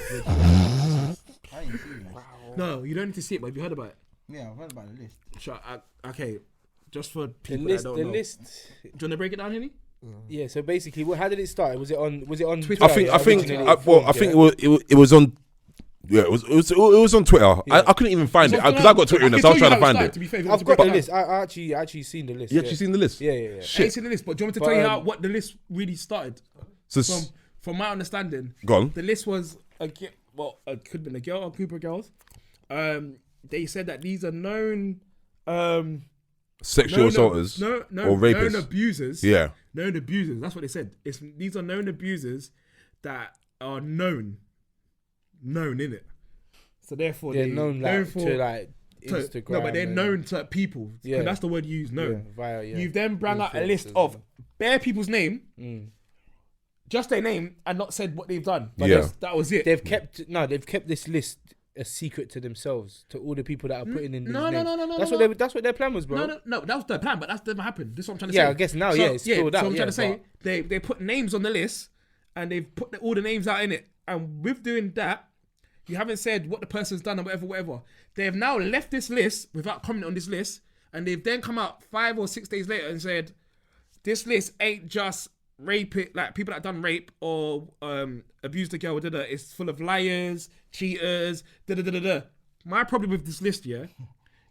Speaker 3: ain't seen it.
Speaker 5: No, you don't need to see it, but have you heard about it?
Speaker 3: Yeah, I've heard about the list.
Speaker 5: Sure, okay, just for
Speaker 2: The
Speaker 5: people
Speaker 2: list,
Speaker 5: that don't
Speaker 2: the
Speaker 5: know.
Speaker 2: list.
Speaker 5: Do you want to break it down, Henny?
Speaker 2: Yeah. So basically, how did it start? Was it on Twitter?
Speaker 1: I think
Speaker 2: originally
Speaker 1: it was on Yeah, it was on Twitter.
Speaker 2: Yeah.
Speaker 1: I couldn't even find it
Speaker 5: So,
Speaker 1: because I got Twitter in there, so I was trying to find it.
Speaker 5: To be fair,
Speaker 2: I've got the list. I actually seen the list.
Speaker 1: You actually seen the list?
Speaker 2: Yeah.
Speaker 5: I ain't
Speaker 1: Shit.
Speaker 5: seen the list, but do you want me to tell you how what the list really started?
Speaker 1: So
Speaker 5: From my understanding,
Speaker 1: go on.
Speaker 5: the list was it could have been a girl or a group of girls. They said that these are known
Speaker 1: Sexual assaulters or rapists.
Speaker 5: known abusers.
Speaker 1: Yeah.
Speaker 5: Known abusers. That's what they said. These are known abusers that are known in it. So therefore,
Speaker 2: They're known to like Instagram.
Speaker 5: No, but they're known to people.
Speaker 2: Yeah.
Speaker 5: That's the word you use. Known.
Speaker 2: Yeah,
Speaker 5: You've then brought out a list
Speaker 2: Influencers,
Speaker 5: of bare people's name, just their name, and not said what they've done. But
Speaker 1: Yeah.
Speaker 5: that was it.
Speaker 2: They've kept this list a secret to themselves, to all the people that are putting in these
Speaker 5: No.
Speaker 2: names. That's what their plan was, bro.
Speaker 5: No, that was their plan, but that's never happened. This is what I'm trying to say.
Speaker 2: Yeah, I guess now, it's filled out.
Speaker 5: So I'm
Speaker 2: yeah,
Speaker 5: trying to say they put names on the list, and they've put all the names out in it. And with doing that, you haven't said what the person's done and whatever. They have now left this list without commenting on this list, and they've then come out 5 or 6 days later and said, this list ain't just rape it, like people that done rape or abused a girl, it's full of liars, cheaters, My problem with this list,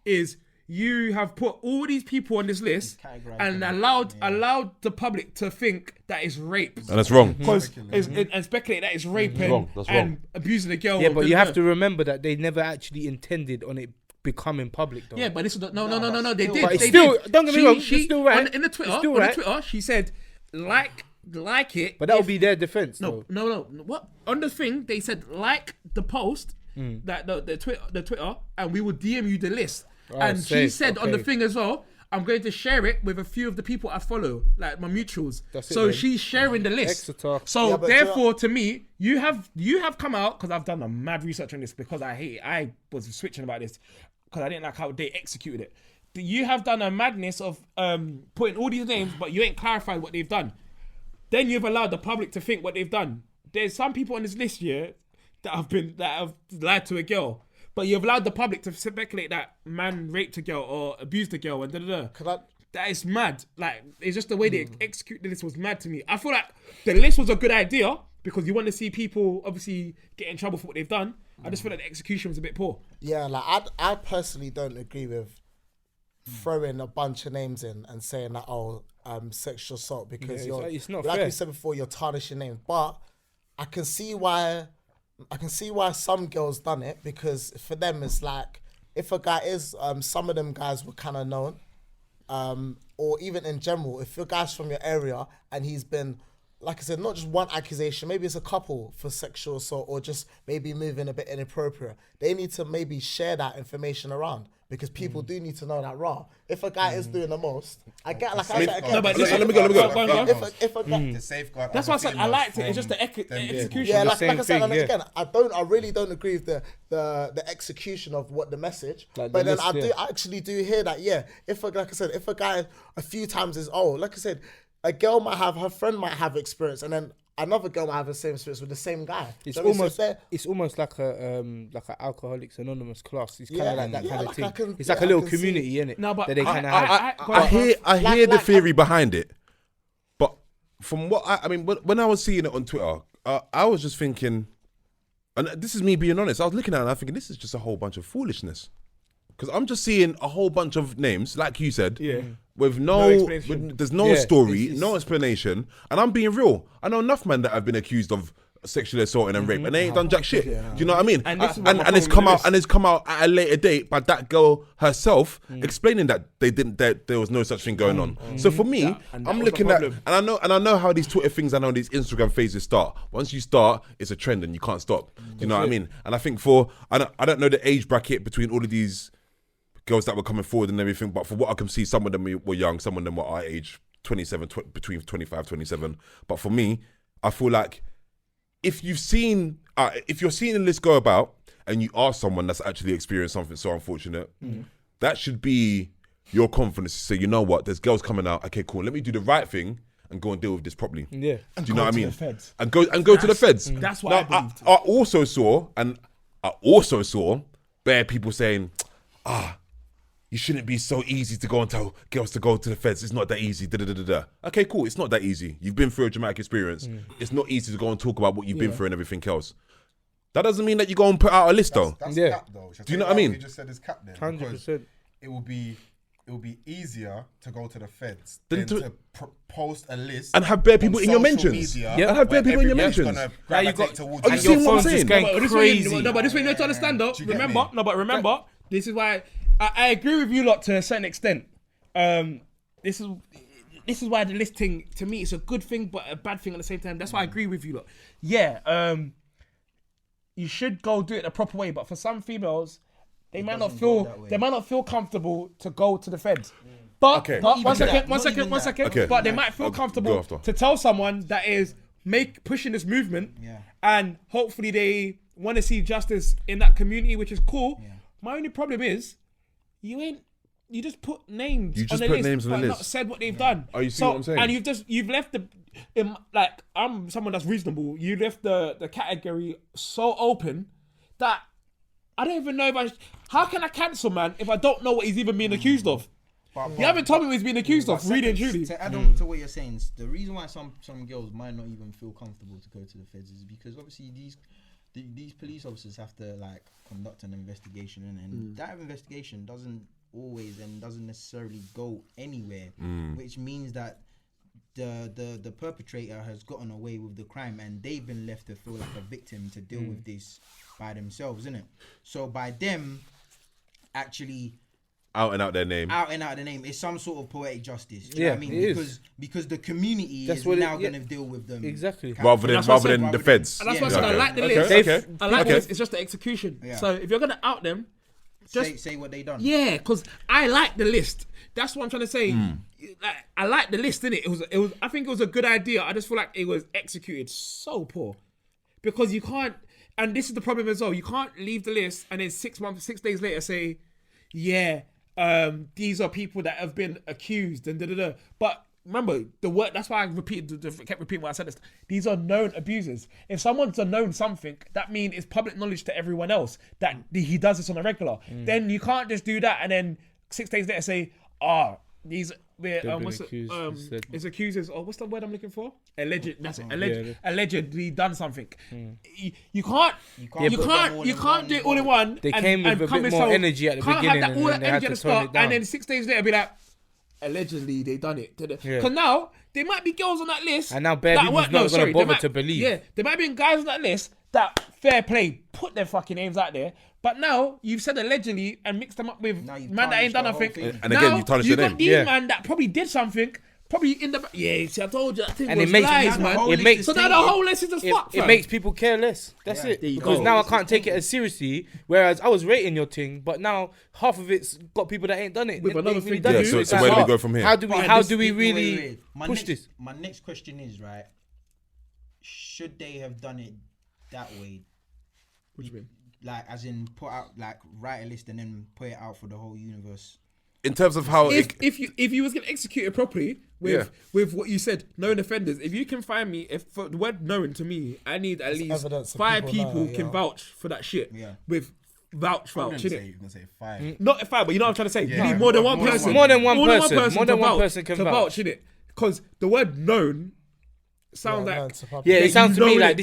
Speaker 5: is you have put all these people on this list and allowed the public to think that it's rape.
Speaker 1: And that's wrong.
Speaker 5: Because and speculate that it's rape and abusing a girl.
Speaker 2: Yeah, but you have to remember that they never actually intended on it becoming public, though.
Speaker 5: Yeah, but this is no. They did.
Speaker 2: But it's
Speaker 5: They
Speaker 2: still,
Speaker 5: did.
Speaker 2: don't get me wrong, it's still right.
Speaker 5: In the Twitter,
Speaker 2: It's still
Speaker 5: on the
Speaker 2: right.
Speaker 5: Twitter, she said like it.
Speaker 2: But that would be their defense.
Speaker 5: No. What on the thing they said like the post that the Twitter, and we will DM you the list. And she said on the thing as well, I'm going to share it with a few of the people I follow, like my mutuals. So she's sharing the list.
Speaker 2: Exeter.
Speaker 5: So
Speaker 4: Yeah, but
Speaker 5: therefore, to me, you have come out, because I've done a mad research on this, because I was switching about this because I didn't like how they executed it. You have done a madness of putting all these names, but you ain't clarified what they've done. Then you've allowed the public to think what they've done. There's some people on this list here that have lied to a girl. But you've allowed the public to speculate that man raped a girl or abused a girl and That is mad. Like, it's just the way they executed this was mad to me. I feel like the list was a good idea because you want to see people obviously get in trouble for what they've done. I just feel like the execution was a bit poor.
Speaker 4: Yeah, like I personally don't agree with throwing a bunch of names in and saying that sexual assault because
Speaker 2: it's not
Speaker 4: like
Speaker 2: fair.
Speaker 4: you said before, you're tarnishing names. But I can see why some girls done it, because for them it's like, if a guy is some of them guys were kind of known, or even in general, if a guy's from your area and he's been, like I said, not just one accusation, maybe it's a couple for sexual assault or just maybe moving a bit inappropriate, they need to maybe share that information around, because people do need to know that raw. If a guy is doing the most, I get like I said,
Speaker 5: No, but
Speaker 1: let me go.
Speaker 4: if a guy,
Speaker 6: To safeguard.
Speaker 5: That's why I said I liked it. It's just the execution.
Speaker 4: yeah, like
Speaker 2: same
Speaker 4: I said,
Speaker 2: thing,
Speaker 4: and
Speaker 2: yeah.
Speaker 4: again, I really don't agree with the execution of what the message.
Speaker 2: Like
Speaker 4: but
Speaker 2: the
Speaker 4: then
Speaker 2: list,
Speaker 4: I actually do hear that, if a guy a few times is like I said, a girl might have, her friend might have experience, and then another girl might have the same experience with the same guy.
Speaker 2: It's
Speaker 4: So I mean,
Speaker 2: almost
Speaker 4: so
Speaker 2: it's almost like an Alcoholics Anonymous class. It's kind of
Speaker 4: Yeah,
Speaker 2: like that
Speaker 4: yeah,
Speaker 2: kind of
Speaker 4: like
Speaker 2: thing.
Speaker 4: I can-
Speaker 2: It's like
Speaker 4: yeah,
Speaker 2: a little
Speaker 4: I can see-
Speaker 2: community, innit?
Speaker 5: No, but
Speaker 2: that they kind of have.
Speaker 1: I hear the
Speaker 4: like-
Speaker 1: theory behind it, but from what I mean, when I was seeing it on Twitter, I was just thinking, and this is me being honest, I was looking at it and I'm thinking, this is just a whole bunch of foolishness. Because I'm just seeing a whole bunch of names, like you said, with there's no story, no explanation, and I'm being real. I know enough men that have been accused of sexually assaulting and rape, and they ain't done jack shit. Do you know what I mean?
Speaker 5: And this is what my
Speaker 1: and it's
Speaker 5: problem
Speaker 1: come
Speaker 5: with
Speaker 1: out, and it's come out at a later date by that girl herself explaining that there was no such thing going on. So for me,
Speaker 5: and that
Speaker 1: I'm
Speaker 5: was
Speaker 1: looking
Speaker 5: my
Speaker 1: at,
Speaker 5: problem.
Speaker 1: and I know how these Twitter things, I know these Instagram phases start. Once you start, it's a trend and you can't stop. Do you know what I mean? And I think I don't know the age bracket between all of these girls that were coming forward and everything, but for what I can see, some of them were young, some of them were our age, 27, between 25, 27. But for me, I feel like if you're seeing the list go about and you are someone that's actually experienced something so unfortunate, that should be your confidence to say, you know what, there's girls coming out, okay, cool, let me do the right thing and go and deal with this properly.
Speaker 2: Yeah.
Speaker 1: Do you know what I mean?
Speaker 5: the feds.
Speaker 1: And go to the feds.
Speaker 5: That's what I believed.
Speaker 1: I also saw bare people saying, you shouldn't be so easy to go and tell girls to go to the feds. It's not that easy. Okay, cool. It's not that easy. You've been through a dramatic experience. It's not easy to go and talk about what you've been through and everything else. That doesn't mean that you go and put out a list though.
Speaker 6: That's
Speaker 2: Yeah.
Speaker 6: cap though.
Speaker 1: Do you know what I mean?
Speaker 6: You just said it's cap then.
Speaker 2: 100%.
Speaker 6: It will be easier to go to the feds
Speaker 1: Than
Speaker 6: than
Speaker 1: to-
Speaker 6: to post a list
Speaker 1: And have bare people
Speaker 6: on
Speaker 1: in your
Speaker 6: social
Speaker 1: mentions.
Speaker 6: media
Speaker 1: And have bare
Speaker 6: where
Speaker 1: people in your
Speaker 6: everybody's
Speaker 1: mentions.
Speaker 6: gonna
Speaker 5: Now you
Speaker 6: gravitate
Speaker 5: got-
Speaker 6: towards
Speaker 1: Are you
Speaker 6: you.
Speaker 1: seeing what I'm
Speaker 2: phone's just
Speaker 1: saying?
Speaker 2: going
Speaker 5: But this
Speaker 2: crazy.
Speaker 5: way, but this way you need to understand though.
Speaker 6: Do you get
Speaker 5: Remember,
Speaker 6: me?
Speaker 5: remember, this is why I agree with you lot to a certain extent. This is why the listing to me is a good thing but a bad thing at the same time. That's why I agree with you lot. Yeah, you should go do it the proper way, but for some females, they might not
Speaker 3: doesn't go
Speaker 5: feel
Speaker 3: that way.
Speaker 5: they might not feel comfortable to go to the feds. But,
Speaker 1: Okay.
Speaker 5: but
Speaker 3: Not
Speaker 5: one
Speaker 3: even
Speaker 5: second,
Speaker 3: that,
Speaker 5: one
Speaker 3: not
Speaker 5: second,
Speaker 3: even
Speaker 5: one
Speaker 3: that.
Speaker 5: second.
Speaker 1: Okay.
Speaker 5: But they might feel
Speaker 1: I'll go
Speaker 5: comfortable
Speaker 1: after.
Speaker 5: to tell someone that is pushing this movement,
Speaker 3: Yeah.
Speaker 5: and hopefully they want to see justice in that community, which is cool.
Speaker 3: Yeah.
Speaker 5: My only problem is you just put names.
Speaker 1: You just
Speaker 5: on the
Speaker 1: put
Speaker 5: list,
Speaker 1: names on the
Speaker 5: but
Speaker 1: list.
Speaker 5: not said what they've done.
Speaker 1: Oh, you see what I'm saying?
Speaker 5: And you've left like I'm someone that's reasonable. You left the category so open that I don't even know how can I cancel man if I don't know what he's even being accused of. You haven't told me what he's being accused of, really and truly.
Speaker 3: To add on to what you're saying, the reason why some girls might not even feel comfortable to go to the feds is because obviously these police officers have to like conduct an investigation, and that investigation doesn't always and doesn't necessarily go anywhere, which means that the perpetrator has gotten away with the crime and they've been left to feel like a victim to deal with this by themselves, innit? So by them actually
Speaker 1: Out and out their name.
Speaker 3: the name, it's some sort of poetic justice. Do you
Speaker 2: Yeah,
Speaker 3: know what I mean?
Speaker 2: it is.
Speaker 3: Because the community
Speaker 2: That's
Speaker 3: is
Speaker 2: what it-
Speaker 3: now
Speaker 2: yeah.
Speaker 3: going to deal with them.
Speaker 2: Exactly.
Speaker 1: Rather than
Speaker 5: That's what I said,
Speaker 1: the feds.
Speaker 5: And that's why I
Speaker 3: Yeah.
Speaker 5: said I
Speaker 1: Okay.
Speaker 5: like the
Speaker 1: Okay,
Speaker 5: list.
Speaker 1: okay.
Speaker 5: I like
Speaker 1: Okay.
Speaker 5: the list. It's just the execution.
Speaker 3: Yeah.
Speaker 5: So if you're gonna out them, just
Speaker 3: say what they done.
Speaker 5: yeah, because I like the list. That's what I'm trying to say. Like, I like the list, innit? It was. I think it was a good idea. I just feel like it was executed so poor because you can't. And this is the problem as well. You can't leave the list and then 6 days later say, yeah, these are people that have been accused and da da da. But remember the word. That's why I kept repeating what I said. These are known abusers. If someone's a known something, that means it's public knowledge to everyone else that he does this on a regular. Then you can't just do that and then 6 days later say, these
Speaker 2: been
Speaker 5: what's
Speaker 2: accused instead.
Speaker 5: it's accusers. Oh, what's the word I'm looking for? Alleged. That's it.
Speaker 2: Yeah.
Speaker 5: Allegedly done something. You can't
Speaker 3: put them all in one
Speaker 5: do it all in one.
Speaker 2: They
Speaker 5: and-
Speaker 2: came with
Speaker 5: and
Speaker 2: a
Speaker 5: come
Speaker 2: bit
Speaker 5: in
Speaker 2: more
Speaker 5: so-
Speaker 2: energy at the
Speaker 5: can't
Speaker 2: beginning
Speaker 5: have that
Speaker 2: and
Speaker 5: all
Speaker 2: then
Speaker 5: that
Speaker 2: they had
Speaker 5: energy at
Speaker 2: to
Speaker 5: the
Speaker 2: tone
Speaker 5: start,
Speaker 2: it down.
Speaker 5: and then 6 days later be like, allegedly they done it. Because
Speaker 2: Yeah.
Speaker 5: now there might be girls on that list,
Speaker 2: And now bare
Speaker 5: that
Speaker 2: people's
Speaker 5: weren't-
Speaker 2: not gonna
Speaker 5: sorry,
Speaker 2: bother
Speaker 5: there might-
Speaker 2: to believe.
Speaker 5: Yeah, there might be guys on that list that fair play put their fucking names out there, but now you've said allegedly and mixed them up with
Speaker 3: Now you've
Speaker 5: man that ain't done
Speaker 3: tarnished the
Speaker 5: nothing.
Speaker 3: whole thing.
Speaker 1: And again, you tarnish
Speaker 5: you
Speaker 1: your
Speaker 5: got
Speaker 1: name.
Speaker 5: these
Speaker 2: Yeah.
Speaker 5: man that probably did something. Probably in the yeah. See, I told you that thing
Speaker 2: And
Speaker 5: was
Speaker 2: it makes
Speaker 5: lies,
Speaker 3: the
Speaker 5: man.
Speaker 3: whole
Speaker 2: it
Speaker 3: list
Speaker 2: makes
Speaker 3: is
Speaker 5: So now the
Speaker 3: tainted.
Speaker 5: whole list is just fucked.
Speaker 2: It
Speaker 5: fam.
Speaker 2: makes people careless. That's
Speaker 3: Yeah.
Speaker 2: it.
Speaker 5: There you
Speaker 2: Because
Speaker 5: go.
Speaker 2: now I
Speaker 3: It's
Speaker 2: can't take it
Speaker 3: tainted.
Speaker 2: as seriously. Whereas I was rating your thing, but now half of it's got people that ain't done it.
Speaker 5: With
Speaker 2: They
Speaker 5: another
Speaker 2: ain't really
Speaker 5: thing
Speaker 2: done
Speaker 5: to
Speaker 2: it.
Speaker 5: do.
Speaker 1: So
Speaker 2: It's
Speaker 1: where do we
Speaker 2: like,
Speaker 1: go from here?
Speaker 2: How do we
Speaker 3: Wait,
Speaker 2: really
Speaker 3: wait. My
Speaker 2: push
Speaker 3: next,
Speaker 2: this?
Speaker 3: My next question is, right, should they have done it that way?
Speaker 5: What do you mean?
Speaker 3: Like, as in, write a list and then put it out for the whole universe.
Speaker 1: In terms of how
Speaker 5: If you was gonna execute it properly with what you said, known offenders. If you can find me, if for the word known to me, I need at least
Speaker 4: evidence of
Speaker 5: 5
Speaker 4: people
Speaker 5: people
Speaker 4: know,
Speaker 5: can
Speaker 4: yeah.
Speaker 5: vouch for that shit.
Speaker 3: Yeah.
Speaker 5: With vouch,
Speaker 6: You're
Speaker 5: innit?
Speaker 6: gonna say 5.
Speaker 5: Not 5, but you know what I'm trying to say. You
Speaker 6: Yeah.
Speaker 5: need more than one
Speaker 6: More than
Speaker 5: person.
Speaker 6: one.
Speaker 2: More than one
Speaker 5: More
Speaker 2: person. More
Speaker 5: to
Speaker 2: than one
Speaker 5: vouch-
Speaker 2: person can
Speaker 5: to
Speaker 2: vouch.
Speaker 5: innit? Because the word known sounds
Speaker 4: Yeah, no,
Speaker 5: like
Speaker 4: it's a public-
Speaker 2: Yeah,
Speaker 5: Yeah,
Speaker 2: it sounds
Speaker 5: you
Speaker 2: to me
Speaker 5: know
Speaker 2: like
Speaker 5: it.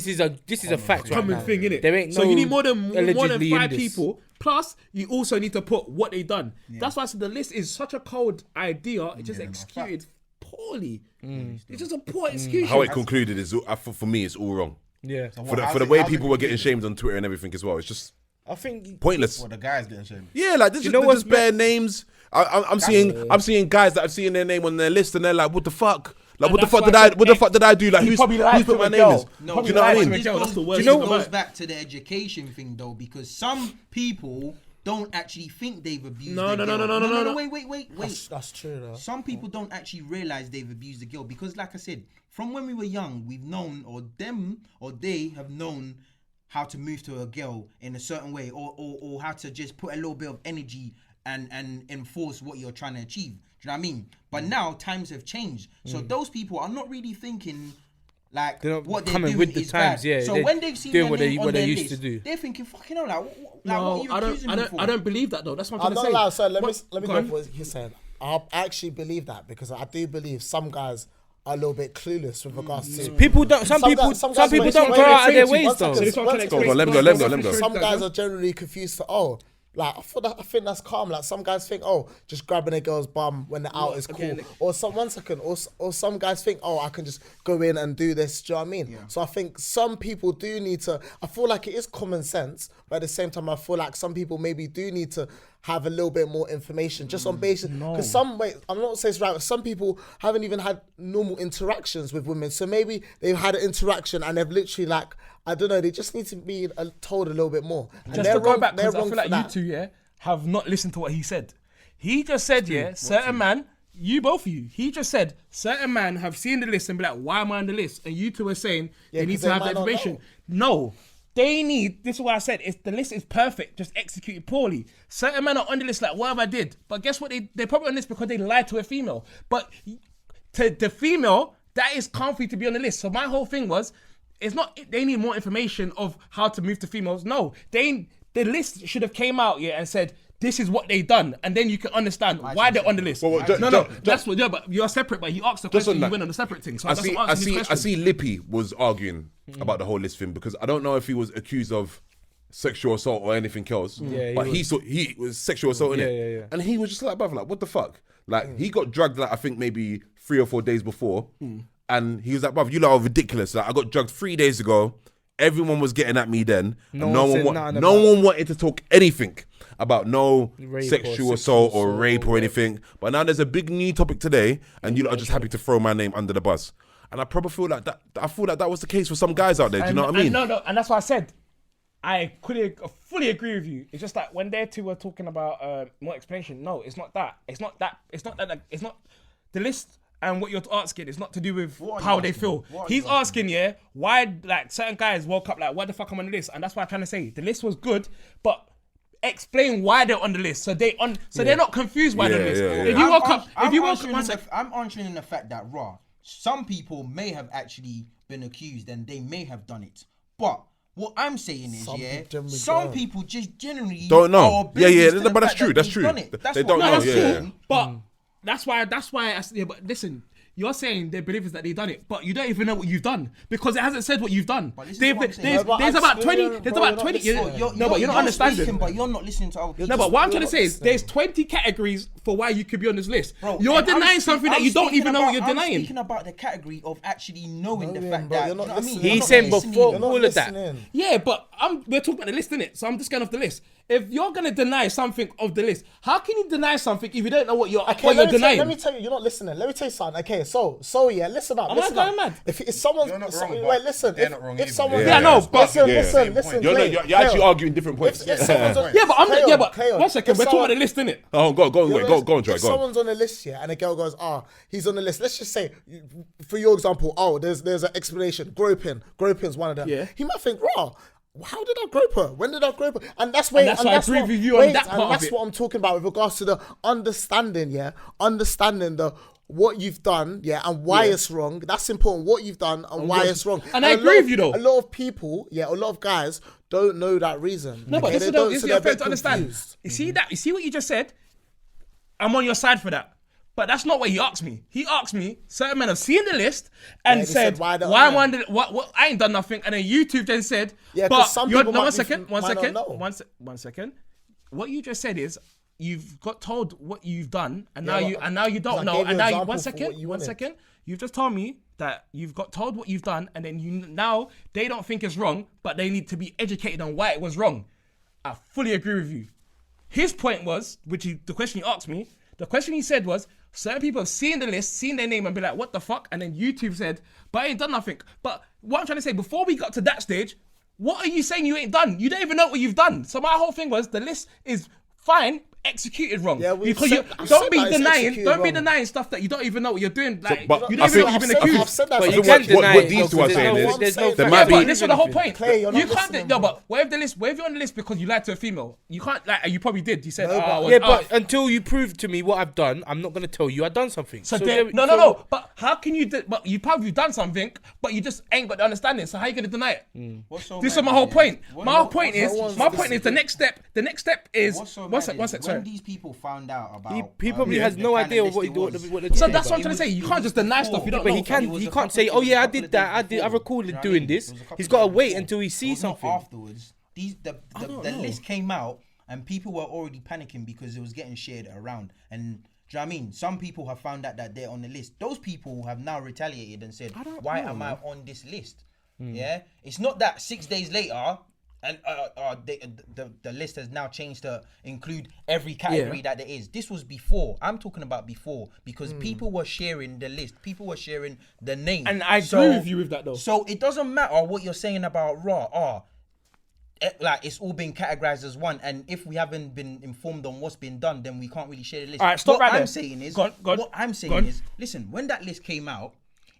Speaker 2: this is a fact right
Speaker 5: common
Speaker 2: now.
Speaker 5: thing, innit?
Speaker 2: There ain't
Speaker 5: so
Speaker 2: no
Speaker 5: you need more than
Speaker 2: allegedly in
Speaker 5: 5
Speaker 2: this.
Speaker 5: people. Plus, you also need to put what they done. That's why I said the list is such a cold idea. It's just executed poorly. It's just a poor execution.
Speaker 1: how it concluded is for me it's all wrong.
Speaker 2: Yeah,
Speaker 1: For the way people were getting shamed on Twitter and everything as well. It's just
Speaker 2: I think
Speaker 1: pointless.
Speaker 6: Well, the guy's getting shamed.
Speaker 1: Yeah, like this
Speaker 2: You
Speaker 1: is
Speaker 2: know
Speaker 1: just
Speaker 2: what's
Speaker 1: bare names. I'm seeing guys that I've seen their name on their list and they're like, what the fuck? Like,
Speaker 5: And
Speaker 1: what the
Speaker 5: that's
Speaker 1: fuck
Speaker 5: why
Speaker 1: did
Speaker 5: I
Speaker 1: I?
Speaker 5: said
Speaker 1: What the fuck did I do? Like,
Speaker 5: he
Speaker 1: who's
Speaker 5: probably lied
Speaker 1: put
Speaker 5: to
Speaker 1: my
Speaker 5: a
Speaker 1: name
Speaker 5: girl.
Speaker 1: is?
Speaker 3: No,
Speaker 1: Do you know what I
Speaker 5: lied to
Speaker 1: mean?
Speaker 5: a girl. That's the worst
Speaker 3: This
Speaker 5: thing
Speaker 3: goes
Speaker 5: about it.
Speaker 3: back to the education thing, though, because some people don't actually think they've abused
Speaker 5: No,
Speaker 3: their
Speaker 5: no,
Speaker 3: girl.
Speaker 5: no, no, no, no.
Speaker 3: Wait.
Speaker 4: That's true though.
Speaker 3: Some people don't actually realize they've abused the girl because, like I said, from when we were young, we've known, or they have known how to move to a girl in a certain way, or how to just put a little bit of energy and enforce what you're trying to achieve. Do you know what I mean? But now times have changed, so those people are not really thinking like
Speaker 2: They're not
Speaker 3: what they're
Speaker 2: coming
Speaker 3: doing
Speaker 2: with the
Speaker 3: is
Speaker 2: times,
Speaker 3: bad.
Speaker 2: yeah,
Speaker 3: So
Speaker 2: they're
Speaker 3: when they've seen
Speaker 2: doing
Speaker 3: their
Speaker 2: what they-
Speaker 3: name
Speaker 2: what
Speaker 3: on
Speaker 2: they
Speaker 3: their
Speaker 2: used
Speaker 3: list,
Speaker 2: to do.
Speaker 3: they're thinking, fucking hell, like what
Speaker 5: No,
Speaker 3: are you accusing me for?
Speaker 5: I don't believe that though. That's what I'm
Speaker 4: I'm
Speaker 5: trying
Speaker 4: not
Speaker 5: to say.
Speaker 4: allowed. So let me
Speaker 5: Go
Speaker 4: go
Speaker 5: on.
Speaker 4: for what he said. I actually believe that because I do believe some guys are a little bit clueless with regards to
Speaker 2: People don't. Some people don't go out of their ways though.
Speaker 1: Let me go.
Speaker 4: Some guys are generally confused to like I think that's calm. Like some guys think, just grabbing a girl's bum when they're out is cool. Or some guys think, I can just go in and do this. Do you know what I mean? Yeah. So I think some people do need to. I feel like it is common sense, but at the same time, I feel like some people maybe do need to have a little bit more information just on basis. Because I'm not saying it's right, but some people haven't even had normal interactions with women. So maybe they've had an interaction and they've literally I don't know, they just need to be told a little bit more. And
Speaker 5: just to go back, because I feel like you two, have not listened to what he said. He just said, certain man, both of you, he just said, certain man have seen the list and be like, why am I on the list? And you two are saying they need to have the information. No. They need, this is what I said, the list is perfect, just executed poorly. Certain men are on the list like, what have I did? But guess what? They're probably on this because they lied to a female. But to the female, that is comfy to be on the list. So my whole thing was, it's not, they need more information of how to move to females. No, the list should have came out and said, this is what they done, and then you can understand why they're on the list. That's what. Yeah, but you're separate. But he asked the question, you went on the separate thing. So I
Speaker 1: see. Lippy was arguing about the whole list thing because I don't know if he was accused of sexual assault or anything else. But he was sexual assault in it, and he was just like, brother, like, what the fuck? Like he got drugged I think maybe 3 or 4 days before, and he was like, brother, you lot are ridiculous. Like I got drugged 3 days ago. Everyone was getting at me then. No one wanted to talk anything about sexual assault or rape or anything. But now there's a big new topic today, and you lot are just happy to throw my name under the bus. And I probably feel like that. I feel like that was the case for some guys out there. Do you know what I mean?
Speaker 5: No, and that's why I said I fully agree with you. It's just that when they two were talking about more explanation. No, it's not that. It's not the list. And what you're asking is not to do with how they feel. He's asking, why like certain guys woke up like, why the fuck I'm on the list? And that's what I'm trying to say. The list was good, but explain why they're on the list. So they're not confused by the list. If you woke up,
Speaker 3: I'm answering in the fact that some people may have actually been accused and they may have done it, but what I'm saying is, some people just generally
Speaker 1: don't know. But that's true. That's true. They don't know.
Speaker 5: But. That's why. But listen, you're saying they're believers that they've done it, but you don't even know what you've done because it hasn't said what you've done. There's about 20. No, but you're not understanding.
Speaker 3: But you're not listening to other people.
Speaker 5: No, but what I'm trying to say is there's 20 categories for why you could be on this list. Bro, you're denying something that you don't even know what you're denying.
Speaker 3: I'm speaking about the category of actually knowing the fact that. You know what I mean?
Speaker 2: He's saying before all of that.
Speaker 5: Yeah, but we're talking about the list, innit? So I'm just going off the list. If you're gonna deny something of the list, how can you deny something if you don't know what you're denying?
Speaker 4: Let me tell you, you're not listening. Let me tell you something. Okay, so listen up.
Speaker 5: Am I going mad?
Speaker 4: If someone's
Speaker 6: you're not wrong,
Speaker 4: wait, listen. If someone, listen.
Speaker 1: You're actually arguing different points.
Speaker 5: But 1 second, we're talking about the list, innit?
Speaker 1: Oh, go on, Troy.
Speaker 4: If someone's on the list here, and a girl goes, he's on the list. Let's just say, for your example, there's an explanation. Groping's one of them.
Speaker 5: Yeah.
Speaker 4: He might think, how did I grope her? When did I grope her? And that's why
Speaker 5: I agree with you on that part of it.
Speaker 4: That's what I'm talking about with regards to the understanding, understanding what you've done, and why it's wrong. That's important. What you've done and why it's wrong.
Speaker 5: And I agree with you though.
Speaker 4: A lot of people, a lot of guys don't know that reason.
Speaker 5: No, but this is your friend to understand. You see that? You see what you just said? I'm on your side for that. But that's not what he asked me. He asked me, certain men have seen the list and said, why am I on the what? I ain't done nothing. And then YouTube then said, but some people one second. One second. What you just said is you've got told what you've done, and now you don't know. And now you one second. You've just told me that you've got told what you've done, and then now they don't think it's wrong, but they need to be educated on why it was wrong. I fully agree with you. His point was, the question you asked me, the question he said was, certain people have seen the list, seen their name and be like, what the fuck? And then YouTube said, but I ain't done nothing. But what I'm trying to say, before we got to that stage, what are you saying you ain't done? You don't even know what you've done. So my whole thing was, the list is fine, executed wrong. Yeah, because don't be denying stuff that you don't even know what you're doing. Like, you don't even know what you've been accused.
Speaker 1: But you can deny what these two are saying is there might be.
Speaker 5: This is the whole point. You can't. No, but where you're on the list because you lied to a female, you can't. Like, you probably did. You said,
Speaker 2: but until you prove to me what I've done, I'm not gonna tell you I've done something.
Speaker 5: No. But how can you? But you probably done something, but you just ain't got the understanding. So how you gonna deny it? This is my whole point. My whole point is the next step. The next step is one sec.
Speaker 3: when these people found out about,
Speaker 2: He probably has
Speaker 3: the
Speaker 2: no
Speaker 3: kind of
Speaker 2: idea
Speaker 3: list
Speaker 2: what
Speaker 3: it
Speaker 2: he
Speaker 3: was.
Speaker 2: what
Speaker 5: So
Speaker 2: did,
Speaker 5: that's
Speaker 2: but
Speaker 5: what I'm trying to say. You can't just deny stuff you don't
Speaker 2: but
Speaker 5: know.
Speaker 2: he
Speaker 3: It was
Speaker 2: he
Speaker 3: a
Speaker 2: can't
Speaker 3: couple-
Speaker 2: say,
Speaker 3: it
Speaker 2: oh
Speaker 3: was
Speaker 2: yeah,
Speaker 3: a
Speaker 2: I
Speaker 3: couple
Speaker 2: did
Speaker 3: of
Speaker 2: that.
Speaker 3: days
Speaker 2: I
Speaker 3: before.
Speaker 2: recorded
Speaker 3: Do you know
Speaker 2: doing
Speaker 3: what I mean?
Speaker 2: this.
Speaker 3: It was a couple
Speaker 2: He's
Speaker 3: of
Speaker 2: got to
Speaker 3: days
Speaker 2: wait
Speaker 3: before.
Speaker 2: until he
Speaker 3: It
Speaker 2: sees
Speaker 3: was not
Speaker 2: something.
Speaker 3: afterwards. The list came out and people were already panicking because it was getting shared around. And do you know what I mean? Some people have found out that they're on the list. Those people have now retaliated and said, why am I on this list? Yeah, it's not that 6 days later and the list has now changed to include every category that there is. This was before. I'm talking about before because people were sharing the list. People were sharing the name.
Speaker 5: And I agree with you with that though.
Speaker 3: So it doesn't matter what you're saying about Raw. Like it's all been categorized as one, and if we haven't been informed on what's been done, then we can't really share the list.
Speaker 5: All right, stop
Speaker 3: what
Speaker 5: right
Speaker 3: I'm
Speaker 5: there.
Speaker 3: saying is,
Speaker 5: Go on.
Speaker 3: what I'm saying
Speaker 5: Go on.
Speaker 3: is, listen, when that list came out,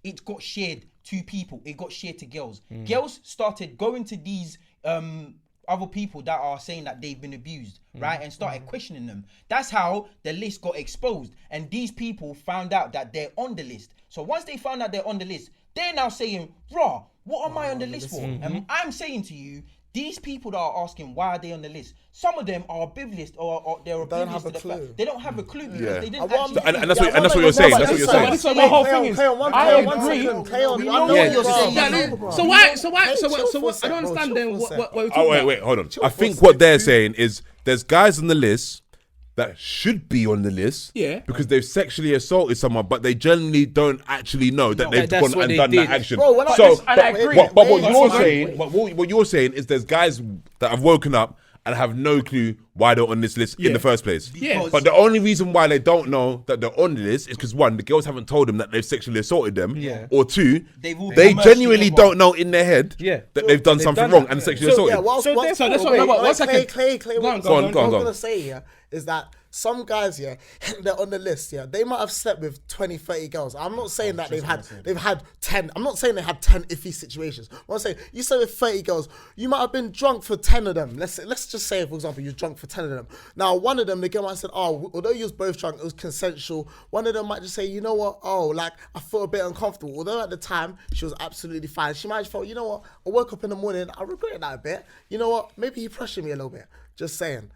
Speaker 3: it got shared to people. It got shared to girls. Girls started going to these other people that are saying that they've been abused, right, and started questioning them. That's how the list got exposed, and these people found out that they're on the list. So once they found out they're on the list, they're now saying, "Raw, what am I on the list for?" And I'm saying to you, these people that are asking why are they on the list, some of them are oblivious or they're oblivious to the fact they don't have a clue because they didn't actually.
Speaker 1: And that's what you're saying. That's what you're saying.
Speaker 5: So my whole thing is, I agree.
Speaker 3: We know what you're saying.
Speaker 5: So why? I don't understand then what we're talking
Speaker 1: Oh
Speaker 5: about.
Speaker 1: wait, hold on. I think what they're saying is there's guys on the list that should be on the list, because they've sexually assaulted someone, but they generally don't actually know that they've
Speaker 2: that's
Speaker 1: gone
Speaker 2: what
Speaker 1: and
Speaker 2: they
Speaker 1: done
Speaker 2: did.
Speaker 1: that action.
Speaker 4: Bro, when I-
Speaker 1: So,
Speaker 5: and I agree.
Speaker 1: but what
Speaker 5: That's
Speaker 1: you're
Speaker 5: what
Speaker 1: saying, what you're saying is there's guys that have woken up and have no clue why they're on this list in the first place.
Speaker 5: Yeah.
Speaker 1: But the only reason why they don't know that they're on the list is because one, the girls haven't told them that they've sexually assaulted them, or two,
Speaker 3: They've all
Speaker 1: they
Speaker 3: been merged
Speaker 1: genuinely
Speaker 3: together.
Speaker 1: don't know in their head that they've done something
Speaker 2: done
Speaker 1: wrong
Speaker 2: that,
Speaker 1: and
Speaker 2: yeah.
Speaker 1: sexually assaulted.
Speaker 5: So that's what- no, but one second.
Speaker 4: Clay,
Speaker 5: Go on,
Speaker 4: what
Speaker 5: go on,
Speaker 4: I'm
Speaker 1: go on.
Speaker 4: gonna say is that some guys, they're on the list, they might have slept with 20, 30 girls. I'm not saying that they've had 10. I'm not saying they had 10 iffy situations. I'm saying you slept with 30 girls. You might have been drunk for 10 of them. Let's just say, for example, you're drunk for 10 of them. Now, one of them, the girl might have said, although you was both drunk, it was consensual. One of them might just say, you know what? I felt a bit uncomfortable. Although at the time she was absolutely fine. She might have felt, you know what? I woke up in the morning, I regret that a bit. You know what? Maybe he pressured me a little bit. Just saying,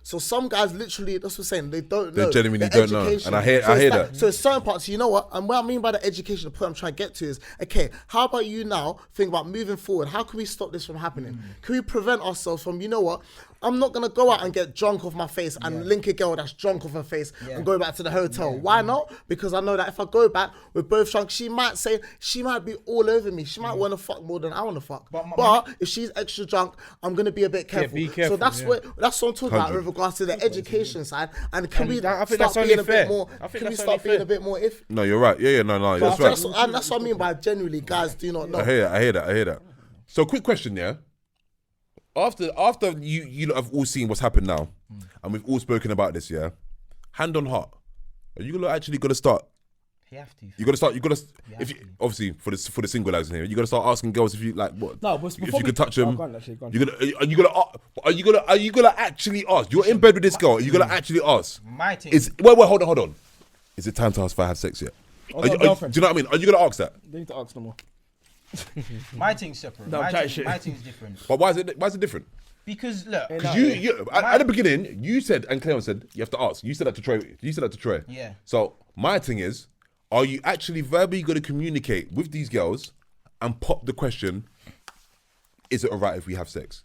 Speaker 4: So some guys literally, that's what I'm saying, they don't know.
Speaker 1: They genuinely
Speaker 4: the
Speaker 1: don't know.
Speaker 4: education.
Speaker 1: And I hear
Speaker 4: it's
Speaker 1: that.
Speaker 4: So it's certain parts, you know what? And what I mean by the education, the point I'm trying to get to is, okay, how about you now think about moving forward? How can we stop this from happening? Can we prevent ourselves from, you know what? I'm not going to go out and get drunk off my face and link a girl that's drunk off her face and go back to the hotel. Why not? Because I know that if I go back, we're both drunk, she might be all over me. She might want to fuck more than I want to fuck. But if she's extra drunk, I'm going to be a bit careful.
Speaker 2: be careful,
Speaker 4: So that's what I'm talking about
Speaker 1: 100.
Speaker 4: with regards to the education side. And can we
Speaker 2: I think
Speaker 4: start
Speaker 2: that's
Speaker 4: being
Speaker 2: only
Speaker 4: a
Speaker 2: fair.
Speaker 4: bit more,
Speaker 2: I think
Speaker 4: can we
Speaker 2: that's
Speaker 4: start
Speaker 2: only
Speaker 4: being
Speaker 2: fair.
Speaker 4: a bit more if?
Speaker 1: No, you're right. Yeah, no, that's right.
Speaker 4: That's what I mean by genuinely guys do not know.
Speaker 1: I hear that. So, quick question, After you lot have all seen what's happened now, and we've all spoken about this, hand on heart, are you actually gonna start?
Speaker 3: You have to.
Speaker 1: You gotta. If you, obviously for the single lads in here, you gotta start asking girls if you like what.
Speaker 5: No, but
Speaker 1: if
Speaker 5: before
Speaker 1: you
Speaker 5: we-
Speaker 1: could touch them,
Speaker 5: go on, actually, go on.
Speaker 1: are you gonna actually ask? You're in bed with this girl. Are you gonna actually ask?
Speaker 3: My thing.
Speaker 1: Wait, hold on. Is it time to ask if I had sex yet?
Speaker 5: Oh,
Speaker 1: Do
Speaker 5: no,
Speaker 1: you know
Speaker 5: girlfriend.
Speaker 1: what I mean? Are you gonna ask that?
Speaker 5: They need to ask no more.
Speaker 3: My thing's separate.
Speaker 5: No, I'm
Speaker 3: my
Speaker 5: chatting
Speaker 3: thing-
Speaker 5: shit.
Speaker 3: my thing's different.
Speaker 1: But why is it different?
Speaker 3: Because look,
Speaker 1: Because you at the beginning you said, and Cleon said you have to ask. You said that to Troy.
Speaker 3: Yeah.
Speaker 1: So my thing is, are you actually verbally going to communicate with these girls and pop the question? Is it alright if we have sex?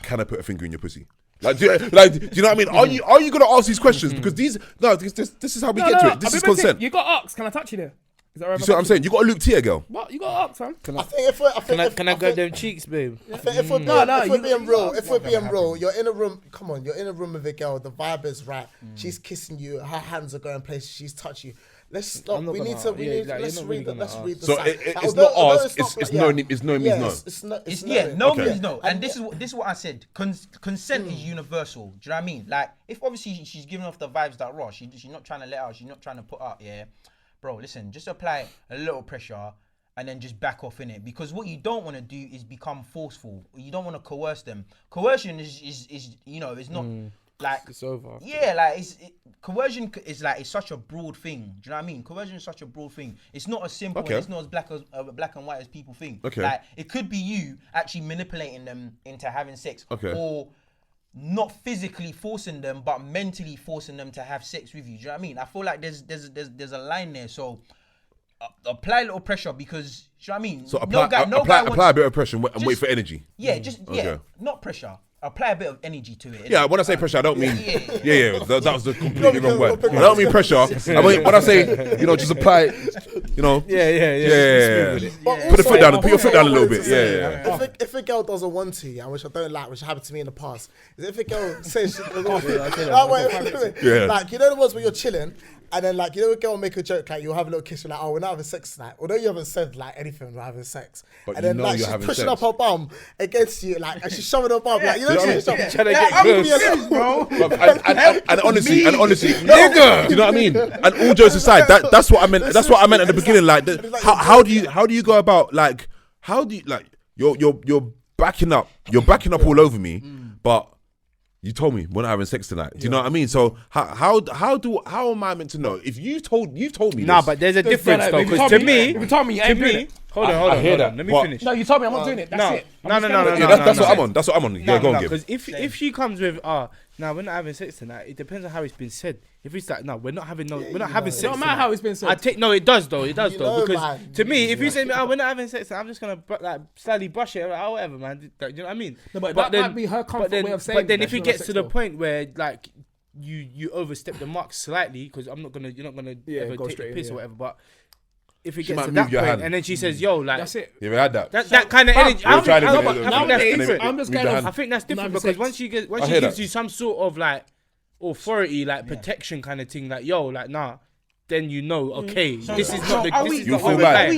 Speaker 1: Can I put a finger in your pussy? Do you know what I mean? Are you going to ask these questions? Because this is how we get to it. This is consent.
Speaker 5: You got to ask. Can I touch you there? Is that right?
Speaker 1: You see what I'm saying? You got a Luke Tier girl.
Speaker 5: What? You got to ask, fam.
Speaker 4: I think
Speaker 2: Can I grab them cheeks, babe?
Speaker 4: if we're being real, you're in a room. Come on, you're in a room with a girl. The vibe is right. She's kissing you. Her hands are going places. She's touching you. Let's stop.
Speaker 2: I'm not
Speaker 4: We need
Speaker 2: gonna-
Speaker 4: to.
Speaker 2: yeah, like,
Speaker 4: Let's
Speaker 2: you're not
Speaker 4: read
Speaker 2: really
Speaker 4: the.
Speaker 2: gonna
Speaker 4: Let's
Speaker 2: ask.
Speaker 4: read the.
Speaker 1: So
Speaker 4: sign.
Speaker 1: it's
Speaker 4: Although
Speaker 1: not ask.
Speaker 4: it's
Speaker 1: It's
Speaker 4: yeah.
Speaker 1: no means no.
Speaker 4: It's no.
Speaker 3: It's
Speaker 4: no.
Speaker 3: no
Speaker 1: Okay.
Speaker 3: means no. And this is what I said. Consent is universal. Do you know what I mean? Like, if obviously she's giving off the vibes that raw, she's not trying to let out, she's not trying to put up, bro, listen, just apply a little pressure and then just back off in it. Because what you don't want to do is become forceful. You don't want to coerce them. Coercion is it's not like
Speaker 2: It's over.
Speaker 3: Yeah, like coercion is like it's such a broad thing. Do you know what I mean? Coercion is such a broad thing. It's not as simple.
Speaker 1: Okay.
Speaker 3: And it's not as black and white as people think.
Speaker 1: Okay.
Speaker 3: Like it could be you actually manipulating them into having sex.
Speaker 1: Okay.
Speaker 3: Or not physically forcing them, but mentally forcing them to have sex with you. Do you know what I mean? I feel like there's a line there. So apply a little pressure because, do you know what I mean?
Speaker 1: So apply a bit of pressure and wait for energy.
Speaker 3: Yeah, not pressure. Apply a bit of energy to it.
Speaker 1: Yeah, when I say pressure, I don't mean that was the completely wrong word. I don't mean pressure. I mean when I say just apply,
Speaker 2: Yeah.
Speaker 1: Put the foot down, put your foot down a little bit. Yeah.
Speaker 4: If a girl doesn't want to, which I don't like, which happened to me in the past, is if a girl says she doesn't want to, like, you know the ones where you're chilling. And then, like, you know, a girl will make a joke, like, you'll have a little kiss, you're like, oh, we're not having sex tonight. Although you haven't said, like, anything, we're having sex.
Speaker 1: But
Speaker 4: and then, like, she's pushing up her bum against you, like, and she's shoving her bum, like, you know what I mean?
Speaker 2: Trying to get close.
Speaker 3: bro.
Speaker 1: And honestly, nigga, do you know what I mean? And all jokes aside, that's what I meant. That's what I meant at the beginning. Like, how do you go about, like, you're backing up all over me, but you told me we're not having sex tonight. Do you know what I mean? So how am I meant to know? If you've told me
Speaker 2: Nah, but there's a difference though. Because to me, hold on. Let me finish.
Speaker 5: No, you told me I'm not doing it. That's it.
Speaker 2: No.
Speaker 1: That's what I'm on. That's what I'm on. Yeah, go on, give.
Speaker 2: Because if she comes with, now we're not having sex tonight. It depends on how it's been said. If it's like, no, we're not having sex.
Speaker 5: No matter how it's been said.
Speaker 2: It does though. Because
Speaker 4: man,
Speaker 2: to me, if you say, we're not having sex, I'm just gonna like slightly brush it, like, whatever, man. Do you know what I mean?
Speaker 5: No, but that might be her comfort way of saying.
Speaker 2: But then if it gets to the point where like you overstep the mark slightly, because you're not gonna ever take the piss or whatever, but. If it gets to that point, and then she says, "Yo, like
Speaker 5: that's it."
Speaker 1: You ever had that?
Speaker 2: That kind of energy. I think that's different because once she gives you some sort of like authority, like protection kind of thing, like yo, like nah, then you know, okay, this is not the.
Speaker 3: Are we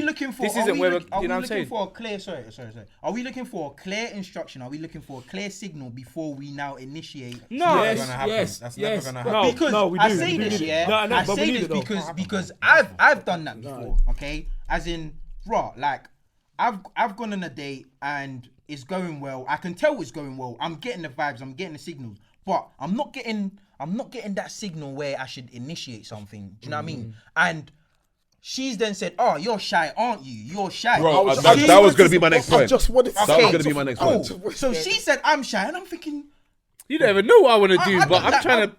Speaker 3: looking for?
Speaker 2: This isn't where you know what I'm saying.
Speaker 3: For a clear, sorry. Are we looking for a clear instruction? Are we looking for a clear signal before we now initiate?
Speaker 2: No,
Speaker 6: That's never gonna happen.
Speaker 3: Because I say this, I say this because I've done that before. Okay, as in, like I've gone on a date and it's going well. I can tell it's going well. I'm getting the vibes. I'm getting the signals, but I'm not getting that signal where I should initiate something. Do you know what I mean? And she's then said, "Oh, you're shy, aren't you? You're shy."
Speaker 1: Bro, that was going to be my next point.
Speaker 4: That was
Speaker 1: going to be my next point.
Speaker 3: So she said, "I'm shy," and I'm thinking,
Speaker 2: you don't even know what I want to do, but I'm trying to.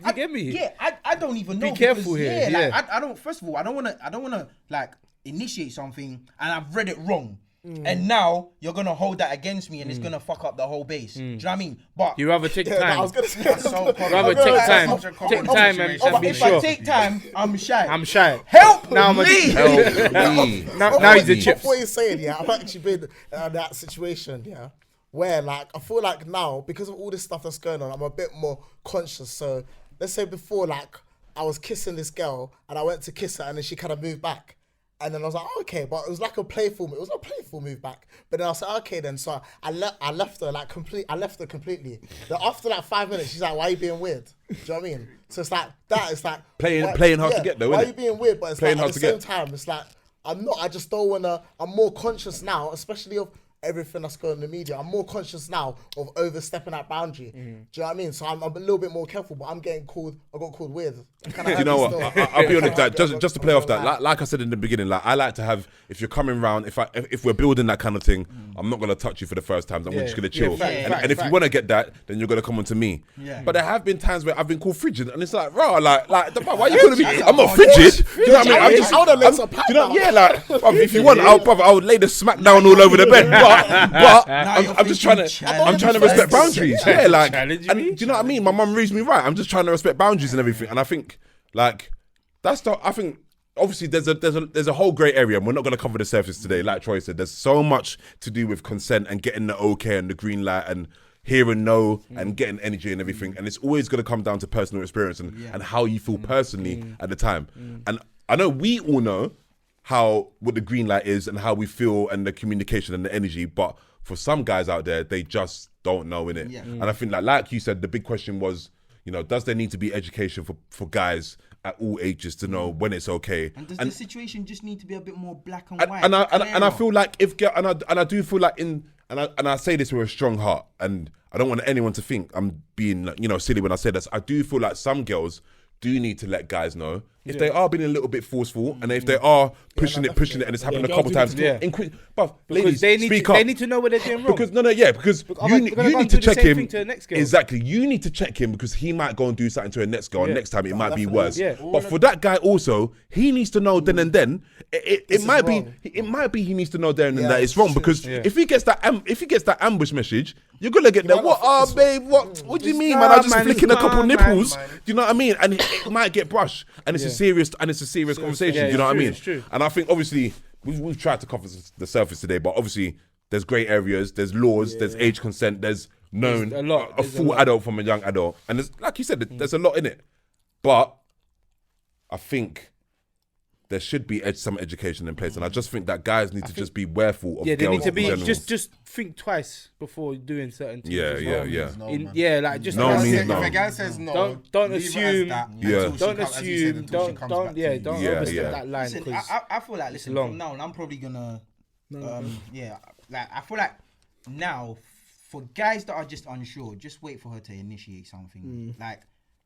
Speaker 2: You get me?
Speaker 3: Yeah, I don't even know.
Speaker 2: Be careful here.
Speaker 3: Yeah, like, I don't. First of all, I don't want to like initiate something and I've read it wrong. And now you're gonna hold that against me, and it's gonna fuck up the whole base. Do you know what I mean? But
Speaker 2: you rather take time.
Speaker 4: I was gonna say,
Speaker 2: rather take time and be
Speaker 3: if
Speaker 2: sure.
Speaker 3: I take time, I'm shy.
Speaker 2: Help
Speaker 3: now
Speaker 2: me. Now he's the chips.
Speaker 4: What you're saying, I've actually been in that situation, where like I feel like now because of all this stuff that's going on, I'm a bit more conscious. So let's say before, like I was kissing this girl and I went to kiss her, and then she kind of moved back. And then I was like, okay, but it was like a playful move. It was not a playful move back. But then I was like, okay, then. So I left her completely. Then after like 5 minutes, she's like, why are you being weird? Do you know what I mean? So it's like that. It's like
Speaker 1: playing hard to get though.
Speaker 4: Why are you being weird? But it's
Speaker 1: playing
Speaker 4: like
Speaker 1: hard
Speaker 4: at the
Speaker 1: to
Speaker 4: same time, it's like I'm not. I just don't wanna. I'm more conscious now, especially of everything that's going on in the media. I'm more conscious now of overstepping that boundary. Do you know what I mean? So I'm a little bit more careful, but I'm getting called. I got called weird.
Speaker 1: You know what? I'll be honest. Like, just to play off that, like I said in the beginning, like I like to have. If you're coming round, if we're building that kind of thing, I'm not gonna touch you for the first time. I'm just gonna chill. And if you wanna get that, then you're gonna come on to me. Yeah. But there have been times where I've been called frigid, and it's like, raw, like, why are you calling me? I'm not frigid. Do you know what I mean? I'm just. If you want, I'll lay the smack down all over the bed. But I'm just trying to respect boundaries. Yeah, like, and do you know what I mean? My mum raised me right. I'm just trying to respect boundaries and everything. And I think, like, I think obviously there's a whole grey area, and we're not going to cover the surface today. Like Troy said, there's so much to do with consent and getting the okay and the green light and hear and know and getting energy and everything. And it's always going to come down to personal experience and how you feel personally at the time. And I know we all know what the green light is and how we feel and the communication and the energy, but for some guys out there, they just don't know, innit? Yeah. And I think like you said, the big question was, does there need to be education for guys at all ages to know when it's okay?
Speaker 3: And does the situation just need to be a bit more black and white?
Speaker 1: And I feel like I do feel like and I say this with a strong heart, and I don't want anyone to think I'm being silly when I say this. I do feel like some girls do need to let guys know if they are being a little bit forceful, and if they are pushing it, and it's happened a couple times, but ladies,
Speaker 2: they need to know what they're doing wrong.
Speaker 1: Because
Speaker 2: Are
Speaker 1: you
Speaker 2: they gonna
Speaker 1: need to
Speaker 2: do the
Speaker 1: check
Speaker 2: same
Speaker 1: him.
Speaker 2: thing to the next girl?
Speaker 1: Exactly, you need to check him because he might go and do something to a next girl, and next time it might be worse.
Speaker 2: Yeah.
Speaker 1: But for that guy also, he needs to know then and then. It might be he needs to know there and then that it's wrong because if he gets that ambush message, you're gonna get there. What, babe? What do you mean, man? I just flicking a couple nipples. Do you know what I mean? And it might get brushed, and it's a serious conversation. Do you know what I mean?
Speaker 2: It's true.
Speaker 1: And I think obviously we've tried to cover the surface today, but obviously there's grey areas, there's laws, there's age consent, there's known a full adult from a young adult, and there's, like you said, there's a lot in it. But I think there should be some education in place, and I just think that guys need to just be careful of
Speaker 2: they
Speaker 1: girls
Speaker 2: need to be
Speaker 1: in general.
Speaker 2: just think twice before doing certain things.
Speaker 1: Yeah.
Speaker 2: Like just
Speaker 1: No means
Speaker 6: If
Speaker 1: no.
Speaker 6: a guy says no,
Speaker 2: Don't
Speaker 6: leave it as
Speaker 2: assume.
Speaker 6: that
Speaker 1: Yeah.
Speaker 6: until she
Speaker 2: Don't
Speaker 6: comes- as you said,
Speaker 2: assume.
Speaker 6: until she comes back to you.
Speaker 2: Don't
Speaker 1: Yeah,
Speaker 2: overstep
Speaker 1: yeah.
Speaker 2: that line.
Speaker 3: Listen,
Speaker 2: 'Cause
Speaker 3: I feel like
Speaker 2: long.
Speaker 3: from now on, I'm probably gonna like I feel like now for guys that are just unsure, just wait for her to initiate something. Like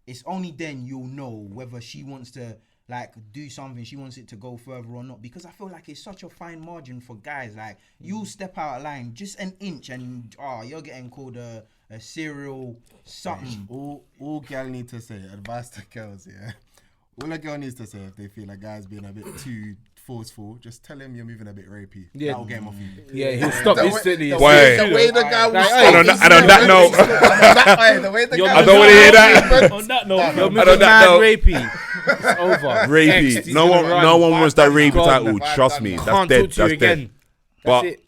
Speaker 3: it's only then you'll know whether she wants to like do something, she wants it to go further or not, because I feel like it's such a fine margin for guys. Like you step out of line just an inch and you're getting called a serial something.
Speaker 6: All girl need to say, advice to girls, all a girl needs to say if they feel a guy's being a bit too forceful, just tell him you're moving a bit rapey.
Speaker 2: Yeah.
Speaker 6: That'll get him off you.
Speaker 2: Yeah, he'll stop instantly.
Speaker 6: The
Speaker 1: Why?
Speaker 6: way the guy was.
Speaker 1: And on that note,
Speaker 6: The way the
Speaker 2: You're
Speaker 6: guy
Speaker 1: I don't want to hear that.
Speaker 5: On that note,
Speaker 2: You're
Speaker 1: on
Speaker 2: moving
Speaker 1: that
Speaker 2: mad
Speaker 1: note-
Speaker 2: rapey. It's over.
Speaker 1: Rapey.
Speaker 2: Next, he's
Speaker 1: No
Speaker 2: gonna run.
Speaker 1: one wants that rapey
Speaker 2: God,
Speaker 1: title.
Speaker 6: no.
Speaker 1: Trust me, that's
Speaker 2: Can't
Speaker 1: dead.
Speaker 2: talk to you
Speaker 1: That's dead.
Speaker 2: again.
Speaker 1: But
Speaker 2: That's it.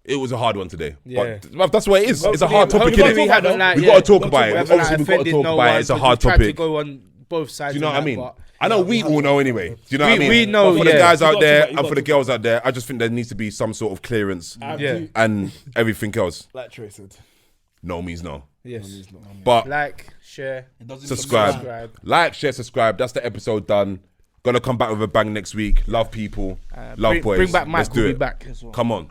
Speaker 1: it was a hard one today.
Speaker 2: Yeah.
Speaker 1: But that's what it is. It's a
Speaker 2: Hopefully-
Speaker 1: hard topic.
Speaker 2: hopefully
Speaker 1: innit?
Speaker 2: we haven't, like,
Speaker 1: We
Speaker 2: yeah,
Speaker 1: got to talk about it.
Speaker 2: we haven't,
Speaker 1: Obviously,
Speaker 2: like,
Speaker 1: we've got to
Speaker 2: offended
Speaker 1: talk
Speaker 2: no
Speaker 1: about it.
Speaker 2: one,
Speaker 1: It's a
Speaker 2: because
Speaker 1: hard
Speaker 2: we tried
Speaker 1: topic.
Speaker 2: to go on both sides.
Speaker 1: Do you know
Speaker 2: of
Speaker 1: what I
Speaker 2: that,
Speaker 1: mean?
Speaker 2: but-
Speaker 1: I know we all know anyway. Do you know what I mean?
Speaker 2: we know,
Speaker 1: But for the
Speaker 2: yeah.
Speaker 1: guys
Speaker 5: You
Speaker 1: out
Speaker 5: got
Speaker 1: there
Speaker 5: to,
Speaker 1: and for the girls out there, I just think there needs to be some sort of clearance
Speaker 2: Yeah.
Speaker 1: and everything else.
Speaker 5: like Trey said.
Speaker 1: No means no.
Speaker 2: Yes.
Speaker 1: But
Speaker 2: Like, share,
Speaker 3: It doesn't
Speaker 1: subscribe. Like, share, subscribe. That's the episode done. Gonna come back with a bang next week. Love people. Love boys.
Speaker 2: Bring back Mike.
Speaker 1: Let's do
Speaker 2: We'll
Speaker 1: it.
Speaker 2: be back as well.
Speaker 1: Come on.